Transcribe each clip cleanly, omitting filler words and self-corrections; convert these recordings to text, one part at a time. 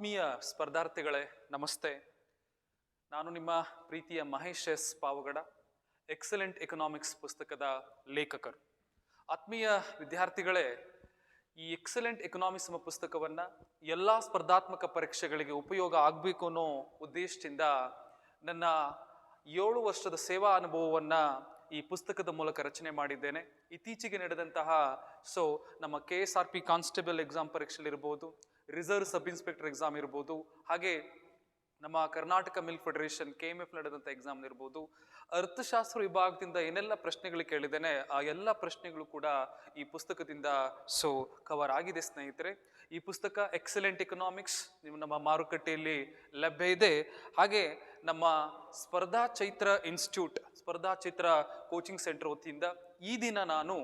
ಆತ್ಮೀಯ ಸ್ಪರ್ಧಾರ್ಥಿಗಳೇ ನಮಸ್ತೆ. ನಾನು ನಿಮ್ಮ ಪ್ರೀತಿಯ Mahesh S Pavagada, excellent economics ಪುಸ್ತಕದ ಲೇಖಕರು. ಆತ್ಮೀಯ ವಿದ್ಯಾರ್ಥಿಗಳೇ, ಈ ಎಕ್ಸಲೆಂಟ್ ಎಕನಾಮಿಕ್ಸ್ ಎಂಬ ಪುಸ್ತಕವನ್ನ ಎಲ್ಲ ಸ್ಪರ್ಧಾತ್ಮಕ ಪರೀಕ್ಷೆಗಳಿಗೆ ಉಪಯೋಗ ಆಗಬೇಕು ಅನ್ನೋ ಉದ್ದೇಶದಿಂದ ನನ್ನ 7 ವರ್ಷದ ಸೇವಾ ಅನುಭವವನ್ನ ಈ ಪುಸ್ತಕದ ಮೂಲಕ ರಚನೆ ಮಾಡಿದ್ದೇನೆ. ಇತ್ತೀಚೆಗೆ ನಡೆದಂತಹ ನಮ್ಮ KSRP ಕಾನ್ಸ್ಟೇಬಲ್ ಎಕ್ಸಾಮ್ ಪರೀಕ್ಷೆಲಿರ್ಬೋದು, ರಿಸರ್ವ್ ಸಬ್ ಇನ್ಸ್ಪೆಕ್ಟರ್ ಎಕ್ಸಾಮ್ ಇರ್ಬೋದು, ಹಾಗೆ ನಮ್ಮ ಕರ್ನಾಟಕ ಮಿಲ್ಕ್ ಫೆಡರೇಷನ್ KMF ನಡೆದಂಥ ಎಕ್ಸಾಮ್ ಇರ್ಬೋದು, ಅರ್ಥಶಾಸ್ತ್ರ ವಿಭಾಗದಿಂದ ಏನೆಲ್ಲ ಪ್ರಶ್ನೆಗಳು ಕೇಳಿದ್ದೇನೆ ಆ ಎಲ್ಲ ಪ್ರಶ್ನೆಗಳು ಕೂಡ ಈ ಪುಸ್ತಕದಿಂದ ಕವರ್ ಆಗಿದೆ ಸ್ನೇಹಿತರೆ. ಈ ಪುಸ್ತಕ ಎಕ್ಸಲೆಂಟ್ ಎಕನಾಮಿಕ್ಸ್ ನಮ್ಮ ಮಾರುಕಟ್ಟೆಯಲ್ಲಿ ಲಭ್ಯ ಇದೆ. ಹಾಗೆ ನಮ್ಮ ಸ್ಪರ್ಧಾ ಚೈತ್ರ ಇನ್ಸ್ಟಿಟ್ಯೂಟ್, ಸ್ಪರ್ಧಾ ಚೈತ್ರ ಕೋಚಿಂಗ್ ಸೆಂಟರ್ ವತಿಯಿಂದ ಈ ದಿನ ನಾನು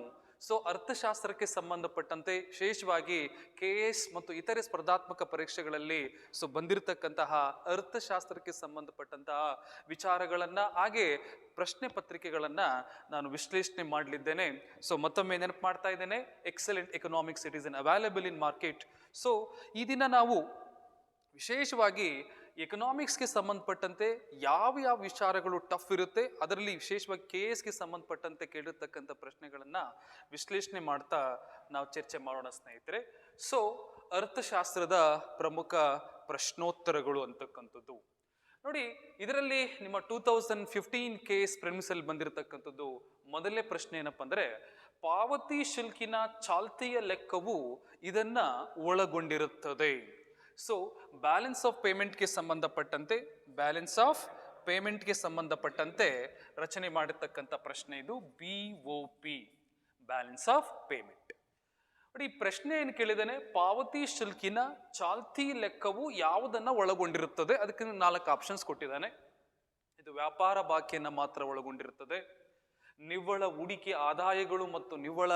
ಅರ್ಥಶಾಸ್ತ್ರಕ್ಕೆ ಸಂಬಂಧಪಟ್ಟಂತೆ ವಿಶೇಷವಾಗಿ KS ಮತ್ತು ಇತರೆ ಸ್ಪರ್ಧಾತ್ಮಕ ಪರೀಕ್ಷೆಗಳಲ್ಲಿ ಬಂದಿರತಕ್ಕಂತಹ ಅರ್ಥಶಾಸ್ತ್ರಕ್ಕೆ ಸಂಬಂಧಪಟ್ಟಂತಹ ವಿಚಾರಗಳನ್ನ ಹಾಗೆ ಪ್ರಶ್ನೆ ಪತ್ರಿಕೆಗಳನ್ನ ನಾನು ವಿಶ್ಲೇಷಣೆ ಮಾಡಲಿದ್ದೇನೆ. ಮತ್ತೊಮ್ಮೆ ನೆನಪು ಮಾಡ್ತಾ ಇದ್ದೇನೆ, excellent economics, it is an available in market. ಈ ದಿನ ನಾವು ವಿಶೇಷವಾಗಿ ಎಕನಾಮಿಕ್ಸ್ಗೆ ಸಂಬಂಧಪಟ್ಟಂತೆ ಯಾವ ವಿಚಾರಗಳು ಟಫ್ ಇರುತ್ತೆ, ಅದರಲ್ಲಿ ವಿಶೇಷವಾಗಿ KSಗೆ ಸಂಬಂಧಪಟ್ಟಂತೆ ಕೇಳಿರ್ತಕ್ಕಂಥ ಪ್ರಶ್ನೆಗಳನ್ನ ವಿಶ್ಲೇಷಣೆ ಮಾಡ್ತಾ ನಾವು ಚರ್ಚೆ ಮಾಡೋಣ ಸ್ನೇಹಿತರೆ. ಅರ್ಥಶಾಸ್ತ್ರದ ಪ್ರಮುಖ ಪ್ರಶ್ನೋತ್ತರಗಳು ಅಂತಕ್ಕಂಥದ್ದು ನೋಡಿ, ಇದರಲ್ಲಿ ನಿಮ್ಮ 2015 KS ಪ್ರಿಲಿಮ್ಸ್ ಅಲ್ಲಿ ಬಂದಿರತಕ್ಕಂಥದ್ದು ಮೊದಲನೇ ಪ್ರಶ್ನೆ ಏನಪ್ಪಾ ಅಂದ್ರೆ, ಪಾವತಿ ಶುಲ್ಕಿನ ಚಾಲ್ತಿಯ ಲೆಕ್ಕವು ಇದನ್ನ ಒಳಗೊಂಡಿರುತ್ತದೆ. ಬ್ಯಾಲೆನ್ಸ್ ಆಫ್ ಪೇಮೆಂಟ್ಗೆ ಸಂಬಂಧಪಟ್ಟಂತೆ, ಬ್ಯಾಲೆನ್ಸ್ ಆಫ್ ಪೇಮೆಂಟ್ಗೆ ಸಂಬಂಧಪಟ್ಟಂತೆ ರಚನೆ ಮಾಡಿರ್ತಕ್ಕಂಥ ಪ್ರಶ್ನೆ ಇದು BOP, ಬ್ಯಾಲೆನ್ಸ್ ಆಫ್ ಪೇಮೆಂಟ್. ನೋಡಿ, ಈ ಪ್ರಶ್ನೆ ಏನು ಕೇಳಿದಾನೆ, ಪಾವತಿ ಶುಲ್ಕಿನ ಚಾಲ್ತಿ ಲೆಕ್ಕವು ಯಾವುದನ್ನ ಒಳಗೊಂಡಿರುತ್ತದೆ? ಅದಕ್ಕೆ 4 ಆಪ್ಷನ್ಸ್ ಕೊಟ್ಟಿದ್ದಾನೆ. ಇದು ವ್ಯಾಪಾರ ಬಾಕಿಯನ್ನ ಮಾತ್ರ ಒಳಗೊಂಡಿರುತ್ತದೆ, ನಿವ್ವಳ ಹೂಡಿಕೆ ಆದಾಯಗಳು ಮತ್ತು ನಿವ್ವಳ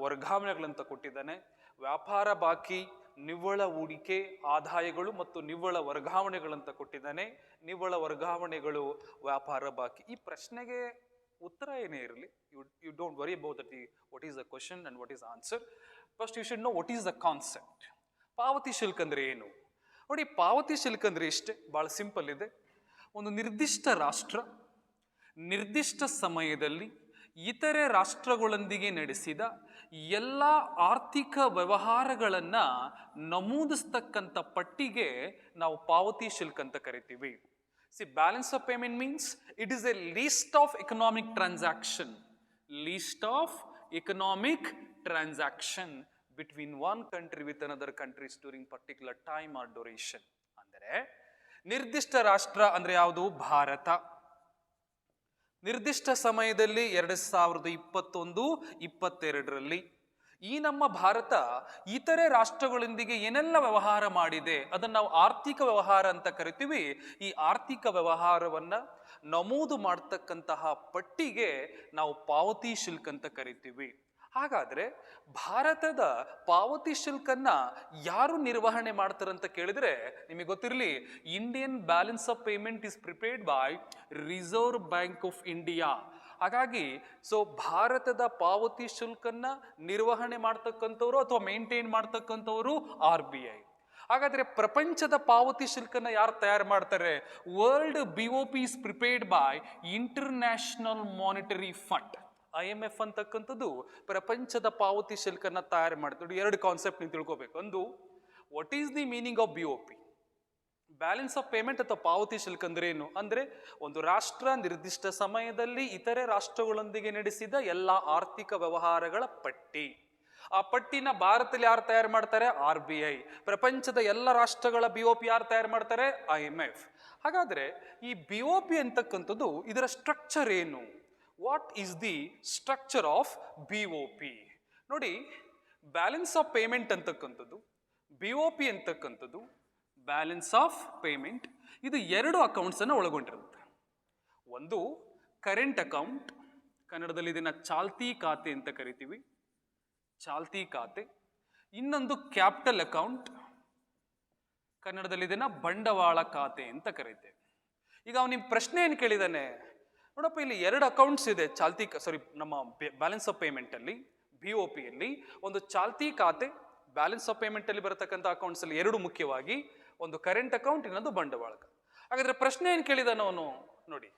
ವರ್ಗಾವಣೆಗಳಂತ ಕೊಟ್ಟಿದ್ದಾನೆ, ವ್ಯಾಪಾರ ಬಾಕಿ, ನಿವ್ವಳ ಹೂಡಿಕೆ ಆದಾಯಗಳು ಮತ್ತು ನಿವ್ವಳ ವರ್ಗಾವಣೆಗಳಂತ ಕೊಟ್ಟಿದ್ದಾನೆ, ನಿವ್ವಳ ವರ್ಗಾವಣೆಗಳು, ವ್ಯಾಪಾರ ಬಾಕಿ. ಈ ಪ್ರಶ್ನೆಗೆ ಉತ್ತರ ಏನೇ ಇರಲಿ, you don't worry about that what is the question and what is answer. First you should know what is the concept. ಪಾವತಿ ಶುಲ್ಕ ಅಂದ್ರೆ ಏನು? ನೋಡಿ, ಪಾವತಿ ಶುಲ್ಕ ಅಂದ್ರೆ ಇಷ್ಟೇ, ಬಹಳ ಸಿಂಪಲ್ ಇದೆ. ಒಂದು ನಿರ್ದಿಷ್ಟ ರಾಷ್ಟ್ರ ನಿರ್ದಿಷ್ಟ ಸಮಯದಲ್ಲಿ ಇತರೆ ರಾಷ್ಟ್ರಗಳೊಂದಿಗೆ ನಡೆಸಿದ ಎಲ್ಲ ಆರ್ಥಿಕ ವ್ಯವಹಾರಗಳನ್ನ ನಮೂದಿಸ್ತಕ್ಕಂಥ ಪಟ್ಟಿಗೆ ನಾವು ಪಾವತಿ ಶುಲ್ಕ ಅಂತ ಕರಿತೀವಿ. Balance of payment means it is a list of economic transaction, list of economic transaction between one country with another countries during particular time or duration. ಅಂದರೆ ನಿರ್ದಿಷ್ಟ ರಾಷ್ಟ್ರ ಅಂದ್ರೆ ಯಾವುದು? ಭಾರತ. ನಿರ್ದಿಷ್ಟ ಸಮಯದಲ್ಲಿ 2021-22ರಲ್ಲಿ ಈ ನಮ್ಮ ಭಾರತ ಇತರೆ ರಾಷ್ಟ್ರಗಳೊಂದಿಗೆ ಏನೆಲ್ಲ ವ್ಯವಹಾರ ಮಾಡಿದೆ ಅದನ್ನು ನಾವು ಆರ್ಥಿಕ ವ್ಯವಹಾರ ಅಂತ ಕರಿತೀವಿ. ಈ ಆರ್ಥಿಕ ವ್ಯವಹಾರವನ್ನ ನಮೂದು ಮಾಡತಕ್ಕಂತಹ ಪಟ್ಟಿಗೆ ನಾವು ಪಾವತಿ ಶುಲ್ಕ ಅಂತ ಕರಿತೀವಿ. ಹಾಗಾದ್ರೆ ಭಾರತದ ಪಾವತಿ ಶುಲ್ಕನ್ನ ಯಾರು ನಿರ್ವಹಣೆ ಮಾಡ್ತಾರಂತ ಕೇಳಿದ್ರೆ ನಿಮಗೆ ಗೊತ್ತಿರಲಿ, Indian balance of payment is prepared by reserve bank of India. ಹಾಗಾಗಿ ಭಾರತದ ಪಾವತಿ ಶುಲ್ಕನ್ನ ನಿರ್ವಹಣೆ ಮಾಡ್ತಕ್ಕಂಥವ್ರು ಅಥವಾ ಮೇಂಟೈನ್ ಮಾಡ್ತಕ್ಕಂಥವ್ರು RBI. ಹಾಗಾದ್ರೆ ಪ್ರಪಂಚದ ಪಾವತಿ ಶುಲ್ಕನ ಯಾರು ತಯಾರು ಮಾಡ್ತಾರೆ? World BOP is prepared by international monetary fund, IMF ಅಂತಕ್ಕಂಥದ್ದು ಪ್ರಪಂಚದ ಪಾವತಿ ಶುಲ್ಕನ ತಯಾರು ಮಾಡ್ತಾರೆ. 2 ಕಾನ್ಸೆಪ್ಟ್ ನೀವು ತಿಳ್ಕೋಬೇಕು. ಒಂದು, what is the meaning of BOP? Balance of payment ಅಥವಾ ಪಾವತಿ ಶುಲ್ಕ ಅಂದ್ರೆ ಏನು? ಅಂದ್ರೆ ಒಂದು ರಾಷ್ಟ್ರ ನಿರ್ದಿಷ್ಟ ಸಮಯದಲ್ಲಿ ಇತರೆ ರಾಷ್ಟ್ರಗಳೊಂದಿಗೆ ನಡೆಸಿದ ಎಲ್ಲ ಆರ್ಥಿಕ ವ್ಯವಹಾರಗಳ ಪಟ್ಟಿ. ಆ ಪಟ್ಟಿನ ಭಾರತದಲ್ಲಿ ಯಾರು ತಯಾರು ಮಾಡ್ತಾರೆ? RBI. ಪ್ರಪಂಚದ ಎಲ್ಲ ರಾಷ್ಟ್ರಗಳ BOP ಯಾರು ತಯಾರು ಮಾಡ್ತಾರೆ? IMF. ಹಾಗಾದ್ರೆ ಈ BOP ಅಂತಕ್ಕಂಥದ್ದು ಇದರ ಸ್ಟ್ರಕ್ಚರ್ ಏನು? What is the structure of BOP? ನೋಡಿ, ಬ್ಯಾಲೆನ್ಸ್ ಆಫ್ ಪೇಮೆಂಟ್ ಅಂತಕ್ಕಂಥದ್ದು, BOP ಅಂತಕ್ಕಂಥದ್ದು, ಬ್ಯಾಲೆನ್ಸ್ ಆಫ್ ಪೇಮೆಂಟ್, ಇದು 2 ಅಕೌಂಟ್ಸ್ ಅನ್ನು ಒಳಗೊಂಡಿರುತ್ತೆ. ಒಂದು ಕರೆಂಟ್ ಅಕೌಂಟ್, ಕನ್ನಡದಲ್ಲಿ ಇದನ್ನ ಚಾಲ್ತಿ ಖಾತೆ ಅಂತ ಕರಿತೀವಿ, ಚಾಲ್ತಿ ಖಾತೆ. ಇನ್ನೊಂದು ಕ್ಯಾಪಿಟಲ್ ಅಕೌಂಟ್, ಕನ್ನಡದಲ್ಲಿ ಇದನ್ನ ಬಂಡವಾಳ ಖಾತೆ ಅಂತ ಕರೀತೇವೆ. ಈಗ ಅವನು ನಿಮ್ಮ ಪ್ರಶ್ನೆ ಏನು ಕೇಳಿದಾನೆ? ನೋಡಪ್ಪ, ಇಲ್ಲಿ 2 ಅಕೌಂಟ್ಸ್ ಇದೆ ನಮ್ಮ ಬ್ಯಾಲೆನ್ಸ್ ಆಫ್ ಪೇಮೆಂಟ್ ಅಲ್ಲಿ, BOP ಯಲ್ಲಿ. ಒಂದು ಚಾಲ್ತಿ ಖಾತೆ, ಬ್ಯಾಲೆನ್ಸ್ ಆಫ್ ಪೇಮೆಂಟ್ ಅಲ್ಲಿ ಬರತಕ್ಕಂಥ ಅಕೌಂಟ್ಸ್ ಅಲ್ಲಿ 2 ಮುಖ್ಯವಾಗಿ, ಒಂದು ಕರೆಂಟ್ ಅಕೌಂಟ್, ಇನ್ನೊಂದು ಬಂಡವಾಳ. ಹಾಗಾದ್ರೆ ಪ್ರಶ್ನೆ ಏನು ಕೇಳಿದಾನ ಅವನು ನೋಡಿ,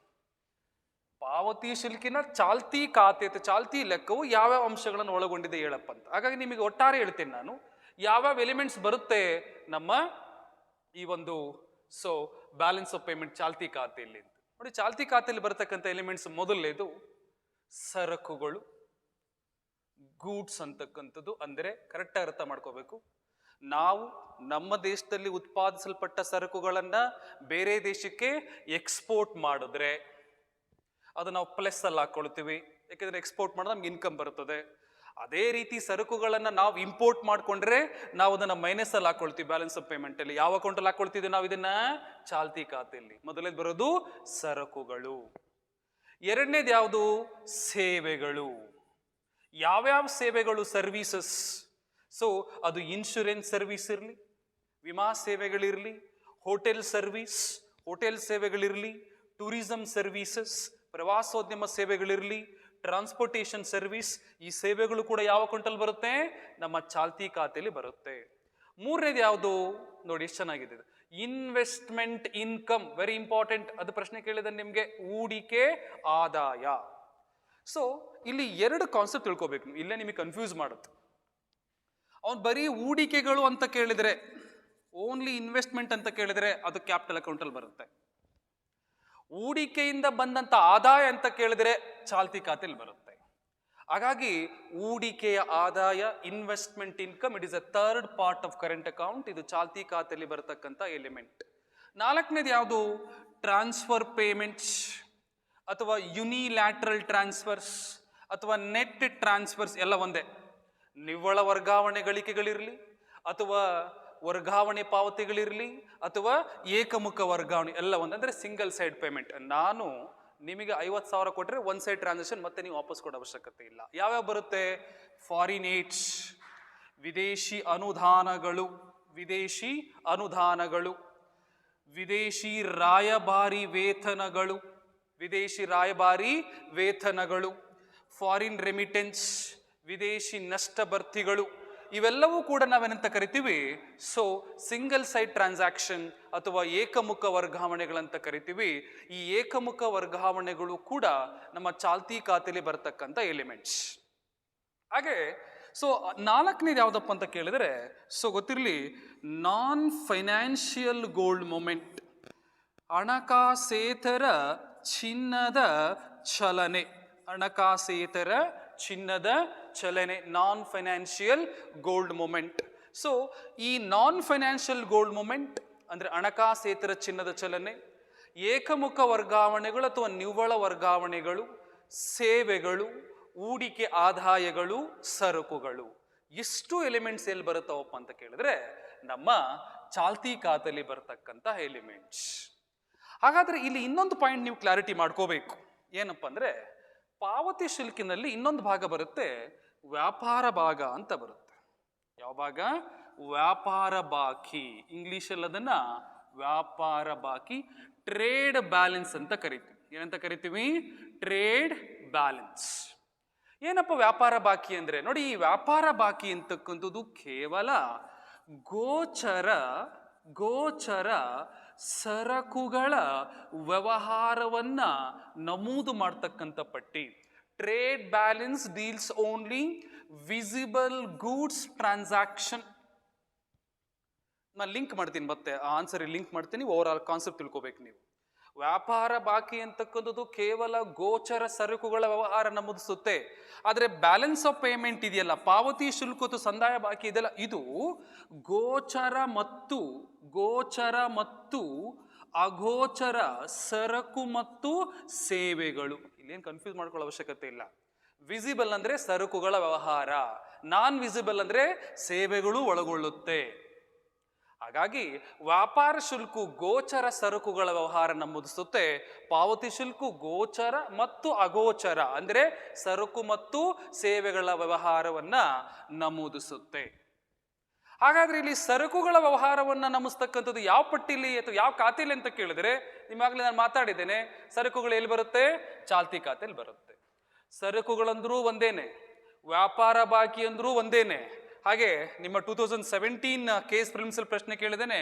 ಪಾವತಿ ಶಿಲ್ಕಿನ ಚಾಲ್ತಿ ಖಾತೆ ಚಾಲ್ತಿ ಲೆಕ್ಕವು ಯಾವ್ಯಾವ ಅಂಶಗಳನ್ನು ಒಳಗೊಂಡಿದೆ ಹೇಳಪ್ಪ ಅಂತ. ಹಾಗಾಗಿ ನಿಮಗೆ ಒಟ್ಟಾರೆ ಹೇಳ್ತೇನೆ ನಾನು, ಯಾವ್ಯಾವ ಎಲಿಮೆಂಟ್ಸ್ ಬರುತ್ತೆ ನಮ್ಮ ಈ ಒಂದು ಬ್ಯಾಲೆನ್ಸ್ ಆಫ್ ಪೇಮೆಂಟ್ ಚಾಲ್ತಿ ಖಾತೆಯಲ್ಲಿ ಅಂತ ನೋಡಿ. ಚಾಲ್ತಿ ಖಾತೆಯಲ್ಲಿ ಬರತಕ್ಕಂಥ ಎಲಿಮೆಂಟ್ಸ್ ಮೊದಲನೇದು ಸರಕುಗಳು, ಗೂಡ್ಸ್ ಅಂತಕ್ಕಂಥದ್ದು. ಅಂದರೆ ಕರೆಕ್ಟಾಗಿ ಅರ್ಥ ಮಾಡ್ಕೋಬೇಕು, ನಾವು ನಮ್ಮ ದೇಶದಲ್ಲಿ ಉತ್ಪಾದಿಸಲ್ಪಟ್ಟ ಸರಕುಗಳನ್ನ ಬೇರೆ ದೇಶಕ್ಕೆ ಎಕ್ಸ್ಪೋರ್ಟ್ ಮಾಡಿದ್ರೆ ಅದು ನಾವು ಪ್ಲಸ್ ಅಲ್ಲಿ ಹಾಕೊಳ್ತೀವಿ, ಯಾಕೆಂದ್ರೆ ಎಕ್ಸ್ಪೋರ್ಟ್ ಮಾಡಿದ್ರೆ ನಮ್ಗೆ ಇನ್ಕಮ್ ಬರ್ತದೆ. ಅದೇ ರೀತಿ ಸರಕುಗಳನ್ನ ನಾವು ಇಂಪೋರ್ಟ್ ಮಾಡ್ಕೊಂಡ್ರೆ ನಾವು ಅದನ್ನ ಮೈನಸ್ ಅಲ್ಲಿ ಹಾಕೊಳ್ತೀವಿ ಬ್ಯಾಲೆನ್ಸ್ ಆಫ್ ಪೇಮೆಂಟ್ ಅಲ್ಲಿ. ಯಾವ ಅಕೌಂಟ್ ಅಲ್ಲಿ ಹಾಕೊಳ್ತೀವಿ ನಾವು ಇದನ್ನ? ಚಾಲ್ತಿ ಖಾತೆಯಲ್ಲಿ. ಮೊದಲನೇದು ಬರೋದು ಸರಕುಗಳು. ಎರಡನೇದು ಯಾವುದು? ಸೇವೆಗಳು. ಯಾವ್ಯಾವ ಸೇವೆಗಳು? ಸರ್ವೀಸಸ್. ಅದು ಇನ್ಶೂರೆನ್ಸ್ ಸರ್ವಿಸ್ ಇರಲಿ, ವಿಮಾ ಸೇವೆಗಳಿರಲಿ, ಹೋಟೆಲ್ ಸರ್ವಿಸ್, ಹೋಟೆಲ್ ಸೇವೆಗಳಿರಲಿ, ಟೂರಿಸಂ ಸರ್ವೀಸಸ್, ಪ್ರವಾಸೋದ್ಯಮ ಸೇವೆಗಳಿರಲಿ, ಟ್ರಾನ್ಸ್ಪೋರ್ಟೇಷನ್ ಸರ್ವಿಸ್. ಈ ಸೇವೆಗಳು ಕೂಡ ಯಾವ ಅಕೌಂಟಲ್ಲಿ ಬರುತ್ತೆ? ನಮ್ಮ ಚಾಲ್ತಿ ಖಾತೆಯಲ್ಲಿ ಬರುತ್ತೆ. ಮೂರನೇದು ಯಾವುದು ನೋಡಿ, ಎಷ್ಟು ಚೆನ್ನಾಗಿದೆ, ಇನ್ವೆಸ್ಟ್ಮೆಂಟ್ ಇನ್ಕಮ್. Very important. ಅದು ಪ್ರಶ್ನೆ ಕೇಳಿದ ನಿಮಗೆ, ಹೂಡಿಕೆ ಆದಾಯ. ಇಲ್ಲಿ ಎರಡು ಕಾನ್ಸೆಪ್ಟ್ ತಿಳ್ಕೊಬೇಕು ನೀವು, ಇಲ್ಲೇ ನಿಮಗೆ ಕನ್ಫ್ಯೂಸ್ ಮಾಡುತ್ತೆ. ಅವ್ನು ಬರೀ ಹೂಡಿಕೆಗಳು ಅಂತ ಕೇಳಿದ್ರೆ, ಓನ್ಲಿ ಇನ್ವೆಸ್ಟ್ಮೆಂಟ್ ಅಂತ ಕೇಳಿದ್ರೆ ಅದು ಕ್ಯಾಪಿಟಲ್ ಅಕೌಂಟಲ್ಲಿ ಬರುತ್ತೆ. ಹೂಡಿಕೆಯಿಂದ ಬಂದಂತ ಆದಾಯ ಅಂತ ಕೇಳಿದ್ರೆ ಚಾಲ್ತಿ ಖಾತೆಯಲ್ಲಿ ಬರುತ್ತೆ. ಹಾಗಾಗಿ ಹೂಡಿಕೆಯ ಆದಾಯ, investment income, it is a third part of current account. ಇದು ಚಾಲ್ತಿ ಖಾತೆಯಲ್ಲಿ ಬರತಕ್ಕಂಥ ಎಲಿಮೆಂಟ್. ನಾಲ್ಕನೇದು ಯಾವುದು? ಟ್ರಾನ್ಸ್ಫರ್ ಪೇಮೆಂಟ್ಸ್ ಅಥವಾ ಯುನಿಲ್ಯಾಟ್ರಲ್ ಟ್ರಾನ್ಸ್ಫರ್ಸ್ ಅಥವಾ ನೆಟ್ ಟ್ರಾನ್ಸ್ಫರ್ಸ್ ಎಲ್ಲ ಒಂದೇ. ನಿವ್ವಳ ವರ್ಗಾವಣೆ ಗಳಿಕೆಗಳಿರಲಿ ಅಥವಾ ವರ್ಗಾವಣೆ ಪಾವತಿಗಳಿರಲಿ ಅಥವಾ ಏಕಮುಖ ವರ್ಗಾವಣೆ ಎಲ್ಲ ಒಂದೇ. ಅಂದರೆ ಸಿಂಗಲ್ ಸೈಡ್ ಪೇಮೆಂಟ್. ನಾನು ನಿಮಗೆ 50,000 ಕೊಟ್ಟರೆ ಒನ್ ಸೈಡ್ ಟ್ರಾನ್ಸಾಕ್ಷನ್, ಮತ್ತೆ ನೀವು ವಾಪಸ್ ಕೊಡೋ ಅವಶ್ಯಕತೆ ಇಲ್ಲ. ಯಾವ್ಯಾವ ಬರುತ್ತೆ? ಫಾರಿನ್ ಏಡ್ಸ್, ವಿದೇಶಿ ಅನುದಾನಗಳು, ವಿದೇಶಿ ಅನುದಾನಗಳು, ವಿದೇಶಿ ರಾಯಭಾರಿ ವೇತನಗಳು, ವಿದೇಶಿ ರಾಯಭಾರಿ ವೇತನಗಳು, ಫಾರಿನ್ ರೆಮಿಟೆನ್ಸ್, ವಿದೇಶಿ ನಷ್ಟ ಭರ್ತಿಗಳು. ಇವೆಲ್ಲವೂ ಕೂಡ ನಾವೇನಂತ ಕರಿತೀವಿ? ಸಿಂಗಲ್ ಸೈಡ್ ಟ್ರಾನ್ಸಾಕ್ಷನ್ ಅಥವಾ ಏಕಮುಖ ವರ್ಗಾವಣೆಗಳಂತ ಕರಿತೀವಿ. ಈ ಏಕಮುಖ ವರ್ಗಾವಣೆಗಳು ಕೂಡ ನಮ್ಮ ಚಾಲ್ತಿ ಖಾತೆಯಲ್ಲಿ ಬರ್ತಕ್ಕಂಥ ಎಲಿಮೆಂಟ್ಸ್. ಹಾಗೆ ನಾಲ್ಕನೇದು ಯಾವುದಪ್ಪ ಅಂತ ಕೇಳಿದ್ರೆ, ಗೊತ್ತಿರಲಿ, ನಾನ್ ಫೈನಾನ್ಷಿಯಲ್ ಗೋಲ್ಡ್ ಮೊಮೆಂಟ್, ಹಣಕಾಸೇತರ ಚಿನ್ನದ ಚಲನೆ. ಹಣಕಾಸೇತರ ಚಿನ್ನದ ಚಲನೆ, ನಾನ್ ಫೈನಾನ್ಷಿಯಲ್ ಗೋಲ್ಡ್ ಮೊಮೆಂಟ್. ಈ ನಾನ್ ಫೈನಾನ್ಷಿಯಲ್ ಗೋಲ್ಡ್ ಮೊಮೆಂಟ್ ಅಂದ್ರೆ ಹಣಕಾಸೇತರ ಚಿನ್ನದ ಚಲನೆ, ಏಕಮುಖ ವರ್ಗಾವಣೆಗಳು ಅಥವಾ ನಿವ್ವಳ ವರ್ಗಾವಣೆಗಳು, ಸೇವೆಗಳು, ಹೂಡಿಕೆ ಆದಾಯಗಳು, ಸರಕುಗಳು. ಎಷ್ಟು ಎಲಿಮೆಂಟ್ಸ್ ಎಲ್ಲಿ ಬರುತ್ತವಪ್ಪ ಅಂತ ಕೇಳಿದ್ರೆ ನಮ್ಮ ಚಾಲ್ತಿ ಖಾತೆಯಲ್ಲಿ ಬರ್ತಕ್ಕಂಥ ಎಲಿಮೆಂಟ್ಸ್. ಹಾಗಾದ್ರೆ ಇಲ್ಲಿ ಇನ್ನೊಂದು ಪಾಯಿಂಟ್ ನೀವು ಕ್ಲಾರಿಟಿ ಮಾಡ್ಕೋಬೇಕು. ಏನಪ್ಪ ಅಂದ್ರೆ, ಪಾವತಿ ಶುಲ್ಕಿನಲ್ಲಿ ಇನ್ನೊಂದು ಭಾಗ ಬರುತ್ತೆ, ವ್ಯಾಪಾರ ಭಾಗ ಅಂತ ಬರುತ್ತೆ. ಯಾವ ಭಾಗ? ವ್ಯಾಪಾರ ಬಾಕಿ. ಇಂಗ್ಲಿಷಲ್ಲಿ ಅದನ್ನ ವ್ಯಾಪಾರ ಬಾಕಿ, ಟ್ರೇಡ್ ಬ್ಯಾಲೆನ್ಸ್ ಅಂತ ಕರಿತೀವಿ. ಏನಂತ ಕರಿತೀವಿ? Trade balance. ಏನಪ್ಪ ವ್ಯಾಪಾರ ಬಾಕಿ ಅಂದ್ರೆ? ನೋಡಿ, ಈ ವ್ಯಾಪಾರ ಬಾಕಿ ಅಂತಕ್ಕಂಥದ್ದು ಕೇವಲ ಗೋಚರ ಸರಕುಗಳ ವ್ಯವಹಾರವನ್ನ ನಮೂದು ಮಾಡ್ತಕ್ಕಂಥ ಪಟ್ಟಿ. Trade balance deals only visible goods transaction. ನಾನು ಲಿಂಕ್ ಮಾಡ್ತೀನಿ, ಮತ್ತೆ ಆನ್ಸರ್ ಲಿಂಕ್ ಮಾಡ್ತೀನಿ, ಓವರ್ ಆಲ್ ಕಾನ್ಸೆಪ್ಟ್ ತಿಳ್ಕೊಬೇಕು ನೀವು. ವ್ಯಾಪಾರ ಬಾಕಿ ಅಂತಕ್ಕಂಥದ್ದು ಕೇವಲ ಗೋಚರ ಸರಕುಗಳ ವ್ಯವಹಾರ ನಮೂದಿಸುತ್ತೆ. ಆದರೆ ಬ್ಯಾಲೆನ್ಸ್ ಆಫ್ ಪೇಮೆಂಟ್ ಇದೆಯಲ್ಲ, ಪಾವತಿ ಶುಲ್ಕ ಮತ್ತು ಸಂದಾಯ ಬಾಕಿ ಇದೆಯಲ್ಲ, ಇದು ಗೋಚರ ಮತ್ತು ಅಗೋಚರ ಸರಕು ಮತ್ತು ಸೇವೆಗಳು. ಇಲ್ಲೇನು ಕನ್ಫ್ಯೂಸ್ ಮಾಡ್ಕೊಳ್ಳೋ ಅವಶ್ಯಕತೆ ಇಲ್ಲ. ವಿಸಿಬಲ್ ಅಂದ್ರೆ ಸರಕುಗಳ ವ್ಯವಹಾರ, ನಾನ್ ವಿಸಿಬಲ್ ಅಂದ್ರೆ ಸೇವೆಗಳು ಒಳಗೊಳ್ಳುತ್ತೆ. ಹಾಗಾಗಿ ವ್ಯಾಪಾರ ಶುಲ್ಕು ಗೋಚರ ಸರಕುಗಳ ವ್ಯವಹಾರ ನಮೂದಿಸುತ್ತೆ, ಪಾವತಿ ಶುಲ್ಕು ಗೋಚರ ಮತ್ತು ಅಗೋಚರ ಅಂದ್ರೆ ಸರಕು ಮತ್ತು ಸೇವೆಗಳ ವ್ಯವಹಾರವನ್ನ ನಮೂದಿಸುತ್ತೆ. ಹಾಗಾದ್ರೆ ಇಲ್ಲಿ ಸರಕುಗಳ ವ್ಯವಹಾರವನ್ನ ನಮೂದಿಸ್ತಕ್ಕಂಥದ್ದು ಯಾವ ಪಟ್ಟಿಲಿ ಅಥವಾ ಯಾವ ಖಾತೆಯಲ್ಲಿ ಅಂತ ಕೇಳಿದ್ರೆ, ನಿಮ್ಮಾಗಲೇ ನಾನು ಮಾತಾಡಿದ್ದೇನೆ, ಸರಕುಗಳು ಎಲ್ಲಿ ಬರುತ್ತೆ? ಚಾಲ್ತಿ ಖಾತೆಯಲ್ಲಿ ಬರುತ್ತೆ. ಸರಕುಗಳಂದ್ರೂ ಒಂದೇನೆ, ವ್ಯಾಪಾರ ಬಾಕಿ ಅಂದ್ರೂ ಒಂದೇನೆ. ಹಾಗೆ ನಿಮ್ಮ 2017 ಕೇಸ್ ಪ್ರಿಲಿಮ್ಸ್ ಪ್ರಶ್ನೆ ಕೇಳಿದೇನೆ,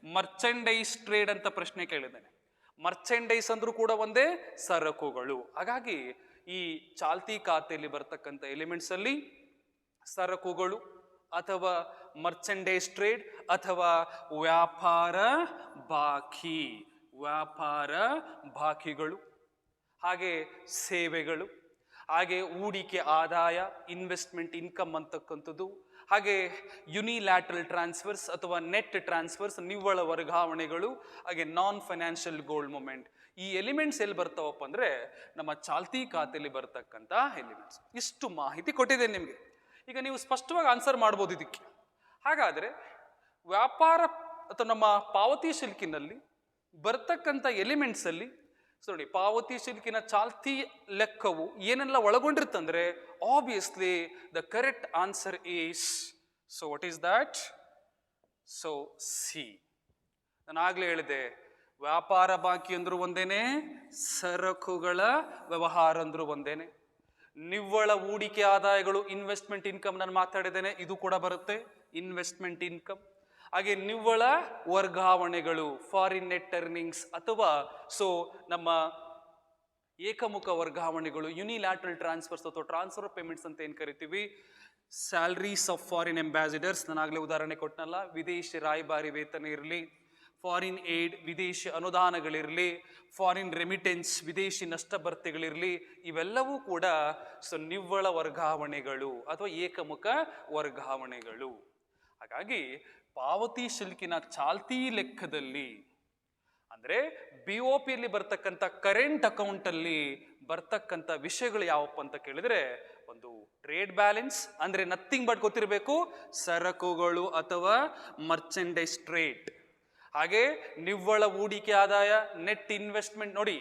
ಮರ್ಚೆಂಡೈಸ್ ಟ್ರೇಡ್ ಅಂತ ಪ್ರಶ್ನೆ ಕೇಳಿದ್ದೇನೆ. ಮರ್ಚೆಂಡೈಸ್ ಅಂದ್ರೂ ಕೂಡ ಒಂದೇ, ಸರಕುಗಳು. ಹಾಗಾಗಿ ಈ ಚಾಲ್ತಿ ಖಾತೆಯಲ್ಲಿ ಬರ್ತಕ್ಕಂಥ ಎಲಿಮೆಂಟ್ಸ್ ಅಲ್ಲಿ ಸರಕುಗಳು ಅಥವಾ ಮರ್ಚೆಂಡೈಸ್ ಟ್ರೇಡ್ ಅಥವಾ ವ್ಯಾಪಾರ ಬಾಕಿಗಳು, ಹಾಗೆ ಸೇವೆಗಳು, ಹಾಗೆ ಹೂಡಿಕೆ ಆದಾಯ, ಇನ್ವೆಸ್ಟ್ಮೆಂಟ್ ಇನ್ಕಮ್ ಅಂತಕ್ಕಂಥದ್ದು, ಹಾಗೆ ಯುನಿಲ್ಯಾಟ್ರಲ್ ಟ್ರಾನ್ಸ್ಫರ್ಸ್ ಅಥವಾ ನೆಟ್ ಟ್ರಾನ್ಸ್ಫರ್ಸ್, ನಿವ್ವಳ ವರ್ಗಾವಣೆಗಳು, ಹಾಗೆ ನಾನ್ ಫೈನಾನ್ಷಿಯಲ್ ಗೋಲ್ಡ್ ಮೂಮೆಂಟ್. ಈ ಎಲಿಮೆಂಟ್ಸ್ ಎಲ್ಲಿ ಬರ್ತಾವಪ್ಪ ಅಂದ್ರೆ ನಮ್ಮ ಚಾಲ್ತಿ ಖಾತೆಯಲ್ಲಿ ಬರ್ತಕ್ಕಂಥ ಎಲಿಮೆಂಟ್ಸ್. ಇಷ್ಟು ಮಾಹಿತಿ ಕೊಟ್ಟಿದ್ದೇನೆ ನಿಮಗೆ. ಈಗ ನೀವು ಸ್ಪಷ್ಟವಾಗಿ ಆನ್ಸರ್ ಮಾಡ್ಬೋದು ಇದಕ್ಕೆ. ಹಾಗಾದ್ರೆ ವ್ಯಾಪಾರ ಅಥವಾ ನಮ್ಮ ಪಾವತಿ ಶಿಲ್ಕಿನಲ್ಲಿ ಬರ್ತಕ್ಕಂಥ ಎಲಿಮೆಂಟ್ಸ್ ಅಲ್ಲಿ ನೋಡಿ, ಪಾವತಿ ಶಿಲ್ಕಿನ ಚಾಲ್ತಿ ಲೆಕ್ಕವು ಏನೆಲ್ಲ ಒಳಗೊಂಡಿರ್ತಂದ್ರೆ obviously the correct answer is, so what is that? So C. ನಾನು ಆಗ್ಲೇ ಹೇಳಿದೆ, ವ್ಯಾಪಾರ ಬಾಕಿ ಅಂದ್ರೂ ಒಂದೇನೆ, ಸರಕುಗಳ ವ್ಯವಹಾರ ಅಂದ್ರೂ ಒಂದೇನೆ. ನಿವ್ವಳ ಹೂಡಿಕೆ ಆದಾಯಗಳು, ಇನ್ವೆಸ್ಟ್ಮೆಂಟ್ ಇನ್ಕಮ್ ನಾನು ಮಾತಾಡಿದ್ದೇನೆ, ಇದು ಕೂಡ ಬರುತ್ತೆ, ಇನ್ವೆಸ್ಟ್ಮೆಂಟ್ ಇನ್ಕಮ್. ಹಾಗೆ ನಿವ್ವಳ ವರ್ಗಾವಣೆಗಳು, ಫಾರಿನ್ ನೆಟ್ ಅರ್ನಿಂಗ್ಸ್ ಅಥವಾ ಸೊ ನಮ್ಮ ಏಕಮುಖ ವರ್ಗಾವಣೆಗಳು, ಯುನಿಲ್ಯಾಟ್ರಲ್ ಟ್ರಾನ್ಸ್ಫರ್ಸ್ ಅಥವಾ ಟ್ರಾನ್ಸ್ಫರ್ ಪೇಮೆಂಟ್ಸ್ ಅಂತ ಏನ್ ಕರಿತೀವಿ. ಸ್ಯಾಲರೀಸ್ ಆಫ್ ಫಾರಿನ್ ಎಂಬಾಸಿಡರ್ಸ್, ನಾನಾಗಲೇ ಉದಾಹರಣೆ ಕೊಟ್ಟನಲ್ಲ, ವಿದೇಶಿ ರಾಯಭಾರಿ ವೇತನ ಇರಲಿ, ಫಾರಿನ್ ಏಡ್ ವಿದೇಶಿ ಅನುದಾನಗಳಿರಲಿ, ಫಾರಿನ್ ರೆಮಿಟೆನ್ಸ್ ವಿದೇಶಿ ನಷ್ಟ ಭರ್ತಿಗಳಿರಲಿ, ಇವೆಲ್ಲವೂ ಕೂಡ ಸೊ ನಿವ್ವಳ ವರ್ಗಾವಣೆಗಳು ಅಥವಾ ಏಕಮುಖ ವರ್ಗಾವಣೆಗಳು. ಹಾಗಾಗಿ ಪಾವತಿ ಶಿಲ್ಕಿನ ಚಾಲ್ತಿ ಲೆಕ್ಕದಲ್ಲಿ ಅಂದ್ರೆ BOP ಅಲ್ಲಿ ಬರ್ತಕ್ಕಂಥ ಕರೆಂಟ್ ಅಕೌಂಟ್ ಅಲ್ಲಿ ಬರ್ತಕ್ಕಂಥ ವಿಷಯಗಳು ಯಾವಪ್ಪ ಅಂತ ಕೇಳಿದ್ರೆ, ಒಂದು ಟ್ರೇಡ್ ಬ್ಯಾಲೆನ್ಸ್ ಅಂದ್ರೆ ನಥಿಂಗ್ ಬಟ್ ಗೊತ್ತಿರಬೇಕು, ಸರಕುಗಳು ಅಥವಾ ಮರ್ಚೆಂಡೈಸ್ ಟ್ರೇಡ್. ಹಾಗೆ ನಿವ್ವಳ ಹೂಡಿಕೆ ಆದಾಯ, ನೆಟ್ ಇನ್ವೆಸ್ಟ್ಮೆಂಟ್. ನೋಡಿ,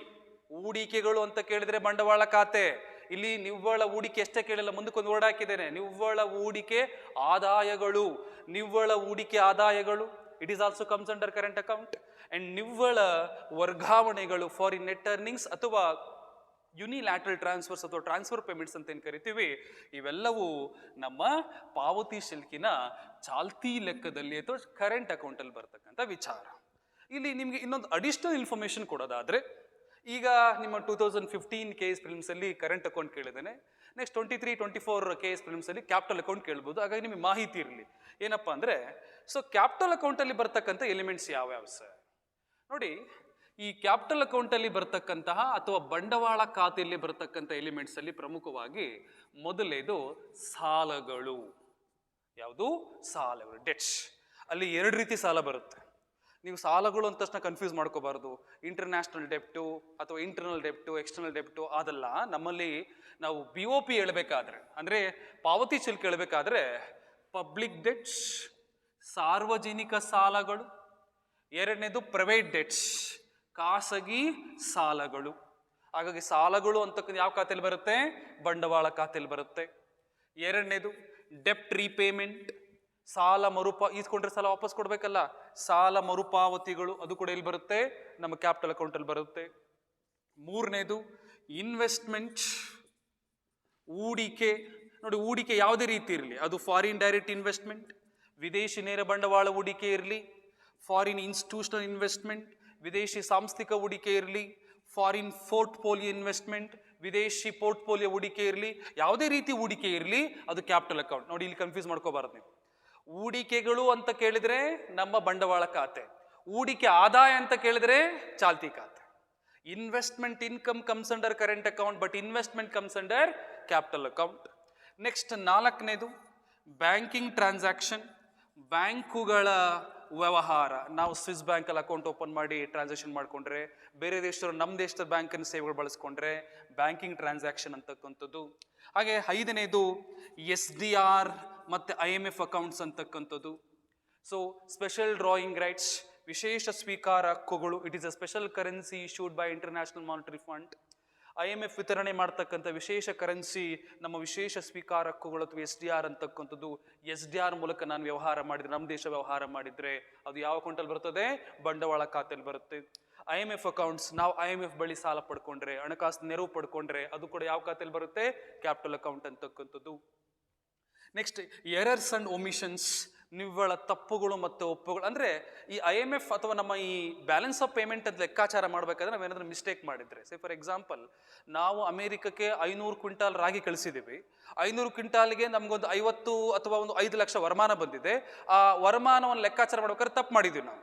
ಹೂಡಿಕೆಗಳು ಅಂತ ಕೇಳಿದ್ರೆ ಬಂಡವಾಳ ಖಾತೆ, ಇಲ್ಲಿ ನಿವ್ವಳ ಹೂಡಿಕೆ ಎಷ್ಟೇ ಕೇಳಿಲ್ಲ, ಮುಂದಕ್ಕೊಂದು ವರ್ಡ್ ಹಾಕಿದ್ದೇನೆ, ನಿವ್ವಳ ಹೂಡಿಕೆ ಆದಾಯಗಳು. ನಿವ್ವಳ ಹೂಡಿಕೆ ಆದಾಯಗಳು it is also comes under current account. And ನಿವ್ವಳ ವರ್ಗಾವಣೆಗಳು, ಫಾರಿನ್ ನೆಟ್ ಅರ್ನಿಂಗ್ಸ್ ಅಥವಾ ಯುನಿಲ್ಯಾಟ್ರಲ್ ಟ್ರಾನ್ಸ್ಫರ್ಸ್ ಅಥವಾ ಟ್ರಾನ್ಸ್ಫರ್ ಪೇಮೆಂಟ್ಸ್ ಅಂತ ಏನು ಕರಿತೀವಿ, ಇವೆಲ್ಲವೂ ನಮ್ಮ ಪಾವತಿ ಶಿಲ್ಕಿನ ಚಾಲ್ತಿ ಲೆಕ್ಕದಲ್ಲಿ ಅಥವಾ ಕರೆಂಟ್ ಅಕೌಂಟ್ ಅಲ್ಲಿ ಬರ್ತಕ್ಕಂಥ ವಿಚಾರ. ಇಲ್ಲಿ ನಿಮ್ಗೆ ಇನ್ನೊಂದು ಅಡಿಷನಲ್ ಇನ್ಫಾರ್ಮೇಶನ್ ಕೊಡೋದಾದ್ರೆ, ಈಗ ನಿಮ್ಮ 2015 KS ಪ್ರಿಲಿಮ್ಸ್ ಅಲ್ಲಿ ಕರೆಂಟ್ ಅಕೌಂಟ್ ಕೇಳಿದ್ದೇನೆ, ನೆಕ್ಸ್ಟ್ 23-24 KS ಪ್ರಿಲಿಮ್ಸ್ ಅಲ್ಲಿ ಕ್ಯಾಪಿಟಲ್ ಅಕೌಂಟ್ ಕೇಳ್ಬೋದು. ಹಾಗಾಗಿ ನಿಮಗೆ ಮಾಹಿತಿ ಇರಲಿ ಏನಪ್ಪಾ ಅಂದ್ರೆ, ಸೊ ಕ್ಯಾಪಿಟಲ್ ಅಕೌಂಟ್ ಅಲ್ಲಿ ಬರ್ತಕ್ಕಂಥ ಎಲಿಮೆಂಟ್ಸ್ ಯಾವ್ಯಾವ ಸರ್? ನೋಡಿ, ಈ ಕ್ಯಾಪಿಟಲ್ ಅಕೌಂಟ್ ಅಲ್ಲಿ ಬರ್ತಕ್ಕಂತಹ ಅಥವಾ ಬಂಡವಾಳ ಖಾತೆಯಲ್ಲಿ ಬರ್ತಕ್ಕಂಥ ಎಲಿಮೆಂಟ್ಸ್ ಅಲ್ಲಿ ಪ್ರಮುಖವಾಗಿ ಮೊದಲೇದು ಸಾಲಗಳು. ಯಾವುದು? ಸಾಲಗಳು, ಡೆಟ್ಸ್. ಅಲ್ಲಿ ಎರಡು ರೀತಿ ಸಾಲ ಬರುತ್ತೆ. ನೀವು ಸಾಲಗಳು ಅಂತ ತಕ್ಷಣ ಕನ್ಫ್ಯೂಸ್ ಮಾಡ್ಕೋಬಾರ್ದು. ಇಂಟರ್ನ್ಯಾಷನಲ್ ಡೆಪ್ಟು ಅಥವಾ ಇಂಟರ್ನಲ್ ಡೆಪ್ಟು, ಎಕ್ಸ್ಟರ್ನಲ್ ಡೆಪ್ಟು ಅದಲ್ಲ. ನಮ್ಮಲ್ಲಿ ನಾವು BOP ಹೇಳ್ಬೇಕಾದ್ರೆ ಅಂದ್ರೆ ಪಾವತಿ ಶುಲ್ಕ ಹೇಳ್ಬೇಕಾದ್ರೆ ಪಬ್ಲಿಕ್ ಡೆಟ್ಸ್, ಸಾರ್ವಜನಿಕ ಸಾಲಗಳು. ಎರಡನೇದು ಪ್ರೈವೇಟ್ ಡೆಟ್ಸ್, ಖಾಸಗಿ ಸಾಲಗಳು. ಹಾಗಾಗಿ ಸಾಲಗಳು ಅಂತಕ್ಕಂಥ ಯಾವ ಖಾತೆಯಲ್ಲಿ ಬರುತ್ತೆ? ಬಂಡವಾಳ ಖಾತೆಯಲ್ಲಿ ಬರುತ್ತೆ. ಎರಡನೇದು ಡೆಪ್ಟ್ ರೀಪೇಮೆಂಟ್, ಸಾಲ ಈಸ್ಕೊಂಡ್ರೆ ಸಾಲ ವಾಪಸ್ ಕೊಡ್ಬೇಕಲ್ಲ, ಸಾಲ ಮರುಪಾವತಿಗಳು, ಅದು ಕೂಡ ಇಲ್ಲಿ ಬರುತ್ತೆ, ನಮ್ಮ ಕ್ಯಾಪಿಟಲ್ ಅಕೌಂಟ್ ಅಲ್ಲಿ ಬರುತ್ತೆ. ಮೂರನೇದು ಇನ್ವೆಸ್ಟ್ಮೆಂಟ್, ಹೂಡಿಕೆ. ನೋಡಿ, ಹೂಡಿಕೆ ಯಾವುದೇ ರೀತಿ ಇರಲಿ, ಅದು ಫಾರಿನ್ ಡೈರೆಕ್ಟ್ ಇನ್ವೆಸ್ಟ್ಮೆಂಟ್, ವಿದೇಶಿ ನೇರ ಬಂಡವಾಳ ಹೂಡಿಕೆ ಇರಲಿ, ಫಾರಿನ್ ಇನ್ಸ್ಟಿಟ್ಯೂಷನಲ್ ಇನ್ವೆಸ್ಟ್ಮೆಂಟ್, ವಿದೇಶಿ ಸಾಂಸ್ಥಿಕ ಹೂಡಿಕೆ ಇರಲಿ, ಫಾರಿನ್ ಪೋರ್ಟ್ಫೋಲಿಯೋ ಇನ್ವೆಸ್ಟ್ಮೆಂಟ್, ವಿದೇಶಿ ಪೋರ್ಟ್ಫೋಲಿಯೋ ಹೂಡಿಕೆ ಇರಲಿ, ಯಾವುದೇ ರೀತಿ ಹೂಡಿಕೆ ಇರಲಿ, ಅದು ಕ್ಯಾಪಿಟಲ್ ಅಕೌಂಟ್. ನೋಡಿ, ಇಲ್ಲಿ ಕನ್ಫ್ಯೂಸ್ ಮಾಡ್ಕೋಬಾರದು ನೀವು. ಹೂಡಿಕೆಗಳು ಅಂತ ಕೇಳಿದ್ರೆ ನಮ್ಮ ಬಂಡವಾಳ ಖಾತೆ, ಹೂಡಿಕೆ ಆದಾಯ ಅಂತ ಕೇಳಿದ್ರೆ ಚಾಲ್ತಿ ಖಾತೆ. Investment income comes under current account, but investment comes under capital account. Next ನಾಲ್ಕನೇದು ಬ್ಯಾಂಕಿಂಗ್ ಟ್ರಾನ್ಸಾಕ್ಷನ್, ಬ್ಯಾಂಕುಗಳ ವ್ಯವಹಾರ. ನಾವು ಸ್ವಿಸ್ ಬ್ಯಾಂಕಲ್ಲಿ ಅಕೌಂಟ್ ಓಪನ್ ಮಾಡಿ ಟ್ರಾನ್ಸಾಕ್ಷನ್ ಮಾಡ್ಕೊಂಡ್ರೆ, ಬೇರೆ ದೇಶದವರು ನಮ್ಮ ದೇಶದ ಬ್ಯಾಂಕಿನ ಸೇವೆಗಳು ಬಳಸ್ಕೊಂಡ್ರೆ ಬ್ಯಾಂಕಿಂಗ್ ಟ್ರಾನ್ಸಾಕ್ಷನ್ ಅಂತಕ್ಕಂಥದ್ದು. ಹಾಗೆ ಐದನೇದು SDR ಮತ್ತೆ IMF ಅಕೌಂಟ್ಸ್ ಅಂತಕ್ಕಂಥದ್ದು. ಸೊ ಸ್ಪೆಷಲ್ ಡ್ರಾಯಿಂಗ್ ರೈಟ್ಸ್, ವಿಶೇಷ ಸ್ವೀಕಾರ ಹಕ್ಕುಗಳು. It is a special currency issued by international monetary fund. IMF ವಿತರಣೆ ಮಾಡ್ತಕ್ಕಂಥ ವಿಶೇಷ ಕರೆನ್ಸಿ ನಮ್ಮ ವಿಶೇಷ ಸ್ವೀಕಾರ ಹಕ್ಕುಗಳು ಅಥವಾ SDR ಅಂತಕ್ಕಂಥದ್ದು. SDR ಮೂಲಕ ನಾನು ವ್ಯವಹಾರ ಮಾಡಿದ್ರೆ, ನಮ್ಮ ದೇಶ ವ್ಯವಹಾರ ಮಾಡಿದ್ರೆ ಅದು ಯಾವ ಅಕೌಂಟಲ್ಲಿ ಬರ್ತದೆ? ಬಂಡವಾಳ ಖಾತೆಯಲ್ಲಿ ಬರುತ್ತೆ. IMF ಅಕೌಂಟ್ಸ್, ನಾವು IMF ಬಳಿ ಸಾಲ ಪಡ್ಕೊಂಡ್ರೆ, ಹಣಕಾಸು ನೆರವು ಪಡ್ಕೊಂಡ್ರೆ ಅದು ಕೂಡ ಯಾವ ಖಾತೆಯಲ್ಲಿ ಬರುತ್ತೆ? ಕ್ಯಾಪಿಟಲ್ ಅಕೌಂಟ್ ಅಂತಕ್ಕಂಥದ್ದು. ನೆಕ್ಸ್ಟ್ ಎರರ್ಸ್ ಅಂಡ್ ಒಮಿಷನ್ಸ್, ನಿವ್ವಳ ತಪ್ಪುಗಳು ಮತ್ತು ಒಪ್ಪುಗಳು. ಅಂದರೆ ಈ IMF ಅಥವಾ ನಮ್ಮ ಈ ಬ್ಯಾಲೆನ್ಸ್ ಆಫ್ ಪೇಮೆಂಟ್ ಅಂತ ಲೆಕ್ಕಾಚಾರ ಮಾಡಬೇಕಾದ್ರೆ ನಾವೇನಾದ್ರೂ ಮಿಸ್ಟೇಕ್ ಮಾಡಿದ್ರೆ, ಸೇ ಫಾರ್ ಎಕ್ಸಾಂಪಲ್ ನಾವು ಅಮೆರಿಕಕ್ಕೆ 500 ಕ್ವಿಂಟಾಲ್ ರಾಗಿ ಕಳಿಸಿದ್ದೀವಿ, 500 ಕ್ವಿಂಟಾಲ್ಗೆ ನಮಗೊಂದು 50 ಅಥವಾ ಒಂದು 5 ಲಕ್ಷ ವರಮಾನ ಬಂದಿದೆ. ಆ ವರಮಾನವನ್ನು ಲೆಕ್ಕಾಚಾರ ಮಾಡ್ಬೇಕಾದ್ರೆ ತಪ್ಪು ಮಾಡಿದ್ದೀವಿ. ನಾವು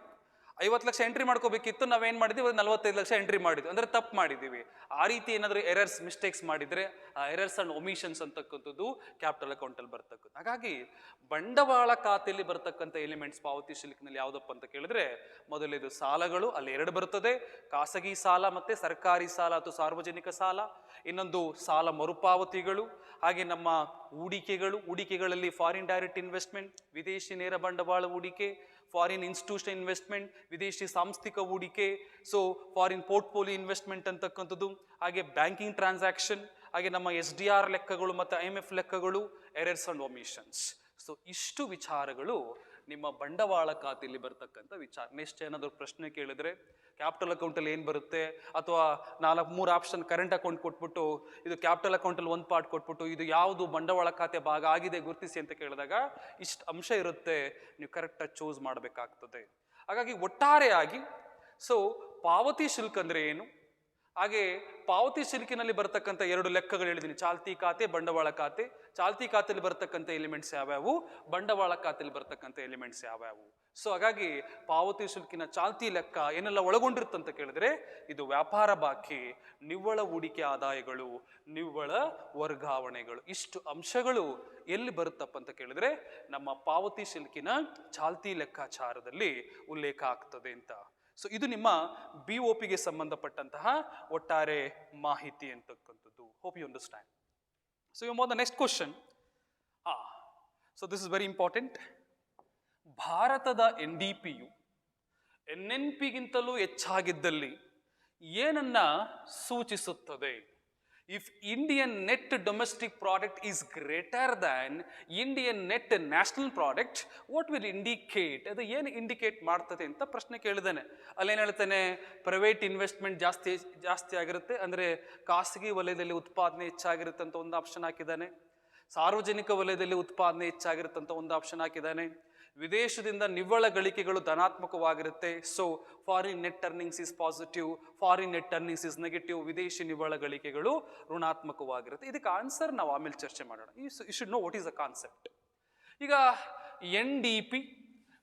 50 ಲಕ್ಷ ಎಂಟ್ರಿ ಮಾಡ್ಕೋಬೇಕಿತ್ತು, ನಾವೇನು ಮಾಡಿದ್ವಿ 45 ಲಕ್ಷ ಎಂಟ್ರಿ ಮಾಡಿದ್ವಿ, ಅಂದರೆ ತಪ್ಪು ಮಾಡಿದ್ದೀವಿ. ಆ ರೀತಿ ಏನಾದರೂ ಎರರ್ಸ್ ಮಿಸ್ಟೇಕ್ಸ್ ಮಾಡಿದರೆ ಆ ಎರರ್ಸ್ ಅಂಡ್ ಒಮಿಷನ್ಸ್ ಅಂತಕ್ಕಂಥದ್ದು ಕ್ಯಾಪಿಟಲ್ ಅಕೌಂಟಲ್ಲಿ ಬರ್ತಕ್ಕಂಥ. ಹಾಗಾಗಿ ಬಂಡವಾಳ ಖಾತೆಯಲ್ಲಿ ಬರ್ತಕ್ಕಂಥ ಎಲಿಮೆಂಟ್ಸ್ ಪಾವತಿ ಶಿಲ್ಕಿನಲ್ಲಿ ಯಾವುದಪ್ಪ ಅಂತ ಕೇಳಿದ್ರೆ, ಮೊದಲೇದು ಸಾಲಗಳು, ಅಲ್ಲಿ 2 ಬರ್ತದೆ, ಖಾಸಗಿ ಸಾಲ ಮತ್ತು ಸರ್ಕಾರಿ ಸಾಲ ಅಥವಾ ಸಾರ್ವಜನಿಕ ಸಾಲ. ಇನ್ನೊಂದು ಸಾಲ ಮರುಪಾವತಿಗಳು, ಹಾಗೆ ನಮ್ಮ ಹೂಡಿಕೆಗಳಲ್ಲಿ ಫಾರಿನ್ ಡೈರೆಕ್ಟ್ ಇನ್ವೆಸ್ಟ್ಮೆಂಟ್, ವಿದೇಶಿ ನೇರ ಬಂಡವಾಳ ಹೂಡಿಕೆ, ಫಾರಿನ್ ಇನ್ಸ್ಟಿಟ್ಯೂಷನ್ ಇನ್ವೆಸ್ಟ್ಮೆಂಟ್, ವಿದೇಶಿ ಸಾಂಸ್ಥಿಕ ಹೂಡಿಕೆ, ಸೊ ಫಾರಿನ್ ಪೋರ್ಟ್ಫೋಲಿಯೋ ಇನ್ವೆಸ್ಟ್ಮೆಂಟ್ ಅಂತಕ್ಕಂಥದ್ದು, ಹಾಗೆ ಬ್ಯಾಂಕಿಂಗ್ ಟ್ರಾನ್ಸಾಕ್ಷನ್, ಹಾಗೆ ನಮ್ಮ SDR ಲೆಕ್ಕಗಳು ಮತ್ತು IMF ಲೆಕ್ಕಗಳು, ಎರರ್ಸ್ ಅಂಡ್ ಒಮಿಷನ್ಸ್. ಸೊ ಇಷ್ಟು ವಿಚಾರಗಳು ನಿಮ್ಮ ಬಂಡವಾಳ ಖಾತೆಯಲ್ಲಿ ಬರ್ತಕ್ಕಂಥ ವಿಚಾರ. ನೆಕ್ಸ್ಟ್ ಏನಾದರೂ ಪ್ರಶ್ನೆ ಕೇಳಿದ್ರೆ ಕ್ಯಾಪಿಟಲ್ ಅಕೌಂಟಲ್ಲಿ ಏನು ಬರುತ್ತೆ, ಅಥವಾ 4-3 ಆಪ್ಷನ್ ಕರೆಂಟ್ ಅಕೌಂಟ್ ಕೊಟ್ಬಿಟ್ಟು ಇದು ಕ್ಯಾಪಿಟಲ್ ಅಕೌಂಟಲ್ಲಿ ಒಂದು ಪಾರ್ಟ್ ಕೊಟ್ಬಿಟ್ಟು ಇದು ಯಾವುದು ಬಂಡವಾಳ ಖಾತೆ ಭಾಗ ಆಗಿದೆ ಗುರುತಿಸಿ ಅಂತ ಕೇಳಿದಾಗ ಇಷ್ಟು ಅಂಶ ಇರುತ್ತೆ, ನೀವು ಕರೆಕ್ಟಾಗಿ ಚೂಸ್ ಮಾಡಬೇಕಾಗ್ತದೆ. ಹಾಗಾಗಿ ಒಟ್ಟಾರೆಯಾಗಿ ಸೊ ಪಾವತಿ ಶುಲ್ಕ ಅಂದರೆ ಏನು, ಹಾಗೆ ಪಾವತಿ ಶಿಲ್ಕಿನಲ್ಲಿ ಬರ್ತಕ್ಕಂಥ 2 ಲೆಕ್ಕಗಳು ಹೇಳಿದ್ದೀನಿ, ಚಾಲ್ತಿ ಖಾತೆ, ಬಂಡವಾಳ ಖಾತೆ. ಚಾಲ್ತಿ ಖಾತೆಯಲ್ಲಿ ಬರ್ತಕ್ಕಂಥ ಎಲಿಮೆಂಟ್ಸ್ ಯಾವ್ಯಾವು, ಬಂಡವಾಳ ಖಾತೆಯಲ್ಲಿ ಬರ್ತಕ್ಕಂಥ ಎಲಿಮೆಂಟ್ಸ್ ಯಾವ್ಯಾವು. ಸೊ ಹಾಗಾಗಿ ಪಾವತಿ ಶುಲ್ಕಿನ ಚಾಲ್ತಿ ಲೆಕ್ಕ ಏನೆಲ್ಲ ಒಳಗೊಂಡಿರುತ್ತಂತ ಕೇಳಿದ್ರೆ, ಇದು ವ್ಯಾಪಾರ ಬಾಕಿ, ನಿವ್ವಳ ಹೂಡಿಕೆ ಆದಾಯಗಳು, ನಿವ್ವಳ ವರ್ಗಾವಣೆಗಳು, ಇಷ್ಟು ಅಂಶಗಳು ಎಲ್ಲಿ ಬರುತ್ತಪ್ಪ ಅಂತ ಕೇಳಿದ್ರೆ ನಮ್ಮ ಪಾವತಿ ಶಿಲ್ಕಿನ ಚಾಲ್ತಿ ಲೆಕ್ಕಾಚಾರದಲ್ಲಿ ಉಲ್ಲೇಖ ಆಗ್ತದೆ ಅಂತ. ಸೊ ಇದು ನಿಮ್ಮ BOPಗೆ ಸಂಬಂಧಪಟ್ಟಂತಹ ಒಟ್ಟಾರೆ ಮಾಹಿತಿ ಅಂತಕ್ಕಂಥದ್ದು. Hope you understand. So you move the next question. So this is very important. ಭಾರತದ NDPಯು NNPಗಿಂತಲೂ ಹೆಚ್ಚಾಗಿದ್ದಲ್ಲಿ ಏನನ್ನ ಸೂಚಿಸುತ್ತದೆ? If Indian net domestic product is greater than Indian net national product, what will indicate? ಅದು ಏನು ಇಂಡಿಕೇಟ್ ಮಾಡ್ತದೆ ಅಂತ ಪ್ರಶ್ನೆ ಕೇಳಿದ್ದಾನೆ. ಅಲ್ಲೇನು ಹೇಳ್ತಾನೆ, ಪ್ರೈವೇಟ್ ಇನ್ವೆಸ್ಟ್ಮೆಂಟ್ ಜಾಸ್ತಿ ಆಗಿರುತ್ತೆ, ಅಂದರೆ ಖಾಸಗಿ ವಲಯದಲ್ಲಿ ಉತ್ಪಾದನೆ ಹೆಚ್ಚಾಗಿರುತ್ತೆ ಅಂತ ಒಂದು ಆಪ್ಷನ್ ಹಾಕಿದ್ದಾನೆ. ಸಾರ್ವಜನಿಕ ವಲಯದಲ್ಲಿ ಉತ್ಪಾದನೆ ಹೆಚ್ಚಾಗಿರುತ್ತಂತ ಒಂದು ಆಪ್ಷನ್ ಹಾಕಿದ್ದಾನೆ. ವಿದೇಶದಿಂದ ನಿವ್ವಳ ಗಳಿಕೆಗಳು ಧನಾತ್ಮಕವಾಗಿರುತ್ತೆ, so foreign net earnings is positive, foreign net earnings is negative, ವಿದೇಶಿ ನಿವ್ವಳ ಗಳಿಕೆಗಳು ಋಣಾತ್ಮಕವಾಗಿರುತ್ತೆ. ಇದಕ್ಕೆ ಆನ್ಸರ್ ನಾವು ಆಮೇಲೆ ಚರ್ಚೆ ಮಾಡೋಣ. You should know what is the concept. ಈಗ NDP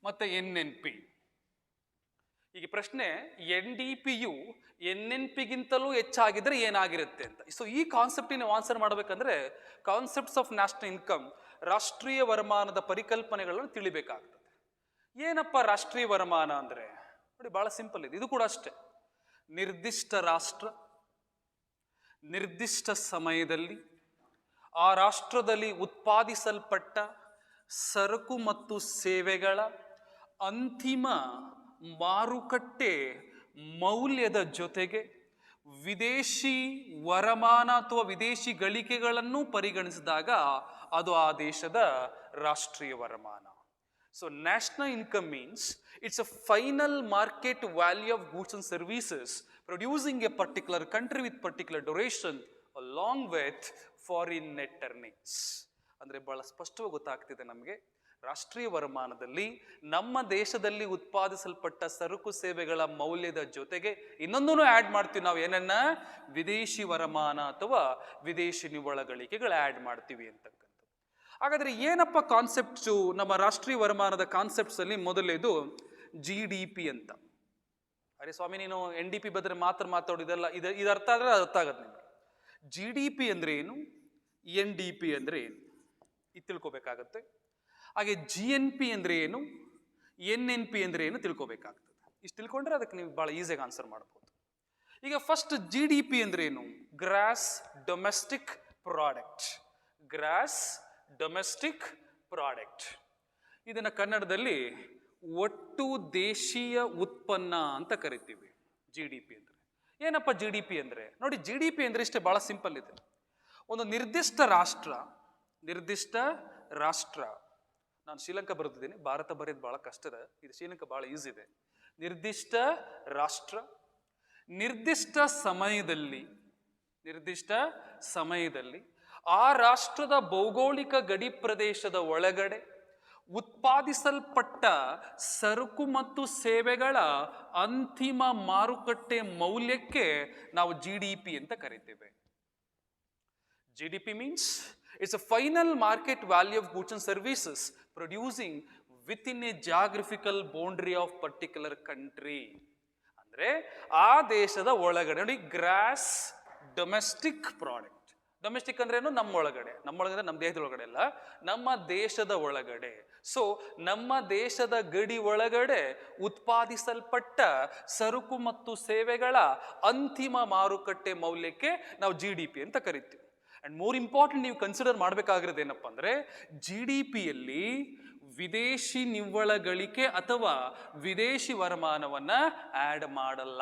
ಮತ್ತು NNP, ಈಗ ಪ್ರಶ್ನೆ NDPಯು NNPಗಿಂತಲೂ ಹೆಚ್ಚಾಗಿದ್ರೆ ಏನಾಗಿರುತ್ತೆ ಅಂತ. ಸೊ ಈ ಕಾನ್ಸೆಪ್ಟ್ ನೀವು ಆನ್ಸರ್ ಮಾಡಬೇಕಂದ್ರೆ ಕಾನ್ಸೆಪ್ಟ್ಸ್ ಆಫ್ ನ್ಯಾಷನಲ್ ಇನ್ಕಮ್, ರಾಷ್ಟ್ರೀಯ ವರಮಾನದ ಪರಿಕಲ್ಪನೆಗಳನ್ನು ತಿಳಿಬೇಕಾಗ್ತದೆ. ಏನಪ್ಪ ರಾಷ್ಟ್ರೀಯ ವರಮಾನ ಅಂದರೆ ನೋಡಿ, ಬಹಳ ಸಿಂಪಲ್ ಇದೆ. ಇದು ಕೂಡ ಅಷ್ಟೇ, ನಿರ್ದಿಷ್ಟ ರಾಷ್ಟ್ರ ನಿರ್ದಿಷ್ಟ ಸಮಯದಲ್ಲಿ ಆ ರಾಷ್ಟ್ರದಲ್ಲಿ ಉತ್ಪಾದಿಸಲ್ಪಟ್ಟ ಸರಕು ಮತ್ತು ಸೇವೆಗಳ ಅಂತಿಮ ಮಾರುಕಟ್ಟೆ ಮೌಲ್ಯದ ಜೊತೆಗೆ ವಿದೇಶಿ ವರಮಾನ ಅಥವಾ ವಿದೇಶಿ ಗಳಿಕೆಗಳನ್ನು ಪರಿಗಣಿಸಿದಾಗ ಅದು ಆ ದೇಶದ ರಾಷ್ಟ್ರೀಯ ವರಮಾನ. So national income means it's a final market value of goods and services producing a particular country with particular duration along with foreign net earnings. ಅಂದರೆ ಬಹಳ ಸ್ಪಷ್ಟವಾಗಿ ಗೊತ್ತಾಗ್ತಿದೆ ನಮಗೆ, ರಾಷ್ಟ್ರೀಯ ವರಮಾನದಲ್ಲಿ ನಮ್ಮ ದೇಶದಲ್ಲಿ ಉತ್ಪಾದಿಸಲ್ಪಟ್ಟ ಸರಕು ಸೇವೆಗಳ ಮೌಲ್ಯದ ಜೊತೆಗೆ ಇನ್ನೊಂದನ್ನು ಆ್ಯಡ್ ಮಾಡ್ತೀವಿ ನಾವು, ಏನನ್ನ ವಿದೇಶಿ ವರಮಾನ ಅಥವಾ ವಿದೇಶಿ ನಿವ್ವಳ ಗಳಿಕೆಗಳು ಆ್ಯಡ್ ಮಾಡ್ತೀವಿ ಅಂತಕ್ಕಂಥದ್ದು. ಹಾಗಾದರೆ ಏನಪ್ಪ ಕಾನ್ಸೆಪ್ಟ್ಸು ನಮ್ಮ ರಾಷ್ಟ್ರೀಯ ವರಮಾನದ ಕಾನ್ಸೆಪ್ಟ್ಸಲ್ಲಿ? ಮೊದಲೇದು GDP ಅಂತ. ಅರೆ ಸ್ವಾಮಿ, ನೀನು NDP ಬದ್ರೆ ಮಾತ್ರ ಮಾತಾಡೋದಲ್ಲ, ಇದು ಅರ್ಥ ಆದರೆ ಅದು ಅರ್ಥ ಆಗತ್ತೆ ನಿಮಗೆ. GDP ಅಂದರೆ ಏನು, NDP ಅಂದರೆ ಏನು ಇದು ತಿಳ್ಕೊಬೇಕಾಗತ್ತೆ. ಹಾಗೆ GNP ಅಂದರೆ ಏನು, NNP ಅಂದರೆ ಏನು ತಿಳ್ಕೊಬೇಕಾಗ್ತದೆ. ಇಷ್ಟು ತಿಳ್ಕೊಂಡ್ರೆ ಅದಕ್ಕೆ ನೀವು ಭಾಳ ಈಸಿಯಾಗಿ ಆನ್ಸರ್ ಮಾಡ್ಬೋದು. ಈಗ ಫಸ್ಟ್ GDP ಅಂದರೆ ಏನು? Gross domestic product. Gross domestic product, ಇದನ್ನು ಕನ್ನಡದಲ್ಲಿ ಒಟ್ಟು ದೇಶೀಯ ಉತ್ಪನ್ನ ಅಂತ ಕರಿತೀವಿ. GDP ಅಂದರೆ ಏನಪ್ಪ? GDP ಅಂದರೆ ನೋಡಿ, GDP ಅಂದರೆ ಇಷ್ಟೇ, ಭಾಳ ಸಿಂಪಲ್ ಇದೆ. ಒಂದು ನಿರ್ದಿಷ್ಟ ರಾಷ್ಟ್ರ, ನಾನು ಶ್ರೀಲಂಕಾ ಬರೆದಿದ್ದೀನಿ, ಭಾರತ ಬರೆಯೋದು ಭಾಳ ಕಷ್ಟ ಇದೆ, ಇದು ಶ್ರೀಲಂಕಾ ಭಾಳ ಈಸಿ ಇದೆ. ನಿರ್ದಿಷ್ಟ ರಾಷ್ಟ್ರ ನಿರ್ದಿಷ್ಟ ಸಮಯದಲ್ಲಿ ಆ ರಾಷ್ಟ್ರದ ಭೌಗೋಳಿಕ ಗಡಿ ಪ್ರದೇಶದ ಒಳಗಡೆ ಉತ್ಪಾದಿಸಲ್ಪಟ್ಟ ಸರಕು ಮತ್ತು ಸೇವೆಗಳ ಅಂತಿಮ ಮಾರುಕಟ್ಟೆ ಮೌಲ್ಯಕ್ಕೆ ನಾವು GDP ಅಂತ ಕರಿತೇವೆ. GDP means it's a final market value of goods and services producing within a geographical boundary of particular country. ಅಂದ್ರೆ ಆ ದೇಶದ ಒಳಗಡೆ ನೋಡಿ, ಗ್ರಾಸ್ ಡೊಮೆಸ್ಟಿಕ್ ಪ್ರಾಡಕ್ಟ್. ಡೊಮೆಸ್ಟಿಕ್ ಅಂದ್ರೆ ಏನು? ನಮ್ಮ ಒಳಗಡೆ ನಮ್ಮ ದೇಶದ ಒಳಗಡೆ ಅಲ್ಲ, ನಮ್ಮ ದೇಶದ ಒಳಗಡೆ. ಸೊ ನಮ್ಮ ದೇಶದ ಗಡಿ ಒಳಗಡೆ ಉತ್ಪಾದಿಸಲ್ಪಟ್ಟ ಸರಕು ಮತ್ತು ಸೇವೆಗಳ ಅಂತಿಮ ಮಾರುಕಟ್ಟೆ ಮೌಲ್ಯಕ್ಕೆ ನಾವು GDP ಅಂತ ಕರಿತೀವಿ. ಅಂಡ್ ಮೋರ್ ಇಂಪಾರ್ಟೆಂಟ್, ನೀವು ಕನ್ಸಿಡರ್ ಮಾಡಬೇಕಾಗಿರೋದು ಏನಪ್ಪ ಅಂದ್ರೆ, GDPಯಲ್ಲಿ ವಿದೇಶಿ ನಿವ್ವಳ ಗಳಿಕೆ ಅಥವಾ ವಿದೇಶಿ ವರಮಾನವನ್ನ ಆಡ್ ಮಾಡಲ್ಲ.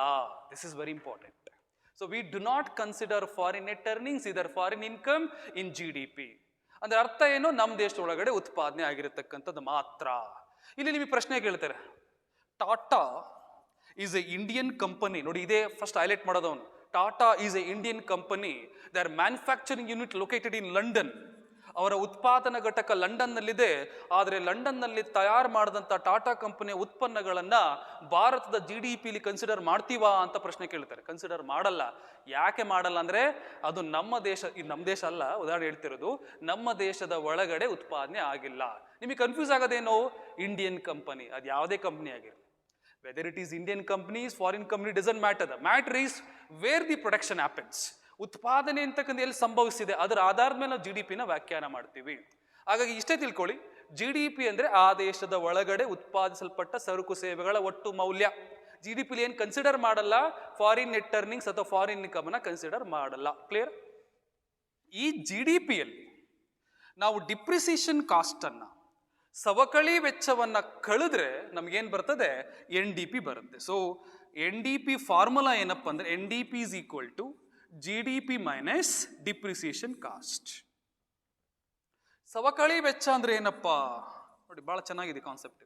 This is very important. So we do not consider foreign net earnings ಇದರ್ ಫಾರಿನ್ ಇನ್ಕಮ್ ಇನ್ GDP. ಅಂದ್ರೆ ಅರ್ಥ ಏನು? ನಮ್ಮ ದೇಶದ ಒಳಗಡೆ ಉತ್ಪಾದನೆ ಆಗಿರತಕ್ಕಂಥದ್ದು ಮಾತ್ರ. ಇಲ್ಲಿ ನಿಮಗೆ ಪ್ರಶ್ನೆ ಕೇಳ್ತಾರೆ, Tata is a Indian company. ನೋಡಿ, ಇದೇ ಫಸ್ಟ್ ಹೈಲೈಟ್ ಮಾಡೋದವನು. Tata is a Indian company. Their manufacturing unit located in London. ಅವರ ಉತ್ಪಾದನಾ ಘಟಕ ಲಂಡನ್ನಲ್ಲಿದೆ. ಆದರೆ ಲಂಡನ್ನಲ್ಲಿ ತಯಾರು ಮಾಡಿದಂಥ ಟಾಟಾ ಕಂಪನಿಯ ಉತ್ಪನ್ನಗಳನ್ನ ಭಾರತದ GDPಲಿ ಕನ್ಸಿಡರ್ ಮಾಡ್ತೀವಾ ಅಂತ ಪ್ರಶ್ನೆ ಕೇಳ್ತಾರೆ. ಕನ್ಸಿಡರ್ ಮಾಡಲ್ಲ. ಯಾಕೆ ಮಾಡಲ್ಲ ಅಂದ್ರೆ, ಅದು ನಮ್ಮ ದೇಶ, ಇದು ನಮ್ಮ ದೇಶ ಅಲ್ಲ, ಉದಾಹರಣೆ ಹೇಳ್ತಿರೋದು, ನಮ್ಮ ದೇಶದ ಒಳಗಡೆ ಉತ್ಪಾದನೆ ಆಗಿಲ್ಲ. ನಿಮಗೆ ಕನ್ಫ್ಯೂಸ್ ಆಗೋದೇನೋ, ಇಂಡಿಯನ್ ಕಂಪನಿ, ಅದು ಯಾವುದೇ ಕಂಪನಿ ಆಗಿರಲಿ, whether it is Indian companies, foreign company, doesn't matter. The matter is where the production happens. ಉತ್ಪಾದನೆ ಅಂತಕ್ಕಂಥ ಎಲ್ಲಿ ಸಂಭವಿಸಿದೆ ಅದರ ಆಧಾರದ ಮೇಲೆ ನಾವು GDPನ ವ್ಯಾಖ್ಯಾನ ಮಾಡ್ತೀವಿ. ಹಾಗಾಗಿ ಇಷ್ಟೇ ತಿಳ್ಕೊಳ್ಳಿ, GDP ಅಂದ್ರೆ ಆ ದೇಶದ ಒಳಗಡೆ ಉತ್ಪಾದಿಸಲ್ಪಟ್ಟ ಸರಕು ಸೇವೆಗಳ ಒಟ್ಟು ಮೌಲ್ಯ. GDPಲಿ ಏನು ಕನ್ಸಿಡರ್ ಮಾಡಲ್ಲ, ಫಾರಿನ್ ನೆಟ್ ಅರ್ನಿಂಗ್ಸ್ ಅಥವಾ ಫಾರಿನ್ ಇನ್ಕಮ್ ಅನ್ನ ಕನ್ಸಿಡರ್ ಮಾಡಲ್ಲ. ಕ್ಲಿಯರ್? ಈ GDPಯಲ್ಲಿ ನಾವು ಡಿಪ್ರಿಸಿಯೇಷನ್ ಕಾಸ್ಟ್ ಅನ್ನ, ಸವಕಳಿ ವೆಚ್ಚವನ್ನ ಕಳೆದ್ರೆ ನಮ್ಗೇನ್ ಬರ್ತದೆ? NDP ಬರುತ್ತೆ. ಸೊ NDP ಫಾರ್ಮುಲಾ ಏನಪ್ಪ ಅಂದ್ರೆ, NDP is equal to GDP minus depreciation cost. ಸವಕಳಿ ವೆಚ್ಚ ಅಂದ್ರೆ ಏನಪ್ಪ ನೋಡಿ, ಬಹಳ ಚೆನ್ನಾಗಿದೆ ಕಾನ್ಸೆಪ್ಟ್.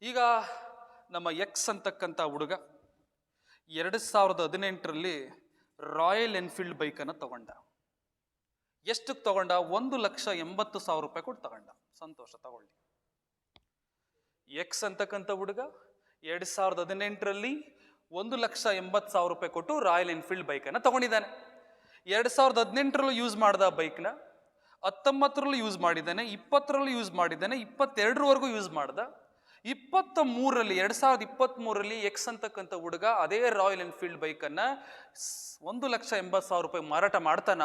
ಈಗ ನಮ್ಮ ಎಕ್ಸ್ ಅಂತಕ್ಕಂಥ ಹುಡುಗ 2018ರಲ್ಲಿ ರಾಯಲ್ ಎನ್ಫೀಲ್ಡ್ ಬೈಕನ್ನು ತಗೊಂಡ. ಎಷ್ಟಕ್ಕೆ ತಗೊಂಡ? 1,80,000 ರೂಪಾಯಿ ಕೊಟ್ಟು ತಗೊಂಡ. ಸಂತೋಷ, ತಗೊಳ್ಳಿ. ಎಕ್ಸ್ ಅಂತಕ್ಕಂಥ ಹುಡುಗ 2018ರಲ್ಲಿ 1,80,000 ರೂಪಾಯಿ ಕೊಟ್ಟು ರಾಯಲ್ ಎನ್ಫೀಲ್ಡ್ ಬೈಕನ್ನು ತಗೊಂಡಿದ್ದಾನೆ. 2018ರಲ್ಲೂ ಯೂಸ್ ಮಾಡ್ದ ಬೈಕ್ನ, 19ರಲ್ಲೂ ಯೂಸ್ ಮಾಡಿದ್ದಾನೆ, 20ರಲ್ಲೂ ಯೂಸ್ ಮಾಡಿದ್ದಾನೆ, 22ರವರೆಗೂ ಯೂಸ್ ಮಾಡ್ದ. 2023ರಲ್ಲಿ ಎಕ್ಸ್ ಅಂತಕ್ಕಂಥ ಹುಡುಗ ಅದೇ ರಾಯಲ್ ಎನ್ಫೀಲ್ಡ್ ಬೈಕನ್ನ 1,80,000 ರೂಪಾಯಿ ಮಾರಾಟ ಮಾಡ್ತಾನ?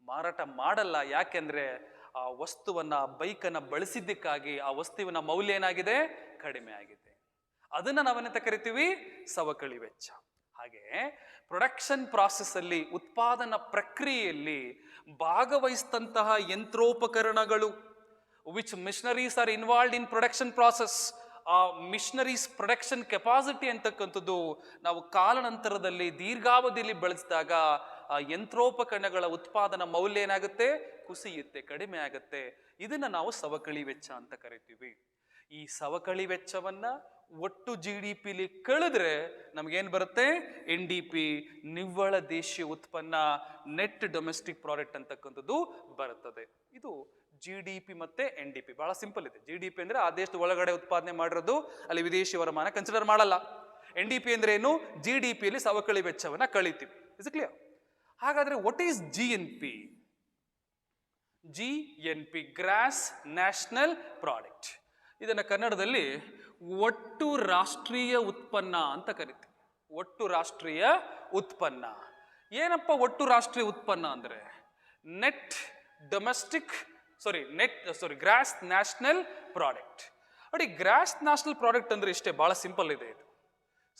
ಮಾರಾಟ ಮಾಡಲ್ಲ. ಯಾಕೆಂದ್ರೆ ಆ ವಸ್ತುವನ್ನ, ಬೈಕನ್ನ ಬಳಸಿದ್ದಕ್ಕಾಗಿ ಆ ವಸ್ತುವಿನ ಮೌಲ್ಯ ಏನಾಗಿದೆ? ಕಡಿಮೆ ಆಗಿದೆ. ಅದನ್ನ ನಾವೇನಂತ ಕರಿತೀವಿ? ಸವಕಳಿ ವೆಚ್ಚ. ಹಾಗೆ ಪ್ರೊಡಕ್ಷನ್ ಪ್ರಾಸೆಸ್ ಅಲ್ಲಿ, ಉತ್ಪಾದನಾ ಪ್ರಕ್ರಿಯೆಯಲ್ಲಿ ಭಾಗವಹಿಸಿದಂತಹ ಯಂತ್ರೋಪಕರಣಗಳು, which machineries are involved in production process, ಆ ಮಿಷನರೀಸ್ ಪ್ರೊಡಕ್ಷನ್ ಕೆಪಾಸಿಟಿ ಅಂತಕ್ಕಂಥದ್ದು ನಾವು ಕಾಲಾನಂತರದಲ್ಲಿ ದೀರ್ಘಾವಧಿಯಲ್ಲಿ ಬಳಸಿದಾಗ ಆ ಯಂತ್ರೋಪಕರಣಗಳ ಉತ್ಪಾದನಾ ಮೌಲ್ಯ ಏನಾಗುತ್ತೆ? ಕುಸಿಯುತ್ತೆ, ಕಡಿಮೆ ಆಗುತ್ತೆ. ಇದನ್ನ ನಾವು ಸವಕಳಿ ವೆಚ್ಚ ಅಂತ ಕರಿತೀವಿ. ಈ ಸವಕಳಿ ವೆಚ್ಚವನ್ನ ಒಟ್ಟು GDPಲಿ ಕಳೆದ್ರೆ ನಮ್ಗೇನ್ ಬರುತ್ತೆ? NDP, ನಿವ್ವಳ ದೇಶೀಯ ಉತ್ಪನ್ನ, ನೆಟ್ ಡೊಮೆಸ್ಟಿಕ್ ಪ್ರಾಡಕ್ಟ್ ಅಂತಕ್ಕಂಥದ್ದು ಬರುತ್ತದೆ. ಇದು GDP ಮತ್ತೆ NDP. ಬಹಳ ಸಿಂಪಲ್ ಇದೆ. GDP ಅಂದ್ರೆ ಆ ದೇಶದ ಒಳಗಡೆ ಉತ್ಪಾದನೆ ಮಾಡಿರೋದು, ಅಲ್ಲಿ ವಿದೇಶಿ ವರಮಾನ ಕನ್ಸಿಡರ್ ಮಾಡಲ್ಲ. NDP ಅಂದ್ರೆ ಏನು? GDPಯಲ್ಲಿ ಸವಕಳಿ ವೆಚ್ಚವನ್ನ ಕಳಿತೀವಿ. Is it clear? ಹಾಗಾದ್ರೆ what is GNP? GNP, gross national product. ಇದನ್ನ ಕನ್ನಡದಲ್ಲಿ ಒಟ್ಟು ರಾಷ್ಟ್ರೀಯ ಉತ್ಪನ್ನ ಅಂತ ಕರಿತೀವಿ. ಒಟ್ಟು ರಾಷ್ಟ್ರೀಯ ಉತ್ಪನ್ನ. ಏನಪ್ಪ ಒಟ್ಟು ರಾಷ್ಟ್ರೀಯ ಉತ್ಪನ್ನ ಅಂದ್ರೆ? Gross national product. ನೋಡಿ, ಗ್ರಾಸ್ ನ್ಯಾಷನಲ್ ಪ್ರಾಡಕ್ಟ್ ಅಂದ್ರೆ ಇಷ್ಟೇ, ಬಹಳ ಸಿಂಪಲ್ ಇದೆ ಇದು.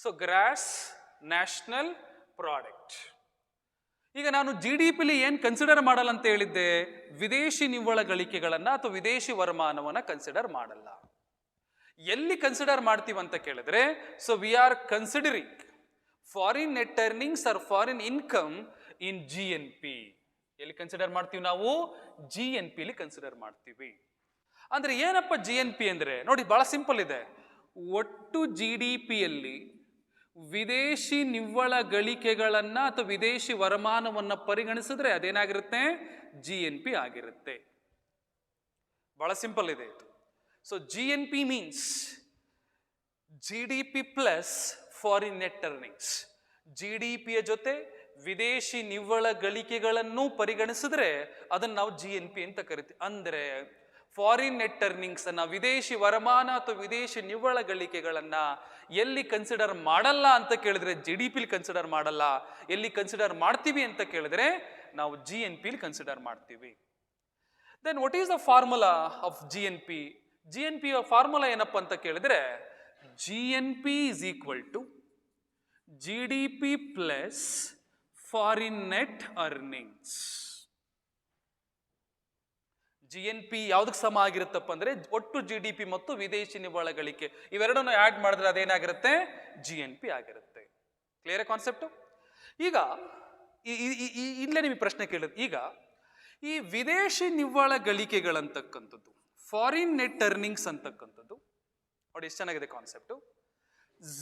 So gross national product. ಈಗ ನಾನು GDPಲಿ ಏನ್ ಕನ್ಸಿಡರ್ ಮಾಡಲ್ಲ ಅಂತ ಹೇಳಿದ್ದೆ? ವಿದೇಶಿ ನಿವ್ವಳ ಗಳಿಕೆಗಳನ್ನ ಅಥವಾ ವಿದೇಶಿ ವರಮಾನವನ್ನ ಕನ್ಸಿಡರ್ ಮಾಡಲ್ಲ. ಎಲ್ಲಿ ಕನ್ಸಿಡರ್ ಮಾಡ್ತೀವಿ ಅಂತ ಕೇಳಿದ್ರೆ, so we are considering foreign net earnings or foreign income in GNP. ಎಲ್ಲಿ ಕನ್ಸಿಡರ್ ಮಾಡ್ತೀವಿ ನಾವು? GNPಲಿ ಕನ್ಸಿಡರ್ ಮಾಡ್ತೀವಿ. ಅಂದ್ರೆ ಏನಪ್ಪ GNP ಅಂದ್ರೆ? ನೋಡಿ, ಬಹಳ ಸಿಂಪಲ್ ಇದೆ. ಒಟ್ಟು GDPಯಲ್ಲಿ ವಿದೇಶಿ ನಿವ್ವಳ ಗಳಿಕೆಗಳನ್ನ ಅಥವಾ ವಿದೇಶಿ ವರಮಾನವನ್ನ ಪರಿಗಣಿಸಿದ್ರೆ ಅದೇನಾಗಿರುತ್ತೆ, GNP ಆಗಿರುತ್ತೆ. ಬಹಳ ಸಿಂಪಲ್ ಇದೆ ಇದು. So GNP means GDP plus foreign net earnings. GDPಯ ಜೊತೆ ವಿದೇಶಿ ನಿವ್ವಳ ಗಳಿಕೆಗಳನ್ನು ಪರಿಗಣಿಸಿದ್ರೆ ಅದನ್ನು ನಾವು GNP ಅಂತ ಕರಿತೀವಿ. ಅಂದ್ರೆ ಫಾರಿನ್ ನೆಟ್ ಅರ್ನಿಂಗ್ಸ್ ಅನ್ನ, ವಿದೇಶಿ ವರಮಾನ ಅಥವಾ ವಿದೇಶಿ ನಿವ್ವಳ ಗಳಿಕೆಗಳನ್ನ ಎಲ್ಲಿ ಕನ್ಸಿಡರ್ ಮಾಡಲ್ಲ ಅಂತ ಕೇಳಿದ್ರೆ GDP ಕನ್ಸಿಡರ್ ಮಾಡಲ್ಲ. ಎಲ್ಲಿ ಕನ್ಸಿಡರ್ ಮಾಡ್ತೀವಿ ಅಂತ ಕೇಳಿದ್ರೆ ನಾವು GNP ಕನ್ಸಿಡರ್ ಮಾಡ್ತೀವಿ. Then what is the formula of GNP? GNP formula ಏನಪ್ಪ ಅಂತ ಕೇಳಿದ್ರೆ GNP is equal to GDP plus foreign net earnings. GNP ಯಾವ್ದಕ್ಕೆ ಸಮ ಆಗಿರುತ್ತಪ್ಪ ಅಂದ್ರೆ ಒಟ್ಟು GDP ಮತ್ತು ವಿದೇಶಿ ನಿವ್ವಳ ಗಳಿಕೆ ಇವೆರಡನ್ನು ಆಡ್ ಮಾಡಿದ್ರೆ ಅದೇನಾಗಿರುತ್ತೆ, GNP ಆಗಿರುತ್ತೆ. Clear concept? ಈಗ ಇಲ್ಲೇ ನಿಮಗೆ ಪ್ರಶ್ನೆ ಕೇಳಿದ್ರು, ಈಗ ಈ ವಿದೇಶಿ ನಿವ್ವಳ ಗಳಿಕೆಗಳಂತಕ್ಕಂಥದ್ದು, ಫಾರಿನ್ ನೆಟ್ ಅರ್ನಿಂಗ್ಸ್ ಅಂತಕ್ಕಂಥದ್ದು ನೋಡಿ ಎಷ್ಟು ಚೆನ್ನಾಗಿದೆ ಕಾನ್ಸೆಪ್ಟು.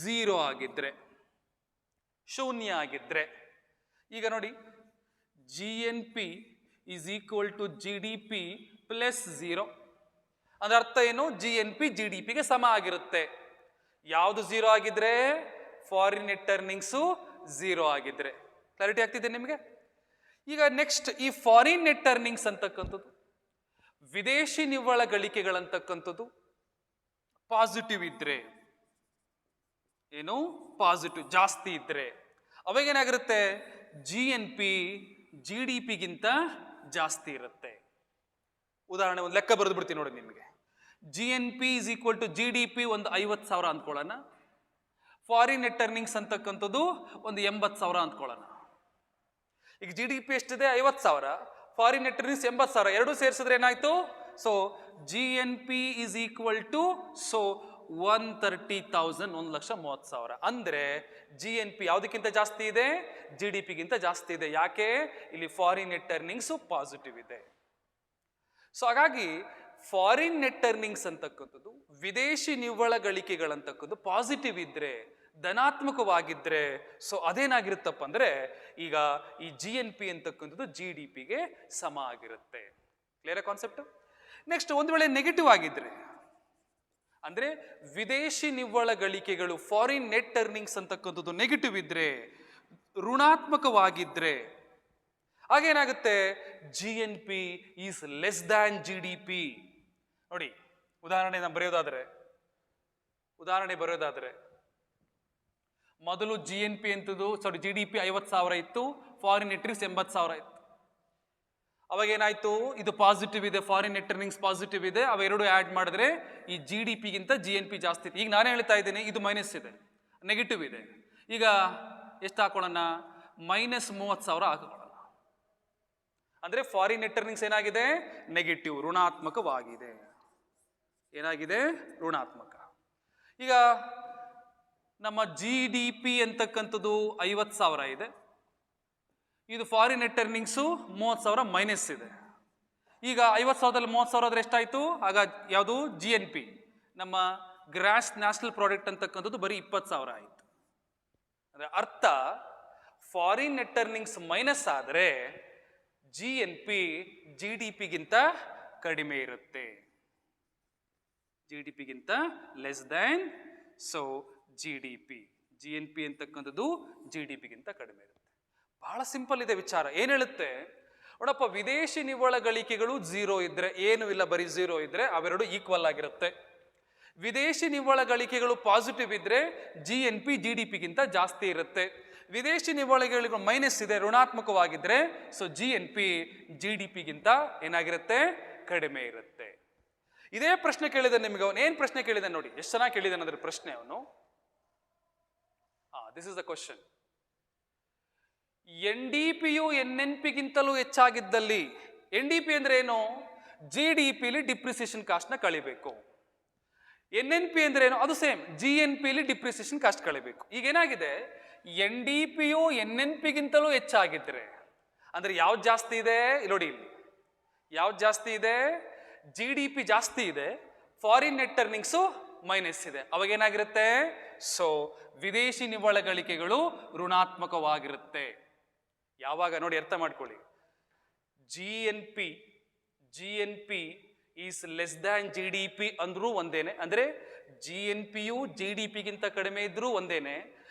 0 ಆಗಿದ್ರೆ, ಶೂನ್ಯ ಆಗಿದ್ರೆ, ಈಗ ನೋಡಿ GNP is equal to GDP plus 0 ಅದರ ಅರ್ಥ ಏನು, GNP GDPಗೆ ಸಮ ಆಗಿರುತ್ತೆ. ಯಾವುದು 0 ಆಗಿದ್ರೆ, ಫಾರಿನ್ ನೆಟ್ ಅರ್ನಿಂಗ್ಸು 0 ಆಗಿದ್ರೆ. ಕ್ಲಾರಿಟಿ ಆಗ್ತಿದೆ ನಿಮಗೆ? ಈಗ ನೆಕ್ಸ್ಟ್ ಈ ಫಾರಿನ್ ನೆಟ್ ಅರ್ನಿಂಗ್ಸ್ ಅಂತಕ್ಕಂಥದ್ದು, ವಿದೇಶಿ ನಿವ್ವಳ ಗಳಿಕೆಗಳಂತಕ್ಕಂಥದ್ದು ಪಾಸಿಟಿವ್ ಇದ್ರೆ, ಏನು ಪಾಸಿಟಿವ್ ಜಾಸ್ತಿ ಇದ್ರೆ ಅವಾಗೇನಾಗಿರುತ್ತೆ, GNP GDPಗಿಂತ ಜಾಸ್ತಿ ಇರುತ್ತೆ. ಉದಾಹರಣೆ ಒಂದು ಲೆಕ್ಕ ಬರೆದು ಬಿಡ್ತೀನಿ ನೋಡಿ ನಿಮಗೆ. GNP is equal to GDP ಒಂದು 50,000 ಅಂದ್ಕೊಳ್ಳೋಣ, ಫಾರಿನ್ ನೆಟ್ ಅರ್ನಿಂಗ್ಸ್ ಅಂತಕ್ಕಂಥದ್ದು ಒಂದು 80,000 ಅಂದ್ಕೊಳ್ಳೋಣ. ಈಗ GDP ಎಷ್ಟಿದೆ, 50,000, ಫಾರಿನ್ ನೆಟ್ ಅರ್ನಿಂಗ್ಸ್ 80,000, ಎರಡೂ ಸೇರಿಸಿದ್ರೆ ಏನಾಯ್ತು, so GNP is equal to 130,000, 1,30,000. ಅಂದ್ರೆ GNP ಯಾವುದಕ್ಕಿಂತ ಜಾಸ್ತಿ ಇದೆ, GDPಗಿಂತ ಜಾಸ್ತಿ ಇದೆ. ಯಾಕೆ, ಇಲ್ಲಿ ಫಾರಿನ್ ನೆಟ್ ಅರ್ನಿಂಗ್ಸ್ ಪಾಸಿಟಿವ್ ಇದೆ. ಸೊ ಹಾಗಾಗಿ ಫಾರಿನ್ ನೆಟ್ ಅರ್ನಿಂಗ್ಸ್ ಅಂತಕ್ಕಂಥದ್ದು, ವಿದೇಶಿ ನಿವ್ವಳ ಗಳಿಕೆಗಳಂತಕ್ಕದ್ದು ಪಾಸಿಟಿವ್ ಇದ್ರೆ, ಧನಾತ್ಮಕವಾಗಿದ್ರೆ, ಸೊ ಅದೇನಾಗಿರುತ್ತಪ್ಪ ಅಂದ್ರೆ ಈಗ ಈ GNP ಅಂತಕ್ಕಂಥದ್ದು GDPಗೆ ಸಮ ಆಗಿರುತ್ತೆ. Clear concept? ನೆಕ್ಸ್ಟ್ ಒಂದು ವೇಳೆ ನೆಗೆಟಿವ್ ಆಗಿದ್ರೆ, ಅಂದ್ರೆ ವಿದೇಶಿ ನಿವ್ವಳ ಗಳಿಕೆಗಳು ಫಾರಿನ್ ನೆಟ್ ಅರ್ನಿಂಗ್ಸ್ ಅಂತಕ್ಕಂಥದ್ದು ನೆಗೆಟಿವ್ ಇದ್ರೆ, ಋಣಾತ್ಮಕವಾಗಿದ್ರೆ ಹಾಗೇನಾಗುತ್ತೆ, GNP is less than GDP. ನೋಡಿ ಉದಾಹರಣೆ ಬರೆಯೋದಾದ್ರೆ ಮೊದಲು GNP ಅಂತದ್ದು GDP 50,000 ಇತ್ತು, ಫಾರಿನ್ ನೆಟ್ ಅರ್ನಿಂಗ್ಸ್ 80,000 ಇತ್ತು. ಅವಾಗ ಏನಾಯ್ತು, ಇದು ಪಾಸಿಟಿವ್ ಇದೆ, ಫಾರಿನ್ ನೆಟ್ ಅರ್ನಿಂಗ್ಸ್ ಪಾಸಿಟಿವ್ ಇದೆ, ಅವೆರಡು ಆಡ್ ಮಾಡಿದ್ರೆ ಈ GDPಗಿಂತ GNP ಜಾಸ್ತಿ ಇದೆ. ಈಗ ನಾನೇ ಹೇಳ್ತಾ ಇದ್ದೀನಿ ಇದು ಮೈನಸ್ ಇದೆ, ನೆಗೆಟಿವ್ ಇದೆ. ಈಗ ಎಷ್ಟು ಹಾಕೊಳ್ಳೋಣ, -30,000 ಹಾಕೊಳ್ಳೋಣ. ಅಂದ್ರೆ ಫಾರಿನ್ ನೆಟ್ ಅರ್ನಿಂಗ್ಸ್ ಏನಾಗಿದೆ, ನೆಗೆಟಿವ್, ಋಣಾತ್ಮಕವಾಗಿದೆ. ಏನಾಗಿದೆ, ಋಣಾತ್ಮಕ. ಈಗ ನಮ್ಮ GDP ಅಂತಕ್ಕಂಥದ್ದು 50,000 ಇದೆ, ಇದು ಫಾರಿನ್ ನೆಟ್ ಅರ್ನಿಂಗ್ಸು 30,000 ಮೈನಸ್ ಇದೆ. ಈಗ 50,000ದಲ್ಲಿ 30,000 ಆದ್ರೆ ಎಷ್ಟಾಯ್ತು, ಆಗ ಯಾವುದು GNP, ನಮ್ಮ ಗ್ರಾಸ್ ನ್ಯಾಷನಲ್ ಪ್ರಾಡಕ್ಟ್ ಅಂತಕ್ಕಂಥದ್ದು ಬರೀ 20,000 ಆಯ್ತು. ಅಂದ್ರೆ ಅರ್ಥ ಫಾರಿನ್ ನೆಟ್ ಅರ್ನಿಂಗ್ಸ್ ಮೈನಸ್ ಆದ್ರೆ GNP GDPಗಿಂತ ಕಡಿಮೆ ಇರುತ್ತೆ, GDPಗಿಂತ ಲೆಸ್ ದ್ಯಾನ್. ಸೊ GNP ಅಂತಕ್ಕಂಥದ್ದು GDPಗಿಂತ ಕಡಿಮೆ ಇರುತ್ತೆ. ಬಹಳ ಸಿಂಪಲ್ ಇದೆ ವಿಚಾರ. ಏನ್ ಹೇಳುತ್ತೆ ನೋಡಪ್ಪ, ವಿದೇಶಿ ನಿವ್ವಳ ಗಳಿಕೆಗಳು 0 ಇದ್ರೆ, ಏನು ಇಲ್ಲ ಬರೀ 0 ಇದ್ರೆ ಅವೆರಡು ಈಕ್ವಲ್ ಆಗಿರುತ್ತೆ. ವಿದೇಶಿ ನಿವ್ವಳ ಗಳಿಕೆಗಳು ಪಾಸಿಟಿವ್ ಇದ್ರೆ GNP GDPಗಿಂತ ಜಾಸ್ತಿ ಇರುತ್ತೆ. ವಿದೇಶಿ ನಿವ್ವಳ ಗಳಿಕೆಗಳು ಮೈನಸ್ ಇದೆ, ಋಣಾತ್ಮಕವಾಗಿದ್ರೆ, ಸೊ GNP GDPಗಿಂತ ಏನಾಗಿರುತ್ತೆ, ಕಡಿಮೆ ಇರುತ್ತೆ. ಇದೇ ಪ್ರಶ್ನೆ ಕೇಳಿದ ನಿಮಗೆ ಅವನು, ಏನ್ ಪ್ರಶ್ನೆ ಕೇಳಿದ ನೋಡಿ, ಎಷ್ಟು ಚೆನ್ನಾಗಿ ಕೇಳಿದಾನೆ ಅದ್ರ ಪ್ರಶ್ನೆ ಅವನು. This is the question. NDPಯು NNPಗಿಂತಲೂ ಹೆಚ್ಚಾಗಿದ್ದಲ್ಲಿ, NDP ಅಂದ್ರೆ ಏನು, GDPಲಿ ಡಿಪ್ರಿಸಿಯೇಷನ್ ಕಾಸ್ಟ್ ನ ಕಳಿಬೇಕು. NNP ಅಂದ್ರೆ ಏನು, ಅದು ಸೇಮ್, GNPಲಿ ಡಿಪ್ರಿಸಿಯೇಷನ್ ಕಾಸ್ಟ್ ಕಳಿಬೇಕು. ಈಗ ಏನಾಗಿದೆ, NDPಯು NNPಗಿಂತಲೂ ಹೆಚ್ಚಾಗಿದ್ರೆ, ಅಂದ್ರೆ ಯಾವ್ದು ಜಾಸ್ತಿ ಇದೆ ನೋಡಿ, ಇಲ್ಲಿ ಯಾವ್ದು ಜಾಸ್ತಿ ಇದೆ, GDP ಜಾಸ್ತಿ ಇದೆ, ಫಾರಿನ್ ನೆಟ್ ಅರ್ನಿಂಗ್ಸು ಮೈನಸ್ ಇದೆ. ಅವಾಗ ಏನಾಗಿರುತ್ತೆ? ಸೊ ವಿದೇಶಿ ನಿವ್ವಳ ಗಳಿಕೆಗಳು ಋಣಾತ್ಮಕವಾಗಿರುತ್ತೆ. ಯಾವಾಗ ನೋಡಿ, ಅರ್ಥ ಮಾಡ್ಕೊಳ್ಳಿ. GNP is less than GDP ಅಂದ್ರೂ ಒಂದೇನೆ, ಅಂದ್ರೆ GNPಯು GDPಗಿಂತ ಕಡಿಮೆ ಇದ್ರೂ ಒಂದೇನೆ,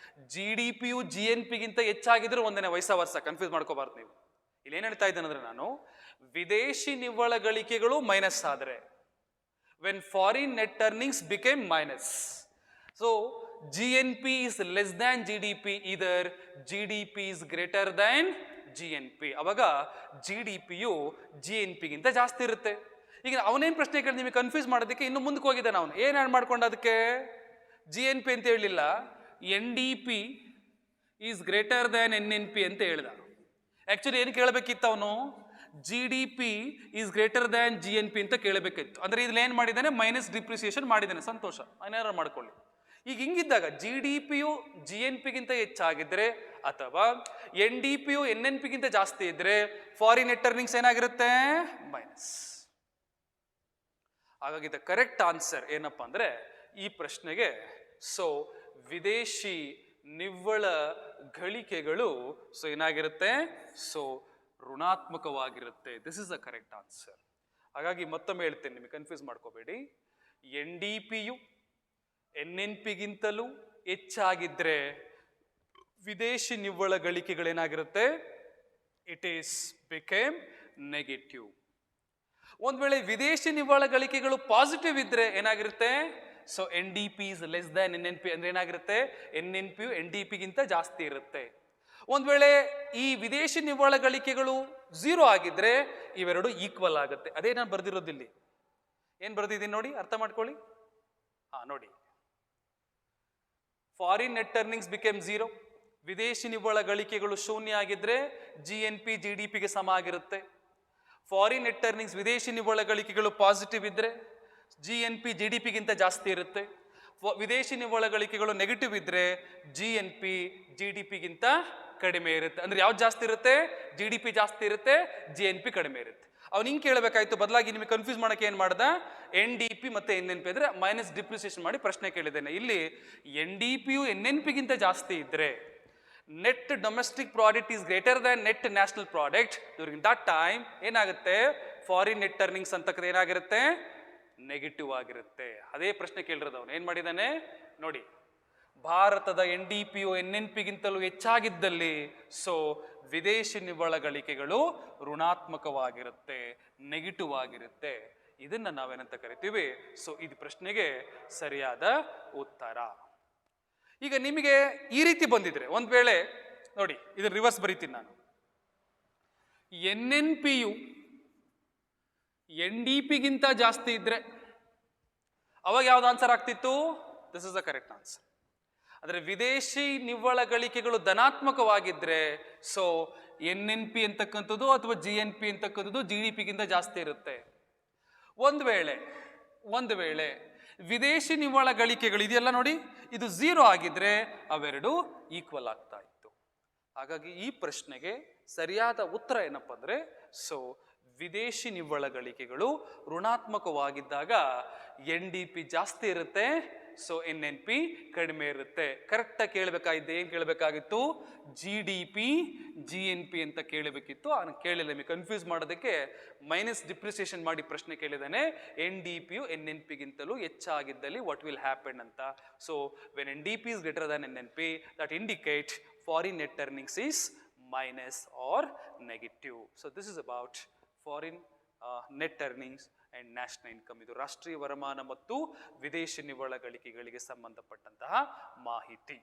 GDPಯು GNPಗಿಂತ ಹೆಚ್ಚಾಗಿದ್ರು ಒಂದೇನೆ, ವೈಸ ವರ್ಷ ಕನ್ಫ್ಯೂಸ್ ಮಾಡ್ಕೋಬಾರ್ದು ನೀವು. ಇಲ್ಲಿ ಏನ್ ಹೇಳ್ತಾ ಇದ್ದೇನೆ ಅಂದ್ರೆ, ನಾನು ವಿದೇಶಿ ನಿವ್ವಳ ಗಳಿಕೆಗಳು ಮೈನಸ್ ಆದ್ರೆ, when foreign net earnings became minus, so GNP is less than GDP, either GDP is greater than GNP. ಅವಾಗ GDPಯು GNPಗಿಂತ ಜಾಸ್ತಿ ಇರುತ್ತೆ. ಈಗ ಅವನೇನ್ ಪ್ರಶ್ನೆ ಕೇಳಿ ನಿಮಗೆ ಕನ್ಫ್ಯೂಸ್ ಮಾಡೋದಕ್ಕೆ ಇನ್ನು ಮುಂದಕ್ಕೆ ಹೋಗಿದ್ದಾನೆ ಅವನು. ಏನ್ ಮಾಡ್ಕೊಂಡ ಅದಕ್ಕೆ? GNP ಅಂತ ಹೇಳಲಿಲ್ಲ, NDP is greater than NNP ಅಂತ ಹೇಳ್ದ. ಆಕ್ಚುಲಿ ಏನು ಕೇಳಬೇಕಿತ್ತು ಅವನು? GDP is greater than GNP ಅಂತ ಕೇಳಬೇಕಿತ್ತು. ಅಂದ್ರೆ ಇದ್ರಲ್ಲಿ ಏನ್ ಮಾಡಿದ್ದಾನೆ? ಮೈನಸ್ ಡಿಪ್ರಿಸಿಯೇಷನ್ ಮಾಡಿದ್ದಾನೆ. ಸಂತೋಷ, ಏನಾರು ಮಾಡ್ಕೊಳ್ಳಿ. ಈಗ ಹಿಂಗಿದ್ದಾಗ GDPಯು GNPಗಿಂತ ಹೆಚ್ಚಾಗಿದ್ರೆ ಅಥವಾ NDPಯು NNPಗಿಂತ ಜಾಸ್ತಿ ಇದ್ರೆ ಫಾರಿನ್ ನೆಟ್ ಅರ್ನಿಂಗ್ಸ್ ಏನಾಗಿರುತ್ತೆ? ಮೈನಸ್. ಹಾಗಾಗಿ ದ ಕರೆಕ್ಟ್ ಆನ್ಸರ್ ಏನಪ್ಪಾ ಅಂದ್ರೆ ಈ ಪ್ರಶ್ನೆಗೆ, ಸೊ ವಿದೇಶಿ ನಿವ್ವಳ ಗಳಿಕೆಗಳು ಸೊ ಏನಾಗಿರುತ್ತೆ? ಸೊ ಋಣಾತ್ಮಕವಾಗಿರುತ್ತೆ. This is the correct answer. ಹಾಗಾಗಿ ಮತ್ತೊಮ್ಮೆ ಹೇಳ್ತೇನೆ, ನಿಮಗೆ ಕನ್ಫ್ಯೂಸ್ ಮಾಡ್ಕೋಬೇಡಿ. NDPಯು NNPಗಿಂತಲೂ ಹೆಚ್ಚಾಗಿದ್ರೆ ವಿದೇಶಿ ನಿವ್ವಳ ಗಳಿಕೆಗಳೇನಾಗಿರುತ್ತೆ? It is became negative. ಒಂದ್ ವೇಳೆ ವಿದೇಶಿ ನಿವ್ವಳ ಗಳಿಕೆಗಳು ಪಾಸಿಟಿವ್ ಇದ್ರೆ ಏನಾಗಿರುತ್ತೆ? So NDP is less than NNP, ಅಂದ್ರೆ ಏನಾಗಿರುತ್ತೆ? NNPಯು NDPಗಿಂತ ಜಾಸ್ತಿ ಇರುತ್ತೆ. ಒಂದ್ ವೇಳೆ ಈ ವಿದೇಶಿ ನಿವ್ವಳ ಗಳಿಕೆಗಳು 0 ಆಗಿದ್ರೆ ಇವೆರಡು ಈಕ್ವಲ್ ಆಗುತ್ತೆ. ಅದೇ ನಾನು ಬರ್ದಿರೋದಿಲ್ಲಿ. ಏನ್ ಬರ್ದಿದ್ದೀನಿ ನೋಡಿ, ಅರ್ಥ ಮಾಡ್ಕೊಳ್ಳಿ. ನೋಡಿ, ಫಾರಿನ್ ನೆಟ್ ಅರ್ನಿಂಗ್ಸ್ ಬಿಕೇಮ್ 0, ವಿದೇಶಿ ನಿವ್ವಳ ಗಳಿಕೆಗಳು ಶೂನ್ಯ ಆಗಿದ್ರೆ GNP GDPಗೆ ಸಮ ಆಗಿರುತ್ತೆ. ಫಾರಿನ್ ನೆಟ್ ಅರ್ನಿಂಗ್ಸ್ ವಿದೇಶಿ ನಿವ್ವಳ ಗಳಿಕೆಗಳು ಪಾಸಿಟಿವ್ ಇದ್ರೆ GNP GDPಗಿಂತ ಜಾಸ್ತಿ ಇರುತ್ತೆ. ವಿದೇಶಿ ನಿವ್ವಳ ಗಳಿಕೆಗಳು ನೆಗೆಟಿವ್ ಇದ್ರೆ GNP GDPಗಿಂತ ಕಡಿಮೆ ಇರುತ್ತೆ. ಅಂದ್ರೆ ಯಾವ್ದು ಜಾಸ್ತಿ ಇರುತ್ತೆ? GDP ಜಾಸ್ತಿ ಇರುತ್ತೆ, GNP ಕಡಿಮೆ ಇರುತ್ತೆ. ಅವ್ನು ಹಿಂಗೆ ಕೇಳಬೇಕಾಯ್ತು. ಬದಲಾಗಿ ನಿಮಗೆ ಕನ್ಫ್ಯೂಸ್ ಮಾಡಕ್ಕೆ ಏನ್ ಮಾಡ್ದ? NDP ಮತ್ತೆ NNP ಅಂದ್ರೆ ಮೈನಸ್ ಡಿಪ್ರಿಸಿಯೇಷನ್ ಮಾಡಿ ಪ್ರಶ್ನೆ ಕೇಳಿದ್ದೇನೆ. ಇಲ್ಲಿ NDPಯು NNPಗಿಂತ ಜಾಸ್ತಿ ಇದ್ರೆ, net domestic product is greater than net national product, during that time ಏನಾಗುತ್ತೆ? ಫಾರಿನ್ ನೆಟ್ ಅರ್ನಿಂಗ್ಸ್ ಅಂತಕ್ಕಂಥ ಏನಾಗಿರುತ್ತೆ? ನೆಗೆಟಿವ್ ಆಗಿರುತ್ತೆ. ಅದೇ ಪ್ರಶ್ನೆ ಕೇಳಿರೋದು ಅವನು. ಏನ್ ಮಾಡಿದಾನೆ ನೋಡಿ, ಭಾರತದ NDPಯು NNPಗಿಂತಲೂ ಹೆಚ್ಚಾಗಿದ್ದಲ್ಲಿ ಸೊ ವಿದೇಶಿ ನಿವ್ವಳ ಗಳಿಕೆಗಳು ಋಣಾತ್ಮಕವಾಗಿರುತ್ತೆ, ನೆಗೆಟಿವ್ ಆಗಿರುತ್ತೆ. ಇದನ್ನ ನಾವೇನಂತ ಕರಿತೀವಿ? ಸೊ ಇದು ಪ್ರಶ್ನೆಗೆ ಸರಿಯಾದ ಉತ್ತರ. ಈಗ ನಿಮಗೆ ಈ ರೀತಿ ಬಂದಿದ್ರೆ, ಒಂದ್ ವೇಳೆ ನೋಡಿ, ಇದನ್ನ ರಿವರ್ಸ್ ಬರೀತೀನಿ ನಾನು. NNPಯು NDPಗಿಂತ ಜಾಸ್ತಿ ಇದ್ರೆ ಅವಾಗ ಯಾವ್ದು ಆನ್ಸರ್ ಆಗ್ತಿತ್ತು? This is the correct answer. ಅಂದ್ರೆ ವಿದೇಶಿ ನಿವ್ವಳ ಗಳಿಕೆಗಳು ಧನಾತ್ಮಕವಾಗಿದ್ರೆ ಸೊ NNP ಅಂತಕ್ಕಂಥದ್ದು ಅಥವಾ GNP ಅಂತಕ್ಕಂಥದ್ದು GDPಗಿಂತ ಜಾಸ್ತಿ ಇರುತ್ತೆ. ಒಂದು ವೇಳೆ ವಿದೇಶಿ ನಿವ್ವಳ ಗಳಿಕೆಗಳು ಇದೆಯಲ್ಲ ನೋಡಿ, ಇದು 0 ಆಗಿದ್ರೆ ಅವೆರಡು ಈಕ್ವಲ್ ಆಗ್ತಾ ಇತ್ತು. ಹಾಗಾಗಿ ಈ ಪ್ರಶ್ನೆಗೆ ಸರಿಯಾದ ಉತ್ತರ ಏನಪ್ಪಾ ಅಂದ್ರೆ, ಸೊ ವಿದೇಶಿ ನಿವ್ವಳ ಗಳಿಕೆಗಳು ಋಣಾತ್ಮಕವಾಗಿದ್ದಾಗ NDP ಜಾಸ್ತಿ ಇರುತ್ತೆ, ಸೊ NNP ಕಡಿಮೆ ಇರುತ್ತೆ. ಕರೆಕ್ಟಾಗಿ ಕೇಳಬೇಕಾಗಿದ್ದೆ. ಏನ್ ಕೇಳಬೇಕಾಗಿತ್ತು? GDP GNP ಅಂತ ಕೇಳಬೇಕಿತ್ತು. ನಾನು ಕೇಳಿಲ್ಲ. ನಿಮಗೆ ಕನ್ಫ್ಯೂಸ್ ಮಾಡೋದಕ್ಕೆ ಮೈನಸ್ ಡಿಪ್ರಿಸಿಯೇಷನ್ ಮಾಡಿ ಪ್ರಶ್ನೆ ಕೇಳಿದ್ದಾನೆ. NDPಯು NNPಗಿಂತಲೂ ಹೆಚ್ಚಾಗಿದ್ದಲ್ಲಿ ವಾಟ್ ವಿಲ್ ಹ್ಯಾಪನ್ ಅಂತ. So when NDP is greater than NNP, that indicate foreign net earnings is minus or negative. So this is about foreign net earnings and national income. ಇದು ರಾಷ್ಟ್ರೀಯ ವರಮಾನ ಮತ್ತು ವಿದೇಶಿ ನಿವ್ವಳ ಗಳಿಕೆಗಳಿಗೆ ಸಂಬಂಧಪಟ್ಟಂತಹ ಮಾಹಿತಿ.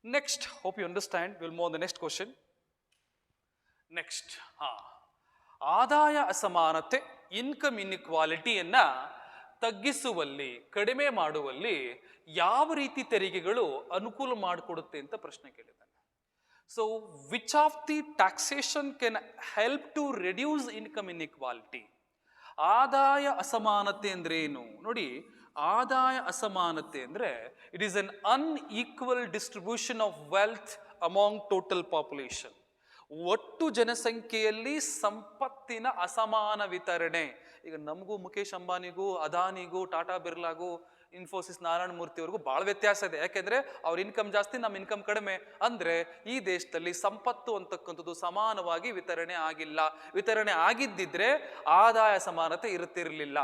Next, hope you understand. Will move on the next question. Next, ಆದಾಯ ಅಸಮಾನತೆ, ಇನ್ಕಮ್ ಇನ್ಇಕ್ವಾಲಿಟಿಯನ್ನ ತಗ್ಗಿಸುವಲ್ಲಿ, ಕಡಿಮೆ ಮಾಡುವಲ್ಲಿ ಯಾವ ರೀತಿ ತೆರಿಗೆಗಳು ಅನುಕೂಲ ಮಾಡಿಕೊಡುತ್ತೆ ಅಂತ ಪ್ರಶ್ನೆ ಕೇಳಿದ್ದಾನೆ. So which of the taxation can help to reduce income inequality? ಆದಾಯ ಅಸಮಾನತೆ ಅಂದ್ರೆ ಏನು ನೋಡಿ? ಆದಾಯ ಅಸಮಾನತೆ ಅಂದ್ರೆ it is an unequal distribution of wealth among total population. ಒಟ್ಟು ಜನಸಂಖ್ಯೆಯಲ್ಲಿ ಸಂಪತ್ತಿನ ಅಸಮಾನ ವಿತರಣೆ. ಈಗ ನಮಗೂ ಮುಖೇಶ್ ಅಂಬಾನಿಗೂ ಅದಾನಿಗೂ ಟಾಟಾ ಬಿರ್ಲಾಗೂ ಇನ್ಫೋಸಿಸ್ ನಾರಾಯಣ ಮೂರ್ತಿವರೆಗೂ ಬಹಳ ವ್ಯತ್ಯಾಸ ಇದೆ. ಯಾಕೆಂದ್ರೆ ಅವ್ರ ಇನ್ಕಮ್ ಜಾಸ್ತಿ, ನಮ್ಮ ಇನ್ಕಮ್ ಕಡಿಮೆ. ಅಂದ್ರೆ ಈ ದೇಶದಲ್ಲಿ ಸಂಪತ್ತು ಅಂತಕ್ಕಂಥದ್ದು ಸಮಾನವಾಗಿ ವಿತರಣೆ ಆಗಿಲ್ಲ. ವಿತರಣೆ ಆಗಿದ್ದಿದ್ರೆ ಆದಾಯ ಸಮಾನತೆ ಇರುತ್ತಿರಲಿಲ್ಲ.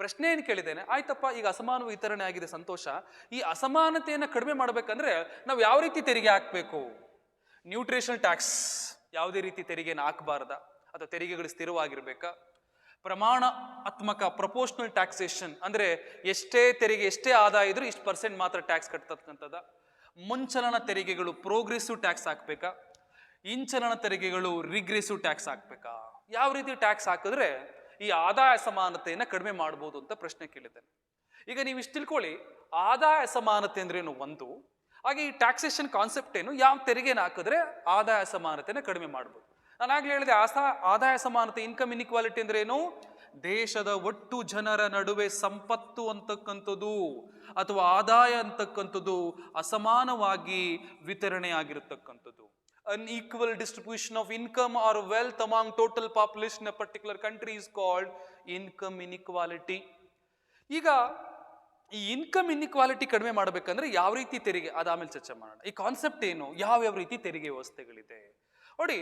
ಪ್ರಶ್ನೆ ಏನು ಕೇಳಿದ್ದೇನೆ, ಆಯ್ತಪ್ಪ, ಈಗ ಅಸಮಾನ ವಿತರಣೆ ಆಗಿದೆ, ಸಂತೋಷ. ಈ ಅಸಮಾನತೆಯನ್ನು ಕಡಿಮೆ ಮಾಡ್ಬೇಕಂದ್ರೆ ನಾವು ಯಾವ ರೀತಿ ತೆರಿಗೆ ಹಾಕ್ಬೇಕು? ನ್ಯೂಟ್ರಿಷನಲ್ ಟ್ಯಾಕ್ಸ್ ಯಾವುದೇ ರೀತಿ ತೆರಿಗೆನ ಹಾಕಬಾರ್ದ, ಅಥವಾ ತೆರಿಗೆಗಳು ಸ್ಥಿರವಾಗಿರ್ಬೇಕಾ? ಪ್ರಮಾಣಾತ್ಮಕ ಪ್ರಪೋರ್ಷನಲ್ ಟ್ಯಾಕ್ಸೇಷನ್ ಅಂದ್ರೆ ಎಷ್ಟೇ ತೆರಿಗೆ, ಎಷ್ಟೇ ಆದಾಯ ಇದ್ರೂ ಇಷ್ಟು % ಮಾತ್ರ ಟ್ಯಾಕ್ಸ್ ಕಟ್ತಕ್ಕಂಥದ್ದು. ಮುಂಚಲನ ತೆರಿಗೆಗಳು ಪ್ರೋಗ್ರೆಸಿವ್ ಟ್ಯಾಕ್ಸ್ ಹಾಕ್ಬೇಕಾ? ಇಂಚಲನ ತೆರಿಗೆಗಳು ರಿಗ್ರೆಸಿವ್ ಟ್ಯಾಕ್ಸ್ ಹಾಕ್ಬೇಕಾ? ಯಾವ ರೀತಿ ಟ್ಯಾಕ್ಸ್ ಹಾಕಿದ್ರೆ ಈ ಆದಾಯ ಸಮಾನತೆಯನ್ನು ಕಡಿಮೆ ಮಾಡ್ಬೋದು ಅಂತ ಪ್ರಶ್ನೆ ಕೇಳಿದ್ದೇನೆ. ಈಗ ನೀವು ಇಷ್ಟು ತಿಳ್ಕೊಳ್ಳಿ, ಆದಾಯ ಸಮಾನತೆ ಅಂದ್ರೇನು ಒಂದು, ಹಾಗೆ ಈ ಟ್ಯಾಕ್ಸೇಷನ್ ಕಾನ್ಸೆಪ್ಟ್ ಏನು, ಯಾವ ತೆರಿಗೆನ ಹಾಕಿದ್ರೆ ಆದಾಯ ಸಮಾನತೆನ ಕಡಿಮೆ ಮಾಡ್ಬೋದು. ನಾನಾಗ್ಲೇ ಹೇಳಿದೆ, ಆದಾಯ ಸಮಾನತೆ, ಇನ್ಕಮ್ ಇನ್ಇಕ್ವಾಲಿಟಿ ಅಂದ್ರೆ ಏನು? ದೇಶದ ಒಟ್ಟು ಜನರ ನಡುವೆ ಸಂಪತ್ತು ಅಂತಕ್ಕಂಥದ್ದು ಅಥವಾ ಆದಾಯ ಅಂತಕ್ಕಂಥದ್ದು ಅಸಮಾನವಾಗಿ ವಿತರಣೆ ಆಗಿರತಕ್ಕಂಥದ್ದು. Unequal distribution of income or wealth among total population in a particular country is called income inequality. ಈಗ ಈ ಇನ್ಕಮ್ ಇನ್ಇಕ್ವಾಲಿಟಿ ಕಡಿಮೆ ಮಾಡಬೇಕಂದ್ರೆ ಯಾವ ರೀತಿ ತೆರಿಗೆ, ಅದಾದ್ಮೇಲೆ ಚರ್ಚೆ ಮಾಡೋಣ. ಈ ಕಾನ್ಸೆಪ್ಟ್ ಏನು, ಯಾವ್ಯಾವ ರೀತಿ ತೆರಿಗೆ ವ್ಯವಸ್ಥೆಗಳಿದೆ ನೋಡಿ.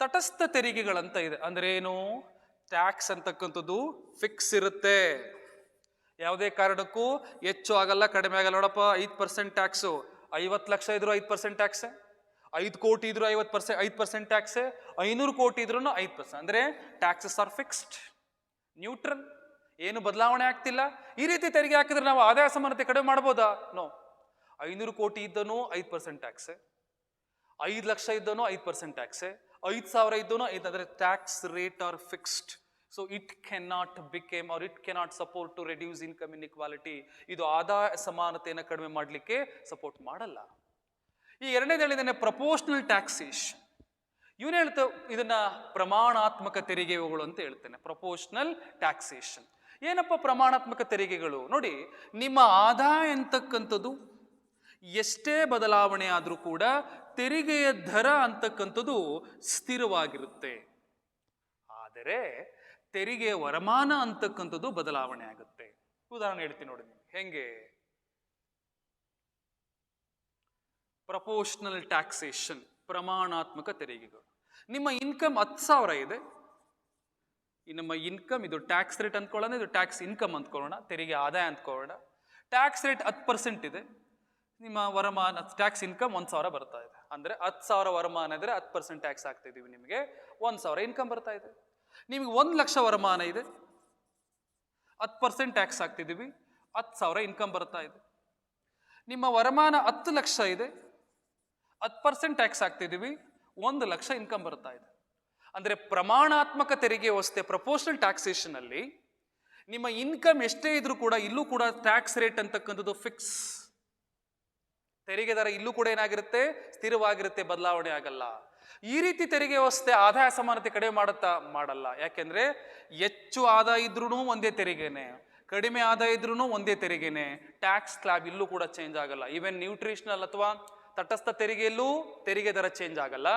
ತಟಸ್ಥ ತೆರಿಗೆಗಳಂತ ಇದೆ. ಅಂದ್ರೆ ಏನು? ಟ್ಯಾಕ್ಸ್ ಅಂತಕ್ಕಂಥದ್ದು ಫಿಕ್ಸ್ ಇರುತ್ತೆ, ಯಾವುದೇ ಕಾರಣಕ್ಕೂ ಹೆಚ್ಚು ಆಗಲ್ಲ, ಕಡಿಮೆ ಆಗಲ್ಲ. ನೋಡಪ್ಪ, 5% ಟ್ಯಾಕ್ಸು, 50 ಲಕ್ಷ ಇದ್ರು 5% ಟ್ಯಾಕ್ಸೆ, 5 ಕೋಟಿ ಇದ್ರು 5% ಟ್ಯಾಕ್ಸೆ, 500 ಕೋಟಿ ಇದ್ರು 5%. ಅಂದ್ರೆ ಟ್ಯಾಕ್ಸಸ್ ಆರ್ ಫಿಕ್ಸ್ಡ್, ನ್ಯೂಟ್ರಲ್, ಏನು ಬದಲಾವಣೆ ಆಗ್ತಿಲ್ಲ. ಈ ರೀತಿ ತೆರಿಗೆ ಹಾಕಿದ್ರೆ ನಾವು ಆದಾಯ ಸಮಾನತೆ ಕಡಿಮೆ ಮಾಡ್ಬೋದಾ? ನೋ. 500 ಕೋಟಿ ಇದ್ದನು 5% ಟ್ಯಾಕ್ಸೆ, 5 ಲಕ್ಷ ಇದ್ದನು 5% ಟ್ಯಾಕ್ಸೆ, 5,000 ಇದ್ದನು 5. ಅಂದ್ರೆ tax rate are fixed. So it can not became or it can not support to reduce income inequality. ಇದು ಆದಾಯ ಸಮಾನತೆಯನ್ನು ಕಡಿಮೆ ಮಾಡಲಿಕ್ಕೆ ಸಪೋರ್ಟ್ ಮಾಡಲ್ಲ. ಈ ಎರಡನೇದು ಹೇಳಿದ್ದೇನೆ, ಪ್ರಪೋರ್ಷನಲ್ ಟ್ಯಾಕ್ಸೇಷನ್. ಇವನು ಹೇಳ್ತಾ ಇದನ್ನ ಪ್ರಮಾಣಾತ್ಮಕ ತೆರಿಗೆಗಳು ಅಂತ ಹೇಳ್ತೇನೆ. ಪ್ರಪೋರ್ಷನಲ್ ಟ್ಯಾಕ್ಸೇಷನ್ ಏನಪ್ಪ ಪ್ರಮಾಣಾತ್ಮಕ ತೆರಿಗೆಗಳು? ನೋಡಿ, ನಿಮ್ಮ ಆದಾಯ ಅಂತಕ್ಕಂಥದ್ದು ಎಷ್ಟೇ ಬದಲಾವಣೆ ಆದರೂ ಕೂಡ ತೆರಿಗೆಯ ದರ ಅಂತಕ್ಕಂಥದ್ದು ಸ್ಥಿರವಾಗಿರುತ್ತೆ. ಆದರೆ ತೆರಿಗೆಯ ವರಮಾನ ಅಂತಕ್ಕಂಥದ್ದು ಬದಲಾವಣೆ ಆಗುತ್ತೆ. ಉದಾಹರಣೆ ಹೇಳ್ತೀನಿ ನೋಡಿ, ಹೆಂಗೆ? ಪ್ರಪೋರ್ಷನಲ್ ಟ್ಯಾಕ್ಸೇಷನ್, ಪ್ರಮಾಣಾತ್ಮಕ ತೆರಿಗೆಗಳು. ನಿಮ್ಮ ಇನ್ಕಮ್ 10,000 ಇದೆ. ನಮ್ಮ ಇನ್ಕಮ್, ಇದು ಟ್ಯಾಕ್ಸ್ ರೇಟ್ ಅಂದ್ಕೊಳ್ಳೋಣ, ಇದು ಟ್ಯಾಕ್ಸ್ ಇನ್ಕಮ್ ಅಂದ್ಕೊಳ್ಳೋಣ, ತೆರಿಗೆ ಆದಾಯ ಅಂದ್ಕೊಳ್ಳೋಣ. ಟ್ಯಾಕ್ಸ್ ರೇಟ್ 10% ಇದೆ. ನಿಮ್ಮ ವರಮಾನ, ಟ್ಯಾಕ್ಸ್ ಇನ್ಕಮ್ 1,000 ಬರ್ತಾ ಇದೆ. ಅಂದ್ರೆ 10,000 ವರಮಾನ ಇದ್ರೆ 10% ಟ್ಯಾಕ್ಸ್ ಹಾಕ್ತಾ ಇದೀವಿ, ನಿಮಗೆ 1,000 ಇನ್ಕಮ್ ಬರ್ತಾ ಇದೆ. ನಿಮಗೆ 1 ಲಕ್ಷ ವರಮಾನ ಇದೆ, 10% ಟ್ಯಾಕ್ಸ್ ಹಾಕ್ತಿದ್ದೀವಿ, 10,000 ಇನ್ಕಮ್ ಬರ್ತಾ ಇದೆ. ನಿಮ್ಮ ವರಮಾನ 10 ಲಕ್ಷ ಇದೆ, 10% ಟ್ಯಾಕ್ಸ್ ಹಾಕ್ತಿದ್ದೀವಿ, 1 ಲಕ್ಷ ಇನ್ಕಮ್ ಬರ್ತಾ ಇದೆ. ಅಂದ್ರೆ ಪ್ರಮಾಣಾತ್ಮಕ ತೆರಿಗೆ ವ್ಯವಸ್ಥೆ, ಪ್ರಪೋರ್ಷನಲ್ ಟ್ಯಾಕ್ಸೇಷನ್ ಅಲ್ಲಿ ನಿಮ್ಮ ಇನ್ಕಮ್ ಎಷ್ಟೇ ಇದ್ರೂ ಕೂಡ ಇಲ್ಲೂ ಕೂಡ ಟ್ಯಾಕ್ಸ್ ರೇಟ್ ಅಂತಕ್ಕಂಥದ್ದು ಫಿಕ್ಸ್. ತೆರಿಗೆ ದರ ಇಲ್ಲೂ ಕೂಡ ಏನಾಗಿರುತ್ತೆ? ಸ್ಥಿರವಾಗಿರುತ್ತೆ, ಬದಲಾವಣೆ ಆಗಲ್ಲ. ಈ ರೀತಿ ತೆರಿಗೆ ವ್ಯವಸ್ಥೆ ಆದಾಯ ಸಮಾನತೆ ಕಡಿಮೆ ಮಾಡುತ್ತಾ? ಮಾಡಲ್ಲ. ಯಾಕೆಂದ್ರೆ ಹೆಚ್ಚು ಆದಾಯ ಇದ್ರೂ ಒಂದೇ ತೆರಿಗೆನೆ, ಕಡಿಮೆ ಆದಾಯ ಇದ್ರೂ ಒಂದೇ ತೆರಿಗೆನೆ. ಟ್ಯಾಕ್ಸ್ ಸ್ಲ್ಯಾಬ್ ಇಲ್ಲೂ ಕೂಡ ಚೇಂಜ್ ಆಗಲ್ಲ. ಈವನ್ ನ್ಯೂಟ್ರಿಷನಲ್ ಅಥವಾ ತಟಸ್ಥ ತೆರಿಗೆಯಲ್ಲೂ ತೆರಿಗೆ ದರ ಚೇಂಜ್ ಆಗಲ್ಲ.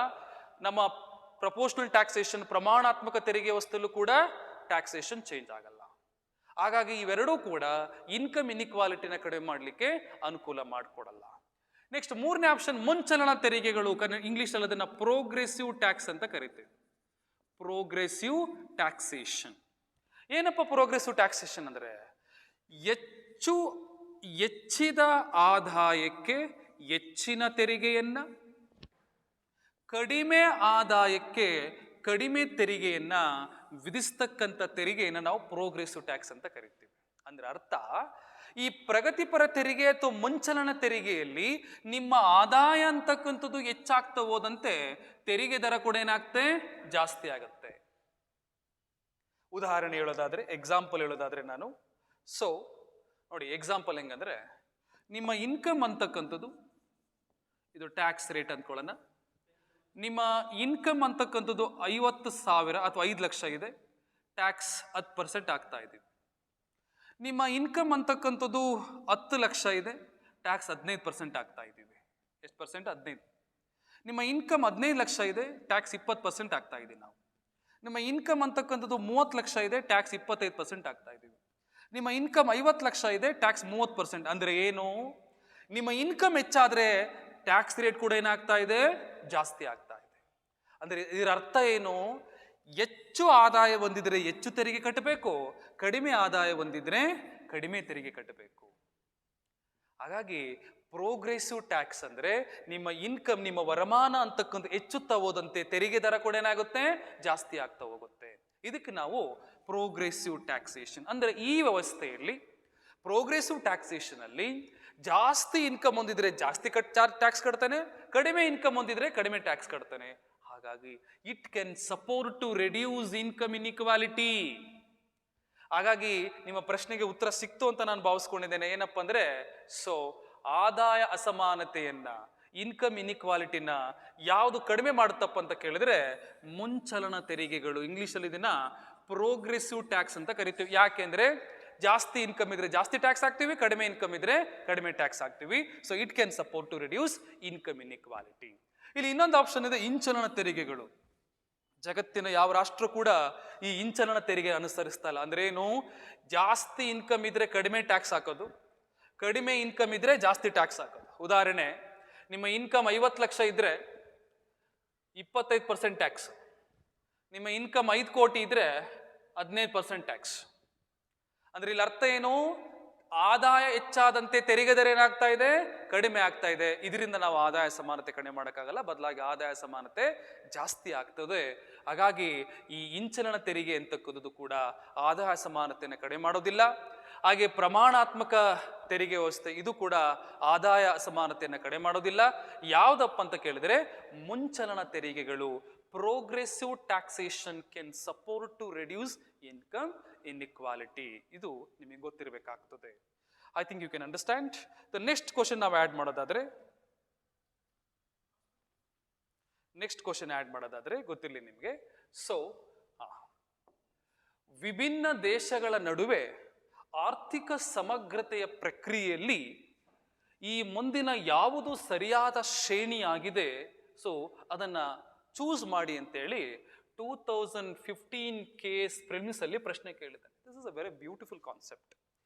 ನಮ್ಮ ಪ್ರಪೋರ್ಷನಲ್ ಟ್ಯಾಕ್ಸೇಷನ್, ಪ್ರಮಾಣಾತ್ಮಕ ತೆರಿಗೆ ವ್ಯವಸ್ಥೆಯಲ್ಲೂ ಕೂಡ ಟ್ಯಾಕ್ಸೇಷನ್ ಚೇಂಜ್ ಆಗಲ್ಲ. ಹಾಗಾಗಿ ಇವೆರಡೂ ಕೂಡ ಇನ್ಕಮ್ ಇನ್ಇಕ್ವಾಲಿಟಿನ ಕಡಿಮೆ ಮಾಡಲಿಕ್ಕೆ ಅನುಕೂಲ ಮಾಡಿಕೊಡಲ್ಲ. ನೆಕ್ಸ್ಟ್ 3ನೇ ಆಪ್ಷನ್, ಮುಂಚಲನ ತೆರಿಗೆಗಳು. ಇಂಗ್ಲಿಷ್ ಅಲ್ಲಿ ಅದನ್ನ ಪ್ರೋಗ್ರೆಸಿವ್ ಟ್ಯಾಕ್ಸ್ ಅಂತ ಕರಿತೇವೆ. Progressive taxation. ಏನಪ್ಪ ಪ್ರೋಗ್ರೆಸಿವ್ ಟ್ಯಾಕ್ಸೇಷನ್ ಅಂದ್ರೆ? ಹೆಚ್ಚಿದ ಆದಾಯಕ್ಕೆ ಹೆಚ್ಚಿನ ತೆರಿಗೆಯನ್ನ, ಕಡಿಮೆ ಆದಾಯಕ್ಕೆ ಕಡಿಮೆ ತೆರಿಗೆಯನ್ನ ವಿಧಿಸ್ತಕ್ಕಂಥ ತೆರಿಗೆಯನ್ನು ನಾವು ಪ್ರೋಗ್ರೆಸಿವ್ ಟ್ಯಾಕ್ಸ್ ಅಂತ ಕರಿತೀವಿ. ಅಂದ್ರೆ ಅರ್ಥ, ಈ ಪ್ರಗತಿಪರ ತೆರಿಗೆ ಅಥವಾ ಮುಂಚಲನ ತೆರಿಗೆಯಲ್ಲಿ ನಿಮ್ಮ ಆದಾಯ ಅಂತಕ್ಕಂಥದ್ದು ಹೆಚ್ಚಾಗ್ತಾ ಹೋದಂತೆ ತೆರಿಗೆ ದರ ಕೂಡ ಏನಾಗ್ತೆ? ಜಾಸ್ತಿ ಆಗತ್ತೆ. ಉದಾಹರಣೆ ಹೇಳೋದಾದ್ರೆ, ಎಕ್ಸಾಂಪಲ್ ಹೇಳೋದಾದ್ರೆ ನಾನು, ನೋಡಿ ಎಕ್ಸಾಂಪಲ್ ಹೆಂಗಂದ್ರೆ, ನಿಮ್ಮ ಇನ್ಕಮ್ ಅಂತಕ್ಕಂಥದ್ದು, ಇದು ಟ್ಯಾಕ್ಸ್ ರೇಟ್ ಅಂದ್ಕೊಳ್ಳೋಣ. ನಿಮ್ಮ ಇನ್ಕಮ್ ಅಂತಕ್ಕಂಥದ್ದು 50,000 ಅಥವಾ 5 ಲಕ್ಷ ಇದೆ, ಟ್ಯಾಕ್ಸ್ 10% ಆಗ್ತಾ ಇದೀವಿ. ನಿಮ್ಮ ಇನ್ಕಮ್ ಅಂತಕ್ಕಂಥದ್ದು 10 ಲಕ್ಷ ಇದೆ, ಟ್ಯಾಕ್ಸ್ 15% ಆಗ್ತಾ ಇದ್ದೀವಿ. ಎಷ್ಟು ಪರ್ಸೆಂಟ್? 15. ನಿಮ್ಮ ಇನ್ಕಮ್ 15 ಲಕ್ಷ ಇದೆ, ಟ್ಯಾಕ್ಸ್ 20% ಆಗ್ತಾ ಇದ್ದೀವಿ ನಾವು. ನಿಮ್ಮ ಇನ್ಕಮ್ ಅಂತಕ್ಕಂಥದ್ದು 30 ಲಕ್ಷ ಇದೆ, ಟ್ಯಾಕ್ಸ್ 25% ಆಗ್ತಾ ಇದ್ದೀವಿ. ನಿಮ್ಮ ಇನ್ಕಮ್ 50 ಲಕ್ಷ ಇದೆ, ಟ್ಯಾಕ್ಸ್ 30%. ಅಂದ್ರೆ ಏನು? ನಿಮ್ಮ ಇನ್ಕಮ್ ಹೆಚ್ಚಾದ್ರೆ ಟ್ಯಾಕ್ಸ್ ರೇಟ್ ಕೂಡ ಏನಾಗ್ತಾ ಇದೆ? ಜಾಸ್ತಿ ಆಗ್ತಾ ಇದೆ. ಅಂದ್ರೆ ಇದರ ಅರ್ಥ ಏನು? ಹೆಚ್ಚು ಆದಾಯ ಹೊಂದಿದ್ರೆ ಹೆಚ್ಚು ತೆರಿಗೆ ಕಟ್ಟಬೇಕು, ಕಡಿಮೆ ಆದಾಯ ಹೊಂದಿದ್ರೆ ಕಡಿಮೆ ತೆರಿಗೆ ಕಟ್ಟಬೇಕು. ಹಾಗಾಗಿ ಪ್ರೋಗ್ರೆಸಿವ್ ಟ್ಯಾಕ್ಸ್ ಅಂದ್ರೆ ನಿಮ್ಮ ಇನ್ಕಮ್, ನಿಮ್ಮ ವರಮಾನ ಅಂತಕ್ಕಂಥ ಹೆಚ್ಚುತ್ತಾ ಹೋದಂತೆ ತೆರಿಗೆ ದರ ಕೂಡ ಏನಾಗುತ್ತೆ? ಜಾಸ್ತಿ ಆಗ್ತಾ ಹೋಗುತ್ತೆ. ಇದಕ್ಕೆ ನಾವು ಪ್ರೋಗ್ರೆಸಿವ್ ಟ್ಯಾಕ್ಸೇಷನ್ ಅಂದ್ರೆ ಈ ವ್ಯವಸ್ಥೆಯಲ್ಲಿ ಪ್ರೋಗ್ರೆಸಿವ್ ಟ್ಯಾಕ್ಸೇಷನ್ ಅಲ್ಲಿ ಜಾಸ್ತಿ ಇನ್ಕಮ್ ಹೊಂದಿದ್ರೆ ಜಾಸ್ತಿ ಟ್ಯಾಕ್ಸ್ ಕಟ್ತಾನೆ, ಕಡಿಮೆ ಇನ್ಕಮ್ ಹೊಂದಿದ್ರೆ ಕಡಿಮೆ ಟ್ಯಾಕ್ಸ್ ಕಟ್ತಾನೆ. ಹಾಗಾಗಿ it can support to reduce income inequality. ಹಾಗಾಗಿ ನಿಮ್ಮ ಪ್ರಶ್ನೆಗೆ ಉತ್ತರ ಸಿಕ್ತು ಅಂತ ನಾನು ಭಾವಿಸ್ಕೊಂಡಿದ್ದೇನೆ. ಏನಪ್ಪ ಅಂದ್ರೆ, ಸೊ ಆದಾಯ ಅಸಮಾನತೆಯನ್ನ, ಇನ್ಕಮ್ ಇನ್ಇಕ್ವಾಲಿಟಿನ ಯಾವುದು ಕಡಿಮೆ ಮಾಡುತ್ತಪ್ಪ ಅಂತ ಕೇಳಿದ್ರೆ ಮುಂಚಲನ ತೆರಿಗೆಗಳು. ಇಂಗ್ಲಿಷಲ್ಲಿ ಇದನ್ನ ಪ್ರೋಗ್ರೆಸಿವ್ ಟ್ಯಾಕ್ಸ್ ಅಂತ ಕರಿತೀವಿ. ಯಾಕೆಂದ್ರೆ ಜಾಸ್ತಿ ಇನ್ಕಮ್ ಇದ್ರೆ ಜಾಸ್ತಿ ಟ್ಯಾಕ್ಸ್ ಹಾಕ್ತೀವಿ, ಕಡಿಮೆ ಇನ್ಕಮ್ ಇದ್ರೆ ಕಡಿಮೆ ಟ್ಯಾಕ್ಸ್ ಹಾಕ್ತೀವಿ. So it can support to reduce income inequality. ಇಲ್ಲಿ ಇನ್ನೊಂದು ಆಪ್ಷನ್ ಇದೆ, ಇಂಚಲನ ತೆರಿಗೆಗಳು. ಜಗತ್ತಿನ ಯಾವ ರಾಷ್ಟ್ರ ಕೂಡ ಈ ಇಂಚಲನ ತೆರಿಗೆ ಅನುಸರಿಸ್ತಾ ಇಲ್ಲ. ಅಂದ್ರೆ ಏನು? ಜಾಸ್ತಿ ಇನ್ಕಮ್ ಇದ್ರೆ ಕಡಿಮೆ ಟ್ಯಾಕ್ಸ್ ಹಾಕೋದು, ಕಡಿಮೆ ಇನ್ಕಮ್ ಇದ್ರೆ ಜಾಸ್ತಿ ಟ್ಯಾಕ್ಸ್ ಹಾಕೋದು. ಉದಾಹರಣೆ, ನಿಮ್ಮ ಇನ್ಕಮ್ 50 ಲಕ್ಷ ಇದ್ರೆ 25% ಟ್ಯಾಕ್ಸ್, ನಿಮ್ಮ ಇನ್ಕಮ್ 5 ಕೋಟಿ ಇದ್ರೆ 15% ಟ್ಯಾಕ್ಸ್. ಅಂದ್ರೆ ಇಲ್ಲಿ ಅರ್ಥ ಏನು? ಆದಾಯ ಹೆಚ್ಚಾದಂತೆ ತೆರಿಗೆ ದರ ಏನಾಗ್ತಾ ಇದೆ? ಕಡಿಮೆ ಆಗ್ತಾ ಇದೆ. ಇದರಿಂದ ನಾವು ಆದಾಯ ಸಮಾನತೆ ಕಡಿಮೆ ಮಾಡೋಕ್ಕಾಗಲ್ಲ, ಬದಲಾಗಿ ಆದಾಯ ಸಮಾನತೆ ಜಾಸ್ತಿ ಆಗ್ತದೆ. ಹಾಗಾಗಿ ಈ ಇಂಚಲನ ತೆರಿಗೆ ಅಂತಕ್ಕದ್ದು ಕೂಡ ಆದಾಯ ಸಮಾನತೆಯನ್ನು ಕಡಿಮೆ ಮಾಡೋದಿಲ್ಲ. ಹಾಗೆ ಪ್ರಮಾಣಾತ್ಮಕ ತೆರಿಗೆ ವ್ಯವಸ್ಥೆ ಇದು ಕೂಡ ಆದಾಯ ಸಮಾನತೆಯನ್ನು ಕಡಿಮೆ ಮಾಡೋದಿಲ್ಲ. ಯಾವುದಪ್ಪ ಅಂತ ಕೇಳಿದ್ರೆ ಮುಂಚಲನ ತೆರಿಗೆಗಳು. Progressive taxation can support to reduce income inequality. ಇದು ನಿಮಗೆ ಗೊತ್ತಿರಬೇಕಾಗ್ತದೆ. I think you can understand. The next question ನಾವು ಆ್ಯಡ್ ಮಾಡೋದಾದ್ರೆ ಗೊತ್ತಿರಲಿ ನಿಮಗೆ. ಸೊ ವಿಭಿನ್ನ ದೇಶಗಳ ನಡುವೆ ಆರ್ಥಿಕ ಸಮಗ್ರತೆಯ ಪ್ರಕ್ರಿಯೆಯಲ್ಲಿ ಈ ಮುಂದಿನ ಯಾವುದು ಸರಿಯಾದ ಶ್ರೇಣಿಯಾಗಿದೆ, ಸೊ ಅದನ್ನ ಚೂಸ್ ಮಾಡಿ ಅಂತೇಳಿ 2015 ಕೇಸ್ ಪ್ರಿಲಿಮ್ಸ್ ಅಲ್ಲಿ ಪ್ರಶ್ನೆ ಕೇಳಿದೆ. This is a very beautiful concept.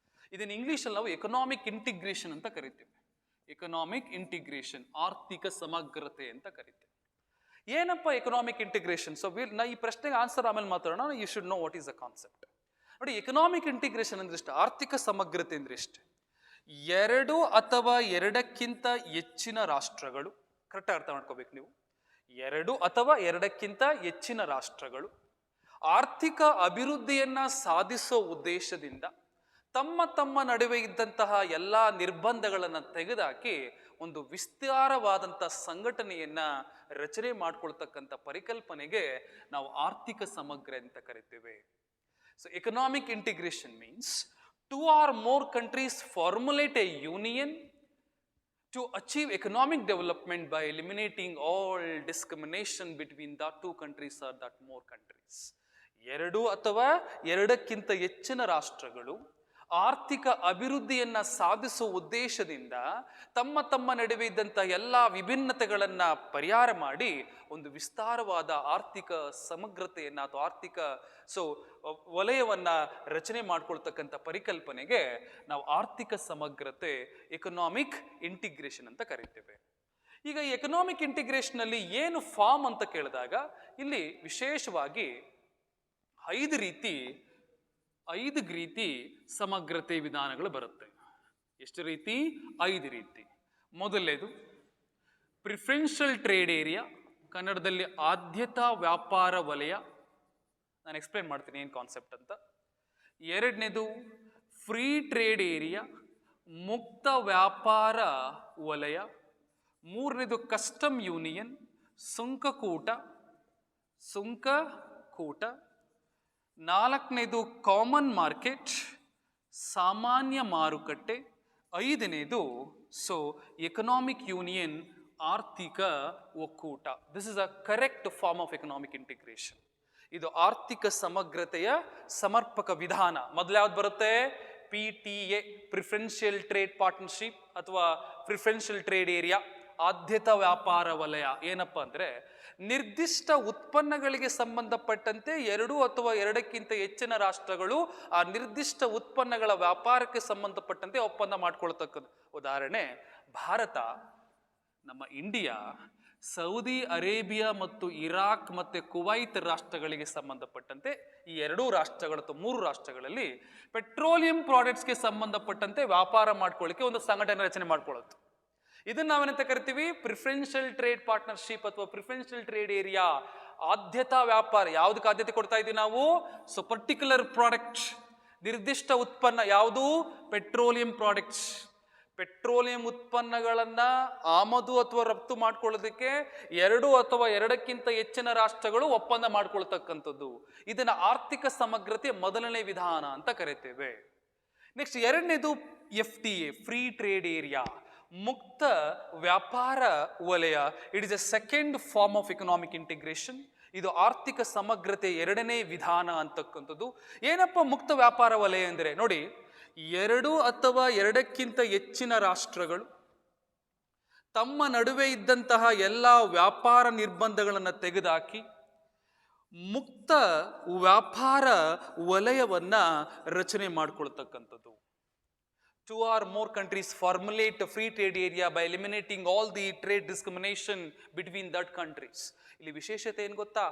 ಇದನ್ನ ಇಂಗ್ಲಿಷಲ್ಲಿ ನಾವು ಎಕನಾಮಿಕ್ ಇಂಟಿಗ್ರೇಷನ್ ಅಂತ ಕರಿತೀವಿ. ಎಕನಾಮಿಕ್ ಇಂಟಿಗ್ರೇಷನ್, ಆರ್ಥಿಕ ಸಮಗ್ರತೆ ಅಂತ ಕರಿತೀವಿ. ಏನಪ್ಪ ಎಕನಾಮಿಕ್ ಇಂಟಿಗ್ರೇಷನ್? ಸೊ ನಾ ಈ ಪ್ರಶ್ನೆಗೆ ಆನ್ಸರ್ ಆಮೇಲೆ ಮಾತಾಡೋಣ. You should know what is the concept. ನೋಡಿ, ಎಕನಾಮಿಕ್ ಇಂಟಿಗ್ರೇಷನ್ ಅಂದ್ರೆ ಇಷ್ಟ, ಆರ್ಥಿಕ ಸಮಗ್ರತೆ ಅಂದ್ರೆ ಇಷ್ಟೆ. 2 ಅಥವಾ 2ಕ್ಕಿಂತ ಹೆಚ್ಚಿನ ರಾಷ್ಟ್ರಗಳು, ಕರೆಕ್ಟ್ ಅರ್ಥ ಮಾಡ್ಕೋಬೇಕು ನೀವು, 2 ಅಥವಾ 2ಕ್ಕಿಂತ ಹೆಚ್ಚಿನ ರಾಷ್ಟ್ರಗಳು ಆರ್ಥಿಕ ಅಭಿವೃದ್ಧಿಯನ್ನ ಸಾಧಿಸೋ ಉದ್ದೇಶದಿಂದ ತಮ್ಮ ನಡುವೆ ಇದ್ದಂತಹ ಎಲ್ಲ ನಿರ್ಬಂಧಗಳನ್ನು ತೆಗೆದುಹಾಕಿ ಒಂದು ವಿಸ್ತಾರವಾದಂಥ ಸಂಘಟನೆಯನ್ನ ರಚನೆ ಮಾಡ್ಕೊಳ್ತಕ್ಕಂಥ ಪರಿಕಲ್ಪನೆಗೆ ನಾವು ಆರ್ಥಿಕ ಸಮಗ್ರ ಅಂತ ಕರಿತೇವೆ. So economic integration means 2 or more countries formulate a union to achieve economic development by eliminating all discrimination between the 2 countries or that more countries. 2 ಅಥವಾ 2ಕ್ಕಿಂತ ಹೆಚ್ಚಿನ ರಾಷ್ಟ್ರಗಳು ಆರ್ಥಿಕ ಅಭಿವೃದ್ಧಿಯನ್ನ ಸಾಧಿಸುವ ಉದ್ದೇಶದಿಂದ ತಮ್ಮ ನಡುವೆ ಇದ್ದಂಥ ಎಲ್ಲ ವಿಭಿನ್ನತೆಗಳನ್ನ ಪರಿಹಾರ ಮಾಡಿ ಒಂದು ವಿಸ್ತಾರವಾದ ಆರ್ಥಿಕ ಸಮಗ್ರತೆಯನ್ನ ಅಥವಾ ಆರ್ಥಿಕ ವಲಯವನ್ನ ರಚನೆ ಮಾಡ್ಕೊಳ್ತಕ್ಕಂಥ ಪರಿಕಲ್ಪನೆಗೆ ನಾವು ಆರ್ಥಿಕ ಸಮಗ್ರತೆ, ಎಕನಾಮಿಕ್ ಇಂಟಿಗ್ರೇಷನ್ ಅಂತ ಕರಿತೇವೆ. ಈಗ ಈ ಎಕನಾಮಿಕ್ ಇಂಟಿಗ್ರೇಷನ್ ಅಲ್ಲಿ ಏನು ಫಾರ್ಮ್ ಅಂತ ಕೇಳಿದಾಗ ಇಲ್ಲಿ ವಿಶೇಷವಾಗಿ 5 ರೀತಿ ಸಮಗ್ರತೆ ವಿಧಾನಗಳು ಬರುತ್ತೆ. ಎಷ್ಟು ರೀತಿ? 5 ರೀತಿ. ಮೊದಲನೇದು ಪ್ರಿಫರೆನ್ಷಿಯಲ್ ಟ್ರೇಡ್ ಏರಿಯಾ, ಕನ್ನಡದಲ್ಲಿ ಆದ್ಯತಾ ವ್ಯಾಪಾರ ವಲಯ. ನಾನು ಎಕ್ಸ್ಪ್ಲೇನ್ ಮಾಡ್ತೀನಿ ಏನು ಕಾನ್ಸೆಪ್ಟ್ ಅಂತ. 2ನೇದು ಫ್ರೀ ಟ್ರೇಡ್ ಏರಿಯಾ, ಮುಕ್ತ ವ್ಯಾಪಾರ ವಲಯ. 3ನೇದು ಕಸ್ಟಮ್ ಯೂನಿಯನ್, ಸುಂಕಕೂಟ. 4ನೇದು ಕಾಮನ್ ಮಾರ್ಕೆಟ್, ಸಾಮಾನ್ಯ ಮಾರುಕಟ್ಟೆ. 5ನೇದು ಎಕನಾಮಿಕ್ ಯೂನಿಯನ್, ಆರ್ಥಿಕ ಒಕ್ಕೂಟ. This is a correct form of economic integration. ಇದು ಆರ್ಥಿಕ ಸಮಗ್ರತೆಯ ಸಮರ್ಪಕ ವಿಧಾನ. ಮೊದಲು ಯಾವ್ದು ಬರುತ್ತೆ? PTA, ಪ್ರಿಫರೆನ್ಷಿಯಲ್ ಟ್ರೇಡ್ ಪಾರ್ಟ್ನರ್ಶಿಪ್ ಅಥವಾ ಪ್ರಿಫರೆನ್ಷಿಯಲ್ ಟ್ರೇಡ್ ಏರಿಯಾ. ಆದ್ಯತಾ ವ್ಯಾಪಾರ ವಲಯ ಏನಪ್ಪಾ ಅಂದ್ರೆ ನಿರ್ದಿಷ್ಟ ಉತ್ಪನ್ನಗಳಿಗೆ ಸಂಬಂಧಪಟ್ಟಂತೆ 2 ಅಥವಾ 2ಕ್ಕಿಂತ ಹೆಚ್ಚಿನ ರಾಷ್ಟ್ರಗಳು ಆ ನಿರ್ದಿಷ್ಟ ಉತ್ಪನ್ನಗಳ ವ್ಯಾಪಾರಕ್ಕೆ ಸಂಬಂಧಪಟ್ಟಂತೆ ಒಪ್ಪಂದ ಮಾಡ್ಕೊಳ್ತಕ್ಕದ್ದು. ಉದಾಹರಣೆ, ಭಾರತ, ನಮ್ಮ ಇಂಡಿಯಾ, ಸೌದಿ ಅರೇಬಿಯಾ ಮತ್ತು ಇರಾಕ್ ಮತ್ತೆ ಕುವೈತ್ ರಾಷ್ಟ್ರಗಳಿಗೆ ಸಂಬಂಧಪಟ್ಟಂತೆ ಈ 2 ರಾಷ್ಟ್ರಗಳು ಅಥವಾ 3 ರಾಷ್ಟ್ರಗಳಲ್ಲಿ ಪೆಟ್ರೋಲಿಯಂ ಪ್ರಾಡಕ್ಟ್ಸ್ಗೆ ಸಂಬಂಧಪಟ್ಟಂತೆ ವ್ಯಾಪಾರ ಮಾಡ್ಕೊಳ್ಳಿಕ್ಕೆ ಒಂದು ಸಂಘಟನೆ ರಚನೆ ಮಾಡ್ಕೊಳ್ಳುತ್ತೆ. ಇದನ್ನ ನಾವೇನಂತ ಕರಿತೀವಿ? ಪ್ರಿಫರೆನ್ಷಿಯಲ್ ಟ್ರೇಡ್ ಪಾರ್ಟ್ನರ್ಶಿಪ್ ಅಥವಾ ಪ್ರಿಫರೆನ್ಷಿಯಲ್ ಟ್ರೇಡ್ ಏರಿಯಾ. ಆದ್ಯತಾ ವ್ಯಾಪಾರ. ಯಾವುದಕ್ಕೆ ಆದ್ಯತೆ ಕೊಡ್ತಾ ಇದೀವಿ ನಾವು? ಸೊ ಪರ್ಟಿಕ್ಯುಲರ್ ಪ್ರಾಡಕ್ಟ್, ನಿರ್ದಿಷ್ಟ ಉತ್ಪನ್ನ ಯಾವುದು? Petroleum products. ಪೆಟ್ರೋಲಿಯಂ ಉತ್ಪನ್ನಗಳನ್ನ ಆಮದು ಅಥವಾ ರಫ್ತು ಮಾಡ್ಕೊಳ್ಳೋದಕ್ಕೆ 2 ಅಥವಾ 2ಕ್ಕಿಂತ ಹೆಚ್ಚಿನ ರಾಷ್ಟ್ರಗಳು ಒಪ್ಪಂದ ಮಾಡ್ಕೊಳ್ತಕ್ಕಂಥದ್ದು. ಇದನ್ನ ಆರ್ಥಿಕ ಸಮಗ್ರತೆ ಮೊದಲನೇ ವಿಧಾನ ಅಂತ ಕರಿತೇವೆ. ನೆಕ್ಸ್ಟ್ ಎರಡನೇದು FTA, ಫ್ರೀ ಟ್ರೇಡ್ ಏರಿಯಾ, ಮುಕ್ತ ವ್ಯಾಪಾರ ವಲಯ. It is a second form of economic integration. ಇದು ಆರ್ಥಿಕ ಸಮಗ್ರತೆ ಎರಡನೇ ವಿಧಾನ ಅಂತಕ್ಕಂಥದ್ದು. ಏನಪ್ಪ ಮುಕ್ತ ವ್ಯಾಪಾರ ವಲಯ ಅಂದರೆ? ನೋಡಿ, 2 ಅಥವಾ 2ಕ್ಕಿಂತ ಹೆಚ್ಚಿನ ರಾಷ್ಟ್ರಗಳು ತಮ್ಮ ನಡುವೆ ಇದ್ದಂತಹ ಎಲ್ಲ ವ್ಯಾಪಾರ ನಿರ್ಬಂಧಗಳನ್ನು ತೆಗೆದುಹಾಕಿ ಮುಕ್ತ ವ್ಯಾಪಾರ ವಲಯವನ್ನ ರಚನೆ ಮಾಡಿಕೊಳ್ತಕ್ಕಂಥದ್ದು. 2 or more countries formulate a free trade area by eliminating all the trade discrimination between that countries. ಇಲ್ಲಿ ವಿಶೇಷತೆ ಏನು ಗೊತ್ತಾ?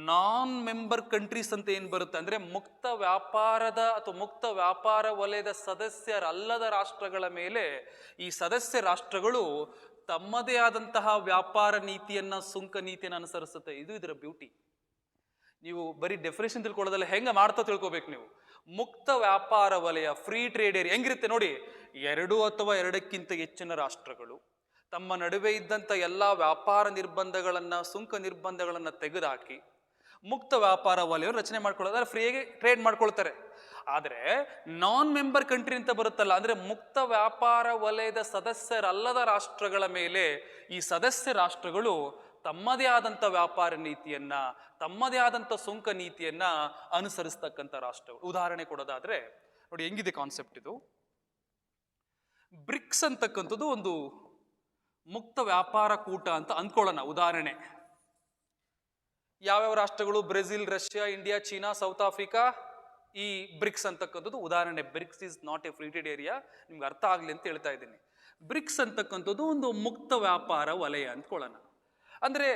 ನಾನ್ ಮೆಂಬರ್ ಕಂಟ್ರೀಸ್ ಅಂತ ಏನು ಬರುತ್ತೆ ಅಂದ್ರೆ ಮುಕ್ತ ವ್ಯಾಪಾರದ ಅಥವಾ ಮುಕ್ತ ವ್ಯಾಪಾರ ವಲಯದ ಸದಸ್ಯರಲ್ಲದ ರಾಷ್ಟ್ರಗಳ ಮೇಲೆ ಈ ಸದಸ್ಯ ರಾಷ್ಟ್ರಗಳು ತಮ್ಮದೇ ಆದಂತಹ ವ್ಯಾಪಾರ ನೀತಿಯನ್ನ, ಸುಂಕ ನೀತಿಯನ್ನು ಅನುಸರಿಸುತ್ತೆ. ಇದು ಇದರ ಬ್ಯೂಟಿ. ನೀವು ಬರೀ ಡೆಫಿನೇಷನ್ ತಿಳ್ಕೊಳ್ಳೋದಲ್ಲ, ಹೆಂಗ ಮಾಡ್ತಾ ತಿಳ್ಕೊಬೇಕು ನೀವು. ಮುಕ್ತ ವ್ಯಾಪಾರ ವಲಯ, ಫ್ರೀ ಟ್ರೇಡ್ ಏರಿಯಾ ಹೆಂಗಿರುತ್ತೆ ನೋಡಿ? 2 ಅಥವಾ 2ಕ್ಕಿಂತ ಹೆಚ್ಚಿನ ರಾಷ್ಟ್ರಗಳು ತಮ್ಮ ನಡುವೆ ಇದ್ದಂಥ ಎಲ್ಲ ವ್ಯಾಪಾರ ನಿರ್ಬಂಧಗಳನ್ನ, ಸುಂಕ ನಿರ್ಬಂಧಗಳನ್ನ ತೆಗೆದುಹಾಕಿ ಮುಕ್ತ ವ್ಯಾಪಾರ ವಲಯವನ್ನು ರಚನೆ ಮಾಡ್ಕೊಳ್ಳೋದಾದ್ರೆ ಫ್ರೀಯಾಗಿ ಟ್ರೇಡ್ ಮಾಡ್ಕೊಳ್ತಾರೆ. ಆದರೆ ನಾನ್ ಮೆಂಬರ್ ಕಂಟ್ರಿ ಅಂತ ಬರುತ್ತಲ್ಲ, ಅಂದ್ರೆ ಮುಕ್ತ ವ್ಯಾಪಾರ ವಲಯದ ಸದಸ್ಯರಲ್ಲದ ರಾಷ್ಟ್ರಗಳ ಮೇಲೆ ಈ ಸದಸ್ಯ ರಾಷ್ಟ್ರಗಳು ತಮ್ಮದೇ ಆದಂಥ ವ್ಯಾಪಾರ ನೀತಿಯನ್ನ, ತಮ್ಮದೇ ಆದಂಥ ಸುಂಕ ನೀತಿಯನ್ನ ಅನುಸರಿಸ್ತಕ್ಕಂಥ ರಾಷ್ಟ್ರಗಳು. ಉದಾಹರಣೆ ಕೊಡೋದಾದ್ರೆ ನೋಡಿ, ಹೆಂಗಿದೆ ಕಾನ್ಸೆಪ್ಟ್ ಇದು? ಬ್ರಿಕ್ಸ್ ಅಂತಕ್ಕಂಥದ್ದು ಒಂದು ಮುಕ್ತ ವ್ಯಾಪಾರ ಕೂಟ ಅಂತ ಅಂದ್ಕೊಳ್ಳೋಣ. ಉದಾಹರಣೆ, ಯಾವ್ಯಾವ ರಾಷ್ಟ್ರಗಳು? Brazil, Russia, India, China, South Africa. ಈ ಬ್ರಿಕ್ಸ್ ಅಂತಕ್ಕಂಥದ್ದು ಉದಾಹರಣೆ. BRICS is not a free trade area, ನಿಮ್ಗೆ ಅರ್ಥ ಆಗ್ಲಿ ಅಂತ ಹೇಳ್ತಾ ಇದ್ದೀನಿ. ಬ್ರಿಕ್ಸ್ ಅಂತಕ್ಕಂಥದ್ದು ಒಂದು ಮುಕ್ತ ವ್ಯಾಪಾರ ವಲಯ ಅಂದ್ಕೊಳ್ಳೋಣ. ಅಂದ್ರೆ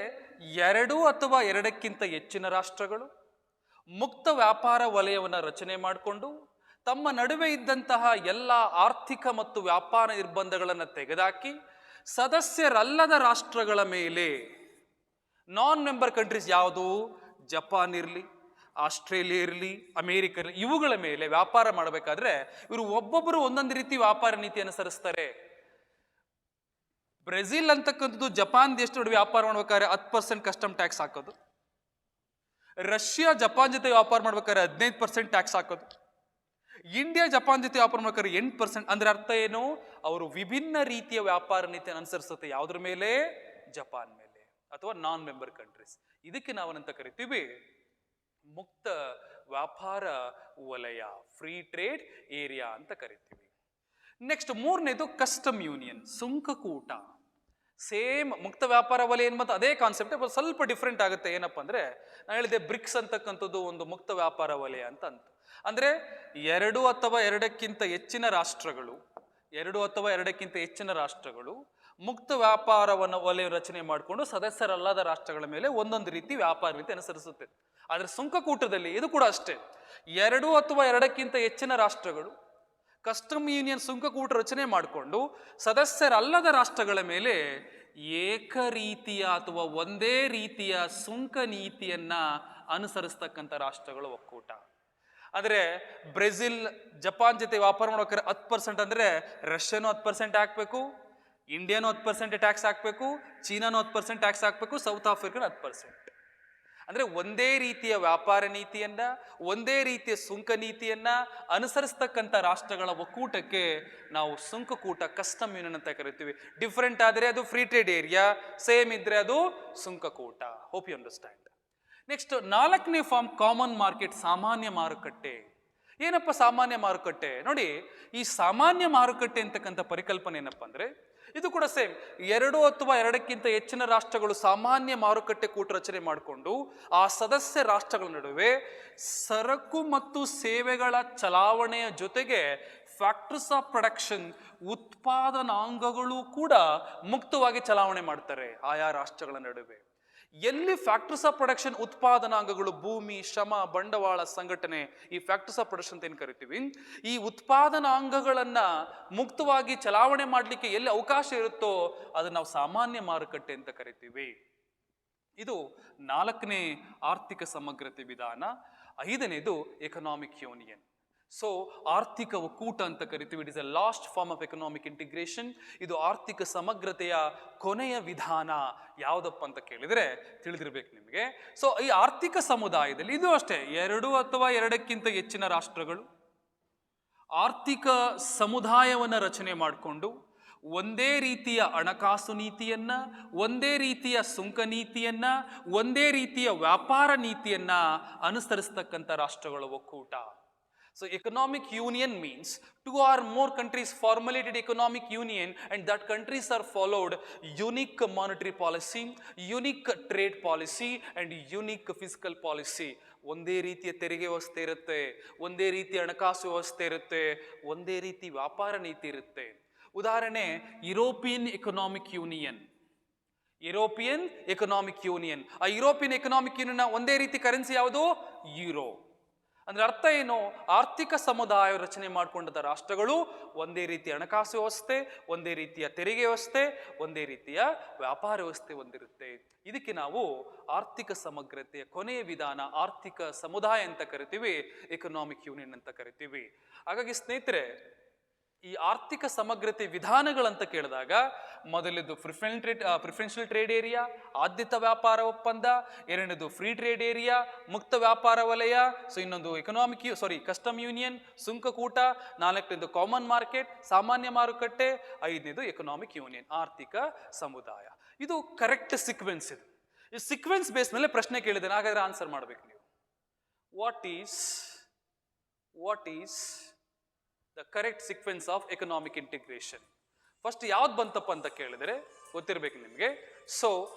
2 ಅಥವಾ 2ಕ್ಕಿಂತ ಹೆಚ್ಚಿನ ರಾಷ್ಟ್ರಗಳು ಮುಕ್ತ ವ್ಯಾಪಾರ ವಲಯವನ್ನು ರಚನೆ ಮಾಡಿಕೊಂಡು ತಮ್ಮ ನಡುವೆ ಇದ್ದಂತಹ ಎಲ್ಲ ಆರ್ಥಿಕ ಮತ್ತು ವ್ಯಾಪಾರ ನಿರ್ಬಂಧಗಳನ್ನು ತೆಗೆದುಹಾಕಿ ಸದಸ್ಯರಲ್ಲದ ರಾಷ್ಟ್ರಗಳ ಮೇಲೆ, ನಾನ್ ಮೆಂಬರ್ ಕಂಟ್ರೀಸ್ ಯಾವುದು? ಜಪಾನ್ ಇರಲಿ, ಆಸ್ಟ್ರೇಲಿಯಾ ಇರಲಿ, ಅಮೇರಿಕ ಇರಲಿ, ಇವುಗಳ ಮೇಲೆ ವ್ಯಾಪಾರ ಮಾಡಬೇಕಾದ್ರೆ ಇವರು ಒಬ್ಬೊಬ್ಬರು ಒಂದೊಂದು ರೀತಿ ವ್ಯಾಪಾರ ನೀತಿ ಅನುಸರಿಸ್ತಾರೆ. ಬ್ರೆಜಿಲ್ ಅಂತಕ್ಕಂಥದ್ದು ಜಪಾನ್ ದೇಶದ ನಡುವೆ ವ್ಯಾಪಾರ ಮಾಡ್ಬೇಕಾದ್ರೆ 10% ಕಸ್ಟಮ್ ಟ್ಯಾಕ್ಸ್ ಹಾಕೋದು. ರಷ್ಯಾ ಜಪಾನ್ ಜೊತೆ ವ್ಯಾಪಾರ ಮಾಡ್ಬೇಕಾದ್ರೆ 15% ಟ್ಯಾಕ್ಸ್ ಹಾಕೋದು. ಇಂಡಿಯಾ ಜಪಾನ್ ಜೊತೆ ವ್ಯಾಪಾರ ಮಾಡ್ಬೇಕಾದ್ರೆ 8%. ಅಂದ್ರೆ ಅರ್ಥ ಏನು? ಅವರು ವಿಭಿನ್ನ ರೀತಿಯ ವ್ಯಾಪಾರ ನೀತಿಯನ್ನು ಅನುಸರಿಸುತ್ತೆ. ಯಾವುದ್ರ ಮೇಲೆ? ಜಪಾನ್ ಮೇಲೆ ಅಥವಾ ನಾನ್ ಮೆಂಬರ್ ಕಂಟ್ರೀಸ್. ಇದಕ್ಕೆ ನಾವೇನಂತ ಕರಿತೀವಿ? ಮುಕ್ತ ವ್ಯಾಪಾರ ವಲಯ, ಫ್ರೀ ಟ್ರೇಡ್ ಏರಿಯಾ ಅಂತ ಕರಿತೀವಿ. ನೆಕ್ಸ್ಟ್ ಮೂರನೇದು ಕಸ್ಟಮ್ ಯೂನಿಯನ್, ಸುಂಕಕೂಟ. ಸೇಮ್ ಮುಕ್ತ ವ್ಯಾಪಾರ ವಲಯ ಮತ್ತು ಅದೇ ಕಾನ್ಸೆಪ್ಟ್, ಸ್ವಲ್ಪ ಡಿಫ್ರೆಂಟ್ ಆಗುತ್ತೆ. ಏನಪ್ಪಾ ಅಂದ್ರೆ, ನಾನು ಹೇಳಿದೆ ಬ್ರಿಕ್ಸ್ ಅಂತಕ್ಕಂಥದ್ದು ಒಂದು ಮುಕ್ತ ವ್ಯಾಪಾರ ವಲಯ ಅಂತ. ಅಂದ್ರೆ 2 ಅಥವಾ 2ಕ್ಕಿಂತ ಹೆಚ್ಚಿನ ರಾಷ್ಟ್ರಗಳು, 2 ಅಥವಾ 2ಕ್ಕಿಂತ ಹೆಚ್ಚಿನ ರಾಷ್ಟ್ರಗಳು ಮುಕ್ತ ವ್ಯಾಪಾರವನ್ನು ವಲಯ ರಚನೆ ಮಾಡಿಕೊಂಡು ಸದಸ್ಯರಲ್ಲದ ರಾಷ್ಟ್ರಗಳ ಮೇಲೆ ಒಂದೊಂದು ರೀತಿ ವ್ಯಾಪಾರ ನೀತಿ ಅನುಸರಿಸುತ್ತೆ. ಆದ್ರೆ ಸುಂಕಕೂಟದಲ್ಲಿ ಇದು ಕೂಡ ಅಷ್ಟೇ. 2 ಅಥವಾ 2ಕ್ಕಿಂತ ಹೆಚ್ಚಿನ ರಾಷ್ಟ್ರಗಳು ಕಸ್ಟಮ್ ಯೂನಿಯನ್ ಸುಂಕಕೂಟ ರಚನೆ ಮಾಡಿಕೊಂಡು ಸದಸ್ಯರಲ್ಲದ ರಾಷ್ಟ್ರಗಳ ಮೇಲೆ ಏಕರೀತಿಯ ಅಥವಾ ಒಂದೇ ರೀತಿಯ ಸುಂಕ ನೀತಿಯನ್ನ ಅನುಸರಿಸ್ತಕ್ಕಂಥ ರಾಷ್ಟ್ರಗಳು ಒಕ್ಕೂಟ. ಅಂದ್ರೆ ಬ್ರೆಜಿಲ್ ಜಪಾನ್ ಜೊತೆ ವ್ಯಾಪಾರ ಮಾಡೋಕೆ 10% ಅಂದ್ರೆ ರಷ್ಯಾನು 10% ಹಾಕ್ಬೇಕು, ಇಂಡಿಯಾನು 10% ಟ್ಯಾಕ್ಸ್ ಹಾಕ್ಬೇಕು, ಚೀನಾನು 10% ಟ್ಯಾಕ್ಸ್ ಹಾಕ್ಬೇಕು, ಸೌತ್ ಆಫ್ರಿಕಾನು 10%. ಅಂದ್ರೆ ಒಂದೇ ರೀತಿಯ ವ್ಯಾಪಾರ ನೀತಿಯನ್ನ, ಒಂದೇ ರೀತಿಯ ಸುಂಕ ನೀತಿಯನ್ನ ಅನುಸರಿಸ್ತಕ್ಕಂಥ ರಾಷ್ಟ್ರಗಳ ಒಕ್ಕೂಟಕ್ಕೆ ನಾವು ಸುಂಕಕೂಟ, ಕಸ್ಟಮ್ ಯೂನಿಯನ್ ಅಂತ ಕರಿತೀವಿ. ಡಿಫ್ರೆಂಟ್ ಆದ್ರೆ ಅದು ಫ್ರೀ ಟ್ರೇಡ್ ಏರಿಯಾ, ಸೇಮ್ ಇದ್ರೆ ಅದು ಸುಂಕಕೂಟ. Hope you understand. ನೆಕ್ಸ್ಟ್ 4ನೇ ಫಾರ್ಮ್ ಕಾಮನ್ ಮಾರ್ಕೆಟ್, ಸಾಮಾನ್ಯ ಮಾರುಕಟ್ಟೆ. ಏನಪ್ಪ ಸಾಮಾನ್ಯ ಮಾರುಕಟ್ಟೆ? ನೋಡಿ, ಈ ಸಾಮಾನ್ಯ ಮಾರುಕಟ್ಟೆ ಅಂತಕ್ಕಂಥ ಪರಿಕಲ್ಪನೆ ಏನಪ್ಪ ಅಂದ್ರೆ, ಇದು ಕೂಡ ಸೇಮ್, 2 ಅಥವಾ 2ಕ್ಕಿಂತ ಹೆಚ್ಚಿನ ರಾಷ್ಟ್ರಗಳು ಸಾಮಾನ್ಯ ಮಾರುಕಟ್ಟೆ ಕೂಟ ರಚನೆ ಮಾಡಿಕೊಂಡು ಆ ಸದಸ್ಯ ರಾಷ್ಟ್ರಗಳ ನಡುವೆ ಸರಕು ಮತ್ತು ಸೇವೆಗಳ ಚಲಾವಣೆಯ ಜೊತೆಗೆ ಫ್ಯಾಕ್ಟರ್ಸ್ ಆಫ್ ಪ್ರೊಡಕ್ಷನ್, ಉತ್ಪಾದನಾಂಗಗಳು ಕೂಡ ಮುಕ್ತವಾಗಿ ಚಲಾವಣೆ ಮಾಡ್ತಾರೆ ಆಯಾ ರಾಷ್ಟ್ರಗಳ ನಡುವೆ. ಎಲ್ಲಿ ಫ್ಯಾಕ್ಟರ್ಸ್ ಆಫ್ ಪ್ರೊಡಕ್ಷನ್, ಉತ್ಪಾದನಾಂಗಗಳು, ಭೂಮಿ, ಶ್ರಮ, ಬಂಡವಾಳ, ಸಂಘಟನೆ, ಈ ಫ್ಯಾಕ್ಟರ್ಸ್ ಆಫ್ ಪ್ರೊಡಕ್ಷನ್ ಅಂತ ಏನು ಕರಿತೀವಿ, ಈ ಉತ್ಪಾದನಾಂಗಗಳನ್ನ ಮುಕ್ತವಾಗಿ ಚಲಾವಣೆ ಮಾಡಲಿಕ್ಕೆ ಎಲ್ಲಿ ಅವಕಾಶ ಇರುತ್ತೋ ಅದನ್ನ ನಾವು ಸಾಮಾನ್ಯ ಮಾರುಕಟ್ಟೆ ಅಂತ ಕರಿತೀವಿ. ಇದು 4ನೇ ಆರ್ಥಿಕ ಸಮಗ್ರತೆ ವಿಧಾನ. 5ನೇದು ಎಕನಾಮಿಕ್ ಯೂನಿಯನ್. ಸೊ ಆರ್ಥಿಕ ಒಕ್ಕೂಟ ಅಂತ ಕರಿತೀವಿ. It is a last form of economic integration. ಇದು ಆರ್ಥಿಕ ಸಮಗ್ರತೆಯ ಕೊನೆಯ ವಿಧಾನ. ಯಾವುದಪ್ಪ ಅಂತ ಕೇಳಿದ್ರೆ ತಿಳಿದಿರ್ಬೇಕು ನಿಮಗೆ. ಸೊ ಈ ಆರ್ಥಿಕ ಸಮುದಾಯದಲ್ಲಿ ಇದು ಅಷ್ಟೇ, 2 ಅಥವಾ 2ಕ್ಕಿಂತ ಹೆಚ್ಚಿನ ರಾಷ್ಟ್ರಗಳು ಆರ್ಥಿಕ ಸಮುದಾಯವನ್ನು ರಚನೆ ಮಾಡಿಕೊಂಡು ಒಂದೇ ರೀತಿಯ ಹಣಕಾಸು ನೀತಿಯನ್ನ, ಒಂದೇ ರೀತಿಯ ಸುಂಕ ನೀತಿಯನ್ನ, ಒಂದೇ ರೀತಿಯ ವ್ಯಾಪಾರ ನೀತಿಯನ್ನ ಅನುಸರಿಸ್ತಕ್ಕಂಥ ರಾಷ್ಟ್ರಗಳ ಒಕ್ಕೂಟ. So economic union means 2 or more countries formulated economic union, and that countries are followed unique monetary policy, unique trade policy and unique fiscal policy. ಒಂದೇ ರೀತಿಯ ತೆರಿಗೆ ವ್ಯವಸ್ಥೆ ಇರುತ್ತೆ, ಒಂದೇ ರೀತಿಯ ಹಣಕಾಸು ವ್ಯವಸ್ಥೆ ಇರುತ್ತೆ, ಒಂದೇ ರೀತಿ ವ್ಯಾಪಾರ ನೀತಿ ಇರುತ್ತೆ. ಉದಾಹರಣೆ European economic union. European economic union, ಆ ಯುರೋಪಿಯನ್ ಎಕನಾಮಿಕ್ ಯೂನಿಯನ್ ಒಂದೇ ರೀತಿ ಕರೆನ್ಸಿ ಯಾವುದು? ಯೂರೋ. ಅಂದ್ರೆ ಅರ್ಥ ಏನು? ಆರ್ಥಿಕ ಸಮುದಾಯ ರಚನೆ ಮಾಡಿಕೊಂಡ ರಾಷ್ಟ್ರಗಳು ಒಂದೇ ರೀತಿಯ ಹಣಕಾಸು ವ್ಯವಸ್ಥೆ, ಒಂದೇ ರೀತಿಯ ತೆರಿಗೆ ವ್ಯವಸ್ಥೆ, ಒಂದೇ ರೀತಿಯ ವ್ಯಾಪಾರ ವ್ಯವಸ್ಥೆ ಹೊಂದಿರುತ್ತೆ. ಇದಕ್ಕೆ ನಾವು ಆರ್ಥಿಕ ಸಮಗ್ರತೆಯ ಕೊನೆಯ ವಿಧಾನ ಆರ್ಥಿಕ ಸಮುದಾಯ ಅಂತ ಕರಿತೀವಿ, ಎಕನಾಮಿಕ್ ಯೂನಿಯನ್ ಅಂತ ಕರಿತೀವಿ. ಹಾಗಾಗಿ ಸ್ನೇಹಿತರೆ, ಈ ಆರ್ಥಿಕ ಸಮಗ್ರತೆ ವಿಧಾನಗಳಂತ ಕೇಳಿದಾಗ ಮೊದಲನೇದು ಪ್ರಿಫರೆನ್ಷಿಯಲ್ ಟ್ರೇಡ್ ಏರಿಯಾ, ಆದ್ಯತಾ ವ್ಯಾಪಾರ ಒಪ್ಪಂದ. 2ನೇದು ಫ್ರೀ ಟ್ರೇಡ್ ಏರಿಯಾ, ಮುಕ್ತ ವ್ಯಾಪಾರ ವಲಯ. ಸೊ ಇನ್ನೊಂದು ಕಸ್ಟಮ್ ಯೂನಿಯನ್, ಸುಂಕಕೂಟ. 4ನೇದು ಕಾಮನ್ ಮಾರ್ಕೆಟ್, ಸಾಮಾನ್ಯ ಮಾರುಕಟ್ಟೆ. 5ನೇದು ಎಕನಾಮಿಕ್ ಯೂನಿಯನ್, ಆರ್ಥಿಕ ಸಮುದಾಯ. ಇದು ಕರೆಕ್ಟ್ ಸೀಕ್ವೆನ್ಸ್. ಇದು ಈ ಸೀಕ್ವೆನ್ಸ್ ಬೇಸ್ ಮೇಲೆ ಪ್ರಶ್ನೆ ಕೇಳಿದ್ದೇನೆ, ಹಾಗಾದ್ರೆ ಆನ್ಸರ್ ಮಾಡಬೇಕು ನೀವು. What is the correct sequence of economic integration? First ಯಾವ್ದು ಬಂತಪ್ಪ ಅಂತ ಕೇಳಿದರೆ ಗೊತ್ತಿರಬೇಕು ನಿಮಗೆ. ಸೊ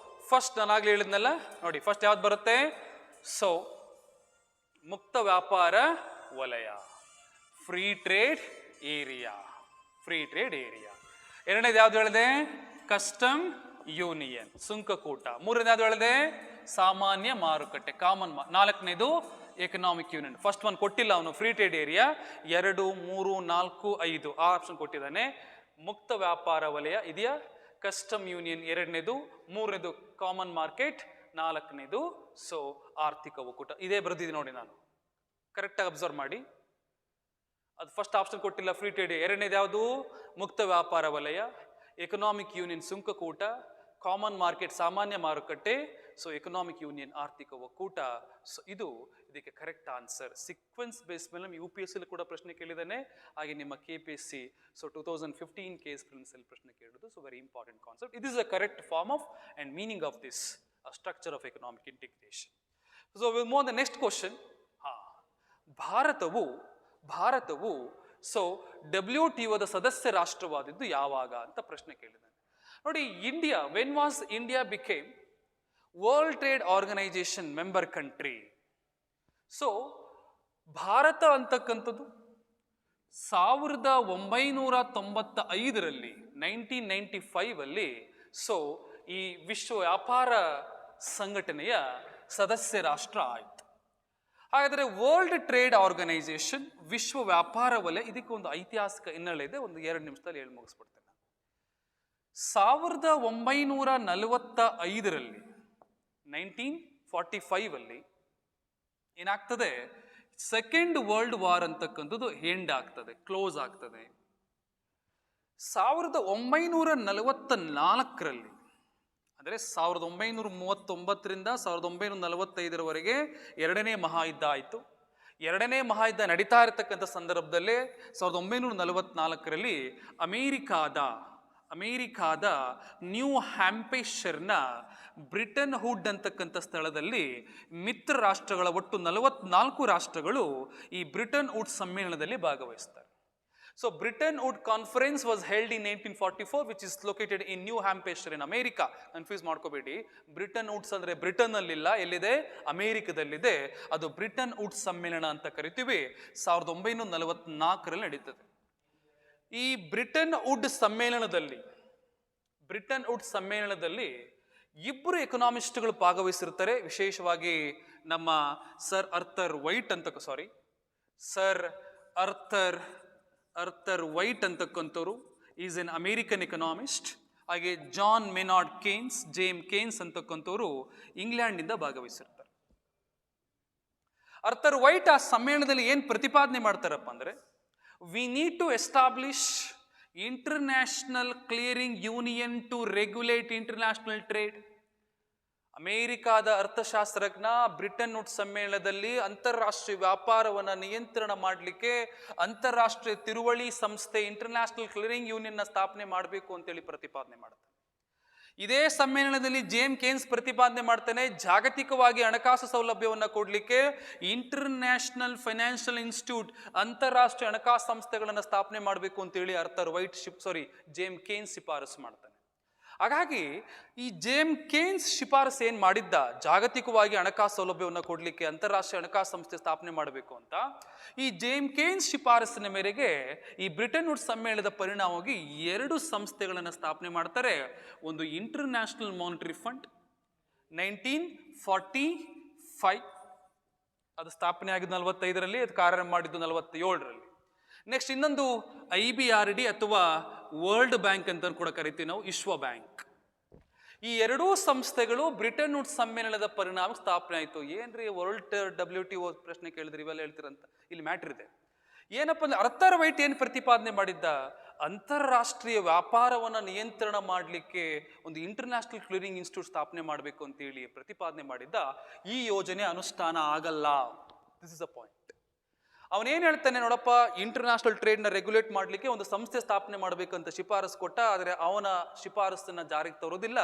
ಫಸ್ಟ್ ನಾನಾಗ್ಲೇ ಹೇಳಿದ್ನಲ್ಲ ನೋಡಿ, ಫಸ್ಟ್ ಯಾವ್ದು ಬರುತ್ತೆ? ಸೊ ಮುಕ್ತ ವ್ಯಾಪಾರ ವಲಯ, ಫ್ರೀ ಟ್ರೇಡ್ ಏರಿಯಾ. 2ನೇದು ಯಾವ್ದು ಹೇಳಿದೆ? Custom union, ಸುಂಕಕೂಟ. 3ನೇದು ಯಾವ್ದು ಹೇಳಿದೆ? ಸಾಮಾನ್ಯ ಮಾರುಕಟ್ಟೆ, ಕಾಮನ್. 4ನೇದು ಎಕನಾಮಿಕ್ ಯೂನಿಯನ್. ಫಸ್ಟ್ ಒನ್ ಕೊಟ್ಟಿಲ್ಲ ಅವನು, ಫ್ರೀ ಟ್ರೇಡ್ ಏರಿಯಾ. 2, 3, 4, 5 ಆ ಆಪ್ಷನ್ ಕೊಟ್ಟಿದ್ದಾನೆ. ಮುಕ್ತ ವ್ಯಾಪಾರ ವಲಯ ಇದೆಯಾ? ಕಸ್ಟಮ್ ಯೂನಿಯನ್ 2ನೇದು, 3ನೇದು ಕಾಮನ್ ಮಾರ್ಕೆಟ್, 4ನೇದು ಸೊ ಆರ್ಥಿಕ ಒಕ್ಕೂಟ. ಇದೇ ಬರೆದಿದ್ದೀನಿ ನೋಡಿ ನಾನು, ಕರೆಕ್ಟಾಗಿ ಅಬ್ಸರ್ವ್ ಮಾಡಿ. ಅದು ಫಸ್ಟ್ ಆಪ್ಷನ್ ಕೊಟ್ಟಿಲ್ಲ, ಫ್ರೀ ಟ್ರೇಡ್. 2ನೇದು ಯಾವುದು? ಮುಕ್ತ ವ್ಯಾಪಾರ ವಲಯ, ಎಕನಾಮಿಕ್ ಯೂನಿಯನ್ ಸುಂಕಕೂಟ, ಕಾಮನ್ ಮಾರ್ಕೆಟ್ ಸಾಮಾನ್ಯ ಮಾರುಕಟ್ಟೆ, ಸೊ ಎಕನಾಮಿಕ್ ಯೂನಿಯನ್ ಆರ್ಥಿಕ ಒಕ್ಕೂಟ. ಸೊ ಇದಕ್ಕೆ ಕರೆಕ್ಟ್ ಆನ್ಸರ್. ಸೀಕ್ವೆನ್ಸ್ ಬೇಸ್ ಮೇಲೆ ನಮ್ಮ UPSC ಕೂಡ ಪ್ರಶ್ನೆ ಕೇಳಿದ್ದಾನೆ, ಹಾಗೆ ನಿಮ್ಮ KPSC ಸೊ 2015 ಕೇಸ್ ಪ್ರಿಲಿಮ್ಸ್ ಅಲ್ಲಿ ಪ್ರಶ್ನೆ ಕೇಳಿದ್ದು. So very important concept. It is a correct form of and meaning of this structure of economic integration. So will move on the next question. ಭಾರತವು ಸೊ WTOದ ಸದಸ್ಯ ರಾಷ್ಟ್ರವಾದಿದ್ದು ಯಾವಾಗ ಅಂತ ಪ್ರಶ್ನೆ ಕೇಳಿದ್ದಾನೆ. ನೋಡಿ, India, when was India became World Trade Organization member country? So ಭಾರತ ಅಂತಕ್ಕಂಥದ್ದು 1995ರಲ್ಲಿ 1995 ಸೊ ಈ ವಿಶ್ವ ವ್ಯಾಪಾರ ಸಂಘಟನೆಯ ಸದಸ್ಯ ರಾಷ್ಟ್ರ ಆಯಿತು. ಹಾಗಾದರೆ ವರ್ಲ್ಡ್ ಟ್ರೇಡ್ ಆರ್ಗನೈಸೇಷನ್, ವಿಶ್ವ ವ್ಯಾಪಾರ ವಲಯ, ಇದಕ್ಕೆ ಒಂದು ಐತಿಹಾಸಿಕ ಹಿನ್ನೆಲೆ ಇದೆ. ಒಂದು 2 ನಿಮಿಷದಲ್ಲಿ ಹೇಳಿ ಮುಗಿಸ್ಬಿಡ್ತೇನೆ. 1945ರಲ್ಲಿ 1945 ಏನಾಗ್ತದೆ? ಸೆಕೆಂಡ್ ವರ್ಲ್ಡ್ ವಾರ್ ಅಂತಕ್ಕಂಥದ್ದು ಎಂಡ್ ಆಗ್ತದೆ, ಕ್ಲೋಸ್ ಆಗ್ತದೆ. 1944ರಲ್ಲಿ ಅಂದರೆ 1939ರಿಂದ 1945ರವರೆಗೆ 2ನೇ ಮಹಾಯುದ್ಧ ಆಯಿತು. 2ನೇ ಮಹಾಯುದ್ಧ ನಡೀತಾ ಇರತಕ್ಕಂಥ ಸಂದರ್ಭದಲ್ಲೇ 1944ರಲ್ಲಿ ಅಮೇರಿಕಾದ ನ್ಯೂ ಹ್ಯಾಂಪೆಶರ್ನ ಬ್ರಿಟನ್ ಹುಡ್ ಅಂತಕ್ಕಂಥ ಸ್ಥಳದಲ್ಲಿ ಮಿತ್ರ ರಾಷ್ಟ್ರಗಳ ಒಟ್ಟು 44 ರಾಷ್ಟ್ರಗಳು ಈ ಬ್ರಿಟನ್ ಹುಡ್ ಸಮ್ಮೇಳನದಲ್ಲಿ ಭಾಗವಹಿಸ್ತಾರೆ. So Bretton Woods Conference was held in 1844, which is located in New Hampshire in America. Confuse ಮಾಡ್ಕೋಬೇಡಿ, ಬ್ರಿಟನ್ ವುಡ್ಸ್ ಅಂದ್ರೆ ಬ್ರಿಟನ್ ಅಲ್ಲಿಲ್ಲ, ಎಲ್ಲಿದೆ? ಅಮೆರಿಕದಲ್ಲಿದೆ. ಅದು ಬ್ರಿಟನ್ ವುಡ್ಸ್ ಸಮ್ಮೇಳನ ಅಂತ ಕರಿತೀವಿ. 1944ರಲ್ಲಿ ನಡೀತದೆ. ಈ ಬ್ರಿಟನ್ ವುಡ್ಸ್ ಸಮ್ಮೇಳನದಲ್ಲಿ ಇಬ್ಬರು ಎಕನಾಮಿಸ್ಟ್ಗಳು ಭಾಗವಹಿಸಿರ್ತಾರೆ. ವಿಶೇಷವಾಗಿ ನಮ್ಮ ಸರ್ ಅರ್ಥರ್ ವೈಟ್ ಅಂತಕ್ಕಂಥವ್ರು ಈಸ್ ಎನ್ ಅಮೇರಿಕನ್ ಎಕನಾಮಿಸ್ಟ್. ಹಾಗೆ ಜಾನ್ ಮೆನಾರ್ಡ್ ಕೇನ್ಸ್ ಅಂತಕ್ಕಂಥವ್ರು ಇಂಗ್ಲೆಂಡ್ನಿಂದ ಭಾಗವಹಿಸಿರ್ತಾರೆ. ಅರ್ಥರ್ ವೈಟ್ ಆ ಸಮ್ಮೇಳನದಲ್ಲಿ ಏನು ಪ್ರತಿಪಾದನೆ ಮಾಡ್ತಾರಪ್ಪ ಅಂದ್ರೆ, we need to establish international clearing union to regulate international trade. ಅಮೇರಿಕಾದ ಅರ್ಥಶಾಸ್ತ್ರಜ್ಞ ಬ್ರಿಟನ್ ವುಡ್ಸ್ ಸಮ್ಮೇಳನದಲ್ಲಿ ಅಂತಾರಾಷ್ಟ್ರೀಯ ವ್ಯಾಪಾರವನ್ನು ನಿಯಂತ್ರಣ ಮಾಡಲಿಕ್ಕೆ ಅಂತಾರಾಷ್ಟ್ರೀಯ ತಿರುವಳಿ ಸಂಸ್ಥೆ ಇಂಟರ್ನ್ಯಾಷನಲ್ ಕ್ಲಿಯರಿಂಗ್ ಯೂನಿಯನ್ ಸ್ಥಾಪನೆ ಮಾಡಬೇಕು ಅಂತೇಳಿ ಪ್ರತಿಪಾದನೆ ಮಾಡ್ತಾರೆ. ಇದೇ ಸಮ್ಮೇಳನದಲ್ಲಿ ಕೇನ್ಸ್ ಪ್ರತಿಪಾದನೆ ಮಾಡ್ತಾನೆ, ಜಾಗತಿಕವಾಗಿ ಹಣಕಾಸು ಸೌಲಭ್ಯವನ್ನು ಕೊಡಲಿಕ್ಕೆ ಇಂಟರ್ನ್ಯಾಷನಲ್ ಫೈನಾನ್ಷಿಯಲ್ ಇನ್ಸ್ಟಿಟ್ಯೂಟ್, ಅಂತಾರಾಷ್ಟ್ರೀಯ ಹಣಕಾಸು ಸಂಸ್ಥೆಗಳನ್ನು ಸ್ಥಾಪನೆ ಮಾಡಬೇಕು ಅಂತೇಳಿ ಕೇನ್ಸ್ ಶಿಫಾರಸು ಮಾಡ್ತಾನೆ. ಹಾಗಾಗಿ ಈ ಕೇನ್ಸ್ ಶಿಫಾರಸು ಏನು ಮಾಡಿದ್ದ, ಜಾಗತಿಕವಾಗಿ ಹಣಕಾಸು ಸೌಲಭ್ಯವನ್ನು ಕೊಡಲಿಕ್ಕೆ ಅಂತಾರಾಷ್ಟ್ರೀಯ ಹಣಕಾಸು ಸಂಸ್ಥೆ ಸ್ಥಾಪನೆ ಮಾಡಬೇಕು ಅಂತ, ಈ ಕೇನ್ಸ್ ಶಿಫಾರಸಿನ ಮೇರೆಗೆ ಈ ಬ್ರಿಟನ್ ವುಡ್ಸ್ ಸಮ್ಮೇಳನದ ಪರಿಣಾಮವಾಗಿ 2 ಸಂಸ್ಥೆಗಳನ್ನು ಸ್ಥಾಪನೆ ಮಾಡ್ತಾರೆ. ಒಂದು ಇಂಟರ್ನ್ಯಾಷನಲ್ ಮಾನಿಟರಿ ಫಂಡ್ 1945, ಅದು ಸ್ಥಾಪನೆ ಆಗಿದ್ದು 45ರಲ್ಲಿ, ಅದು ಕಾರ್ಯ ಮಾಡಿದ್ದು 47ರಲ್ಲಿ. ನೆಕ್ಸ್ಟ್ ಇನ್ನೊಂದು IBRD ಅಥವಾ ವರ್ಲ್ಡ್ ಬ್ಯಾಂಕ್ ಅಂತ ಕೂಡ ಕರಿತೀವಿ ನಾವು, ವಿಶ್ವ ಬ್ಯಾಂಕ್. ಈ 2 ಸಂಸ್ಥೆಗಳು ಬ್ರಿಟನ್ ವುಡ್ಸ್ ಸಮ್ಮೇಳನದ ಪರಿಣಾಮ ಸ್ಥಾಪನೆ ಆಯಿತು. ಏನ್ರಿ ವರ್ಲ್ಡ್ WTO ಪ್ರಶ್ನೆ ಕೇಳಿದ್ರಿ, ಇವೆಲ್ಲ ಹೇಳ್ತೀರಂತ. ಇಲ್ಲಿ ಮ್ಯಾಟ್ರ್ ಇದೆ. ಏನಪ್ಪ ಅಂದ್ರೆ, ಅರ್ಥರ್ ವೈಟ್ ಏನು ಪ್ರತಿಪಾದನೆ ಮಾಡಿದ್ದ, ಅಂತಾರಾಷ್ಟ್ರೀಯ ವ್ಯಾಪಾರವನ್ನು ನಿಯಂತ್ರಣ ಮಾಡಲಿಕ್ಕೆ ಒಂದು ಇಂಟರ್ನ್ಯಾಷನಲ್ ಕ್ಲಿಯರಿಂಗ್ ಇನ್ಸ್ಟಿಟ್ಯೂಟ್ ಸ್ಥಾಪನೆ ಮಾಡಬೇಕು ಅಂತೇಳಿ ಪ್ರತಿಪಾದನೆ ಮಾಡಿದ್ದ. ಈ ಯೋಜನೆ ಅನುಷ್ಠಾನ ಆಗಲ್ಲ. This is a point. ಅವನೇನು ಹೇಳ್ತಾನೆ ನೋಡಪ್ಪ, ಇಂಟರ್ನ್ಯಾಷನಲ್ ಟ್ರೇಡ್ನ ರೆಗ್ಯುಲೇಟ್ ಮಾಡಲಿಕ್ಕೆ ಒಂದು ಸಂಸ್ಥೆ ಸ್ಥಾಪನೆ ಮಾಡಬೇಕಂತ ಶಿಫಾರಸು ಕೊಟ್ಟ. ಆದರೆ ಅವನ ಶಿಫಾರಸನ್ನ ಜಾರಿಗೆ ತರೋದಿಲ್ಲ.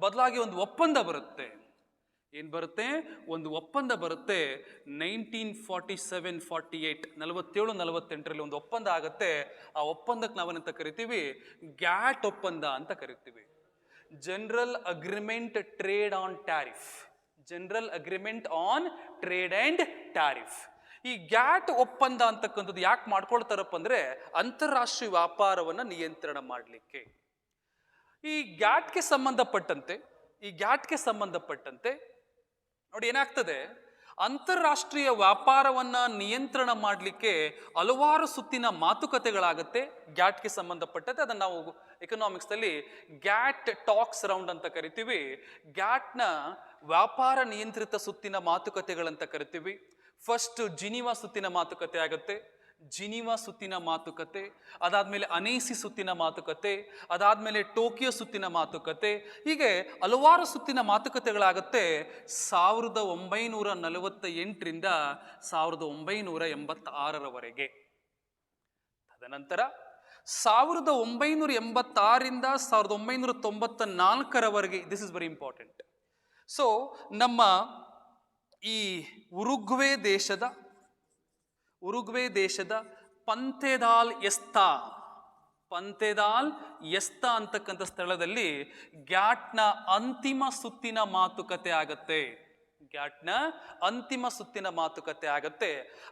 ಬದಲಾಗಿ ಒಂದು ಒಪ್ಪಂದ ಬರುತ್ತೆ. ಏನು ಬರುತ್ತೆ? ಒಂದು ಒಪ್ಪಂದ ಬರುತ್ತೆ. 1947-48, 47-48ರಲ್ಲಿ ಒಂದು ಒಪ್ಪಂದ ಆಗುತ್ತೆ. ಆ ಒಪ್ಪಂದಕ್ಕೆ ನಾವೇನಂತ ಕರಿತೀವಿ? ಗ್ಯಾಟ್ ಒಪ್ಪಂದ ಅಂತ ಕರಿತೀವಿ. General agreement trade on tariff. General agreement on trade and tariff. ಈ ಗ್ಯಾಟ್ ಒಪ್ಪಂದ ಅಂತಕ್ಕಂಥದ್ದು ಯಾಕೆ ಮಾಡ್ಕೊಳ್ತಾರಪ್ಪ ಅಂದ್ರೆ, ಅಂತಾರಾಷ್ಟ್ರೀಯ ವ್ಯಾಪಾರವನ್ನು ನಿಯಂತ್ರಣ ಮಾಡಲಿಕ್ಕೆ. ಈ ಗ್ಯಾಟ್ಗೆ ಸಂಬಂಧಪಟ್ಟಂತೆ ನೋಡಿ ಏನಾಗ್ತದೆ, ಅಂತಾರಾಷ್ಟ್ರೀಯ ವ್ಯಾಪಾರವನ್ನ ನಿಯಂತ್ರಣ ಮಾಡಲಿಕ್ಕೆ ಹಲವಾರು ಸುತ್ತಿನ ಮಾತುಕತೆಗಳಾಗತ್ತೆ ಗ್ಯಾಟ್ಗೆ ಸಂಬಂಧಪಟ್ಟಂತೆ. ಅದನ್ನು ನಾವು ಎಕನಾಮಿಕ್ಸ್ ನಲ್ಲಿ ಗ್ಯಾಟ್ ಟಾಕ್ಸ್ ರೌಂಡ್ ಅಂತ ಕರಿತೀವಿ. ಗ್ಯಾಟ್ನ ವ್ಯಾಪಾರ ನಿಯಂತ್ರಿತ ಸುತ್ತಿನ ಮಾತುಕತೆಗಳಂತ ಕರಿತೀವಿ. ಫಸ್ಟ್ ಜಿನಿವಾ ಸುತ್ತಿನ ಮಾತುಕತೆ ಆಗುತ್ತೆ. ಅದಾದ್ಮೇಲೆ ಅನೇಸಿ ಸುತ್ತಿನ ಮಾತುಕತೆ, ಅದಾದ್ಮೇಲೆ ಟೋಕಿಯೋ ಸುತ್ತಿನ ಮಾತುಕತೆ, ಹೀಗೆ ಹಲವಾರು ಸುತ್ತಿನ ಮಾತುಕತೆಗಳಾಗುತ್ತೆ 1948ರಿಂದ 1986ರವರೆಗೆ. ತದನಂತರ 1986ರಿಂದ 1994ರವರೆಗೆ, this is very important. So ನಮ್ಮ ಈ ಉರುಗ್ವೆ ದೇಶದ ಪಂತೆದಾಲ್ ಎಸ್ತಾ ಅಂತಕ್ಕಂಥ ಸ್ಥಳದಲ್ಲಿ ಗ್ಯಾಟ್ನ ಅಂತಿಮ ಸುತ್ತಿನ ಮಾತುಕತೆ ಆಗತ್ತೆ.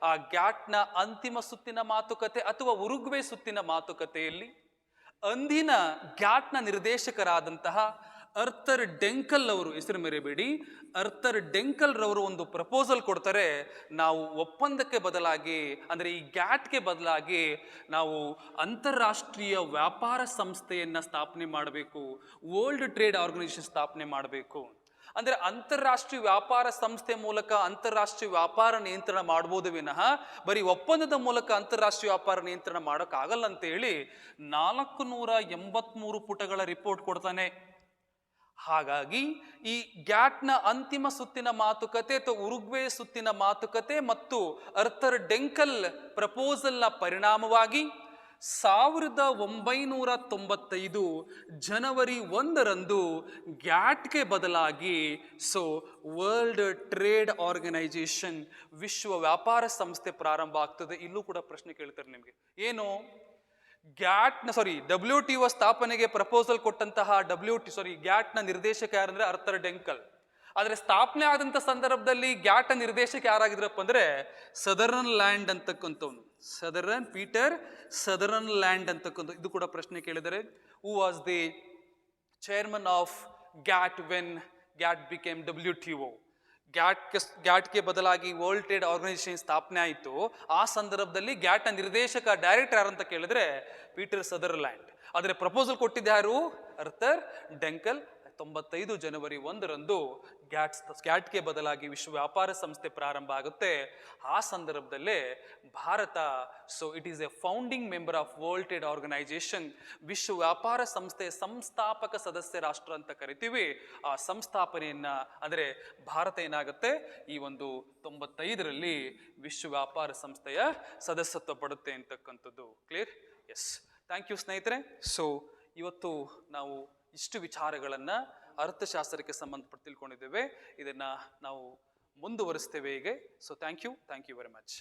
ಆ ಗ್ಯಾಟ್ನ ಅಂತಿಮ ಸುತ್ತಿನ ಮಾತುಕತೆ ಅಥವಾ ಉರುಗ್ವೆ ಸುತ್ತಿನ ಮಾತುಕತೆಯಲ್ಲಿ ಅಂದಿನ ಗ್ಯಾಟ್ನ ನಿರ್ದೇಶಕರಾದಂತಹ ಅರ್ಥರ್ ಡೆಂಕಲ್ ಅವರು, ಹೆಸರು ಮರೆಯಬೇಡಿ, ಅರ್ಥರ್ ಡೆಂಕಲ್ ರವರು ಒಂದು ಪ್ರಪೋಸಲ್ ಕೊಡ್ತಾರೆ. ನಾವು ಒಪ್ಪಂದಕ್ಕೆ ಬದಲಾಗಿ, ಅಂದರೆ ಈ ಗ್ಯಾಟ್ಗೆ ಬದಲಾಗಿ ನಾವು ಅಂತಾರಾಷ್ಟ್ರೀಯ ವ್ಯಾಪಾರ ಸಂಸ್ಥೆಯನ್ನ ಸ್ಥಾಪನೆ ಮಾಡಬೇಕು, ವರ್ಲ್ಡ್ ಟ್ರೇಡ್ ಆರ್ಗನೈಸೇಷನ್ ಸ್ಥಾಪನೆ ಮಾಡಬೇಕು. ಅಂದ್ರೆ ಅಂತಾರಾಷ್ಟ್ರೀಯ ವ್ಯಾಪಾರ ಸಂಸ್ಥೆ ಮೂಲಕ ಅಂತಾರಾಷ್ಟ್ರೀಯ ವ್ಯಾಪಾರ ನಿಯಂತ್ರಣ ಮಾಡಬಹುದು ವಿನಃ ಬರೀ ಒಪ್ಪಂದದ ಮೂಲಕ ಅಂತಾರಾಷ್ಟ್ರೀಯ ವ್ಯಾಪಾರ ನಿಯಂತ್ರಣ ಮಾಡೋಕ್ಕಾಗಲ್ಲ ಅಂತ ಹೇಳಿ 483 ಪುಟಗಳ ರಿಪೋರ್ಟ್ ಕೊಡ್ತಾನೆ. ಹಾಗಾಗಿ ಈ ಗ್ಯಾಟ್ನ ಅಂತಿಮ ಸುತ್ತಿನ ಮಾತುಕತೆ ಅಥವಾ ಉರುಗ್ವೆ ಸುತ್ತಿನ ಮಾತುಕತೆ ಮತ್ತು ಅರ್ಥರ್ ಡೆಂಕಲ್ ಪ್ರಪೋಸಲ್ನ ಪರಿಣಾಮವಾಗಿ 1995 ಜನವರಿ 1ರಂದು ಗ್ಯಾಟ್ಗೆ ಬದಲಾಗಿ ವರ್ಲ್ಡ್ ಟ್ರೇಡ್ ಆರ್ಗನೈಸೇಷನ್, ವಿಶ್ವ ವ್ಯಾಪಾರ ಸಂಸ್ಥೆ ಪ್ರಾರಂಭ ಆಗ್ತದೆ. ಇಲ್ಲೂ ಕೂಡ ಪ್ರಶ್ನೆ ಕೇಳ್ತಾರೆ ನಿಮಗೆ, ಏನು WTO ಸ್ಥಾಪನೆಗೆ ಪ್ರಪೋಸಲ್ ಕೊಟ್ಟಂತಹ ಗ್ಯಾಟ್ ನ ನಿರ್ದೇಶಕ ಯಾರಂದ್ರೆ ಅರ್ಥರ್ ಡೆಂಕಲ್. ಆದ್ರೆ ಸ್ಥಾಪನೆ ಆದಂತ ಸಂದರ್ಭದಲ್ಲಿ ಗ್ಯಾಟ್ ನ ನಿರ್ದೇಶಕ ಯಾರಾಗಿದ್ರಪ್ಪ ಅಂದ್ರೆ ಸದರ್ನ್ ಲ್ಯಾಂಡ್ ಅಂತಕ್ಕಂಥವ್ನು, ಪೀಟರ್ ಸದರ್ನ್ ಲ್ಯಾಂಡ್ ಅಂತಕ್ಕಂಥ. ಇದು ಕೂಡ ಪ್ರಶ್ನೆ ಕೇಳಿದರೆ, who was the chairman of GATT when GATT became WTO? ಗ್ಯಾಟ್ಗೆ ಬದಲಾಗಿ ವರ್ಲ್ಡ್ ಟ್ರೇಡ್ ಆರ್ಗನೈಸೇಷನ್ ಸ್ಥಾಪನೆ ಆಯಿತು. ಆ ಸಂದರ್ಭದಲ್ಲಿ ಗ್ಯಾಟ್ ನ ನಿರ್ದೇಶಕ ಡೈರೆಕ್ಟರ್ ಯಾರಂತ ಕೇಳಿದ್ರೆ ಪೀಟರ್ ಸದರ್ಲ್ಯಾಂಡ್. ಆದರೆ ಪ್ರಪೋಸಲ್ ಕೊಟ್ಟಿದ್ದು ಯಾರು? ಅರ್ಥರ್ ಡೆಂಕಲ್. 95 ಜನವರಿ 1ರಂದು ಗ್ಯಾಟ್ಗೆ ಬದಲಾಗಿ ವಿಶ್ವ ವ್ಯಾಪಾರ ಸಂಸ್ಥೆ ಪ್ರಾರಂಭ ಆಗುತ್ತೆ. ಆ ಸಂದರ್ಭದಲ್ಲೇ ಭಾರತ, so it is a founding member of World Trade Organization, ವಿಶ್ವ ವ್ಯಾಪಾರ ಸಂಸ್ಥೆಯ ಸಂಸ್ಥಾಪಕ ಸದಸ್ಯ ರಾಷ್ಟ್ರ ಅಂತ ಕರಿತೀವಿ. ಆ ಸಂಸ್ಥಾಪನೆಯನ್ನ ಅಂದರೆ ಭಾರತ ಏನಾಗುತ್ತೆ ಈ ಒಂದು 95ರಲ್ಲಿ ವಿಶ್ವ ವ್ಯಾಪಾರ ಸಂಸ್ಥೆಯ ಸದಸ್ಯತ್ವ ಪಡುತ್ತೆ ಅಂತಕ್ಕಂಥದ್ದು. ಕ್ಲಿಯರ್? ಎಸ್, ಥ್ಯಾಂಕ್ ಯು ಸ್ನೇಹಿತರೆ. ಸೊ ಇವತ್ತು ನಾವು ಇಷ್ಟು ವಿಚಾರಗಳನ್ನ ಅರ್ಥಶಾಸ್ತ್ರಕ್ಕೆ ಸಂಬಂಧಪಟ್ಟು ತಿಳ್ಕೊಂಡಿದ್ದೇವೆ. ಇದನ್ನ ನಾವು ಮುಂದುವರಿಸ್ತೇವೆ ಹೀಗೆ. So thank you very much.